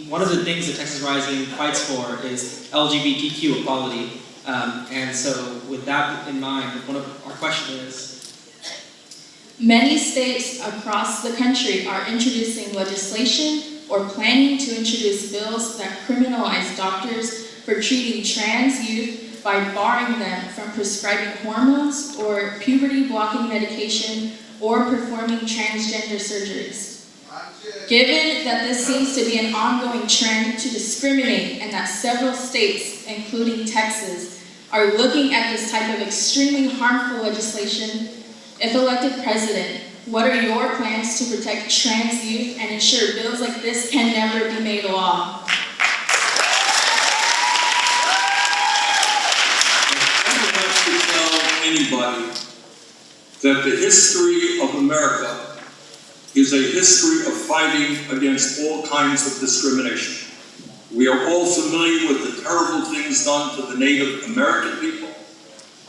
one of the things that Texas Rising fights for is LGBTQ equality. And so with that in mind, one of our question is, many states across the country are introducing legislation or planning to introduce bills that criminalize doctors for treating trans youth by barring them from prescribing hormones or puberty-blocking medication or performing transgender surgeries. Given that this seems to be an ongoing trend to discriminate and that several states, including Texas, are looking at this type of extremely harmful legislation, if elected president, what are your plans to protect trans youth and ensure bills like this can never be made law? I don't have to tell anybody that the history of America is a history of fighting against all kinds of discrimination. We are all familiar with the terrible things done to the Native American people.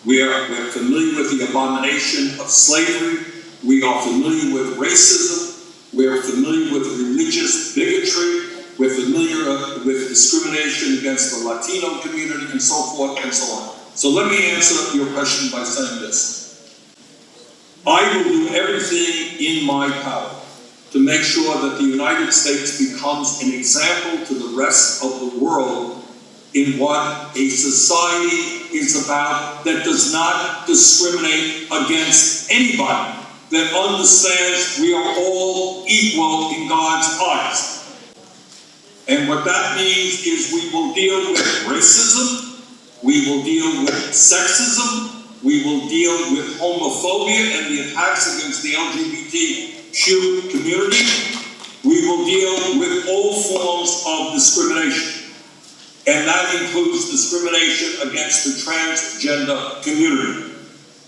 We're familiar with the abomination of slavery. We are familiar with racism. We are familiar with religious bigotry. We're familiar with discrimination against the Latino community and so forth and so on. So let me answer your question by saying this. I will do everything in my power to make sure that the United States becomes an example to the rest of the world in what a society is about that does not discriminate against anybody, that understands we are all equal in God's eyes. And what that means is we will deal with racism, we will deal with sexism, we will deal with homophobia and the attacks against the LGBTQ community, we will deal with all forms of discrimination. And that includes discrimination against the transgender community.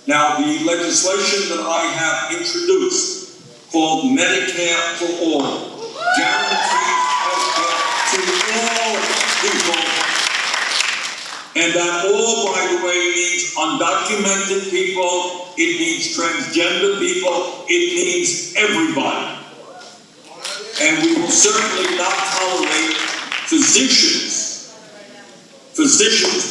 Now, the legislation that I have introduced, called Medicare for All, guarantees health care to all people And that all, by the way, means undocumented people, it means transgender people, it means everybody. And we will certainly not tolerate physicians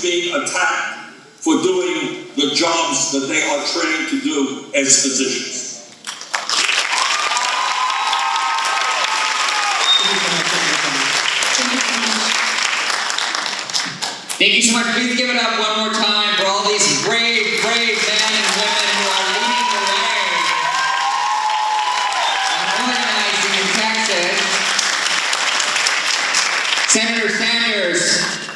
being attacked for doing the jobs that they are trained to do as physicians. Thank you so much. Please give it up one more time for all these brave, brave men and women who are leading the way and organizing in Texas. Senator Sanders,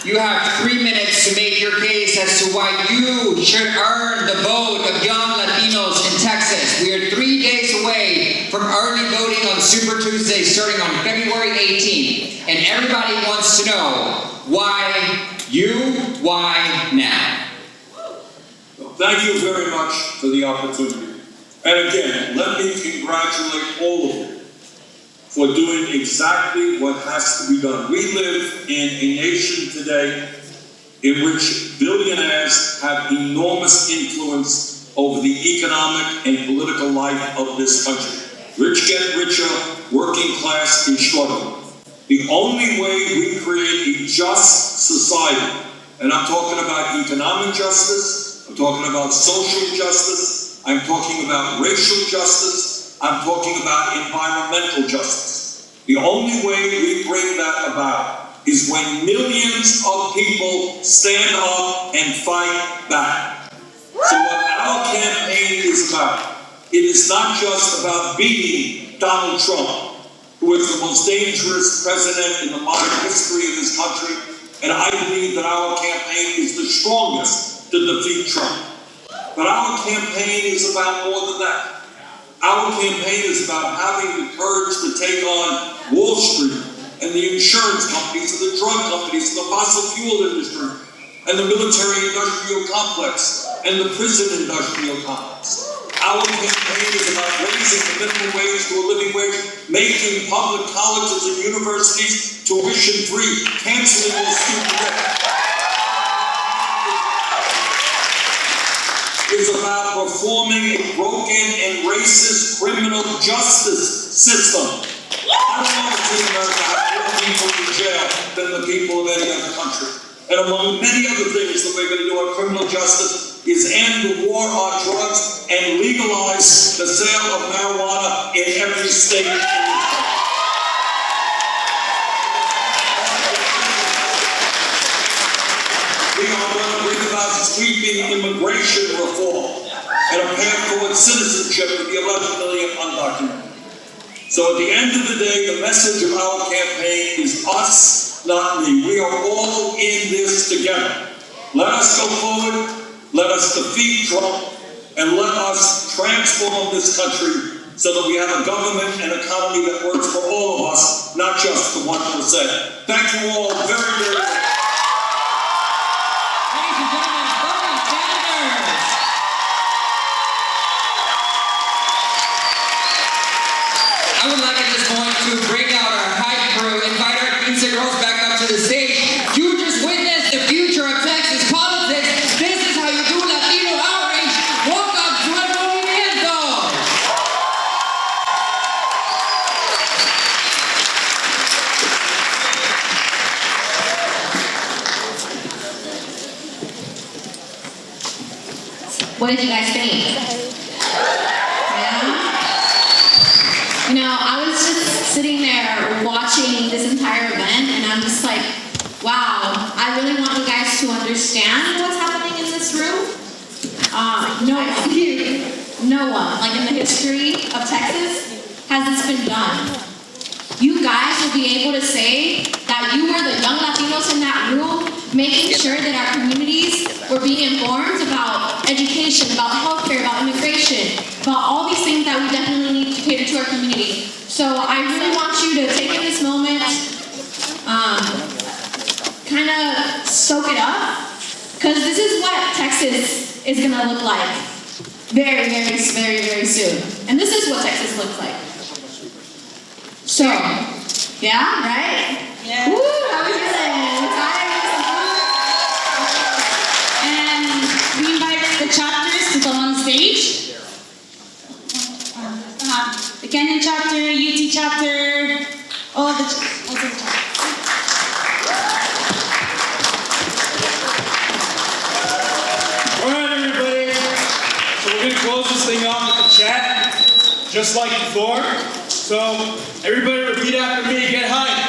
you have 3 minutes to make your case as to why you should earn the vote of young Latinos in Texas. We are 3 days away from early voting on Super Tuesday starting on February 18th. And everybody wants to know why why now? Thank you very much for the opportunity. And again, let me congratulate all of you for doing exactly what has to be done. We live in a nation today in which billionaires have enormous influence over the economic and political life of this country. Rich get richer, working class is struggling. The only way we create a just society, and I'm talking about economic justice, I'm talking about social justice, I'm talking about racial justice, I'm talking about environmental justice. The only way we bring that about is when millions of people stand up and fight back. So what our campaign is about, it is not just about beating Donald Trump, who is the most dangerous president in the modern history of this country, and I believe that our campaign is the strongest to defeat Trump. But our campaign is about more than that. Our campaign is about having the courage to take on Wall Street and the insurance companies and the drug companies and the fossil fuel industry and the military-industrial complex and the prison-industrial complex. Our campaign is about raising the minimum wage to a living wage, making public colleges and universities tuition-free, canceling all student debt. It's about reforming a broken and racist criminal justice system. I don't want to see America have more people in jail than the people of any other country. And among many other things that we're going to do on criminal justice is end the war on drugs and legalize the sale of marijuana in every state in the country. We are going to bring about sweeping immigration reform and a path towards citizenship for the 11 million undocumented. So at the end of the day, the message of our campaign is us, not me. We are all in this together. Let us go forward. Let us defeat Trump, and let us transform this country so that we have a government and economy that works for all of us, not just the 1%. Thank you all very, very much. Ladies and gentlemen, Bernie Sanders. I would like at this point to break out our hype crew, invite our Quince girls back up to the stage. You just witnessed the future of Texas politics. This is how you do Latino outreach. Welcome to el Movimiento. What did you guys think? Yeah? You know, I was just sitting there watching this entire event, and I'm just like, wow, I really want you guys to understand what's happening in this room. No one, like in the history of Texas, has this been done. You guys will be able to say that you were the young Latinos in that room, making sure that our communities were being informed about education, about healthcare, about immigration, about all these things that we definitely need to cater to our community. So I really want you to take in this moment, kind of soak it up, because this is what Texas is going to look like very, very, very, very soon. And this is what Texas looks like. So, yeah, right? Yeah. Woo, how are you feeling? Tired? citizen talk. All right, everybody. So we're gonna close this thing off with the chat, just like before. So everybody repeat after me. Get hyped.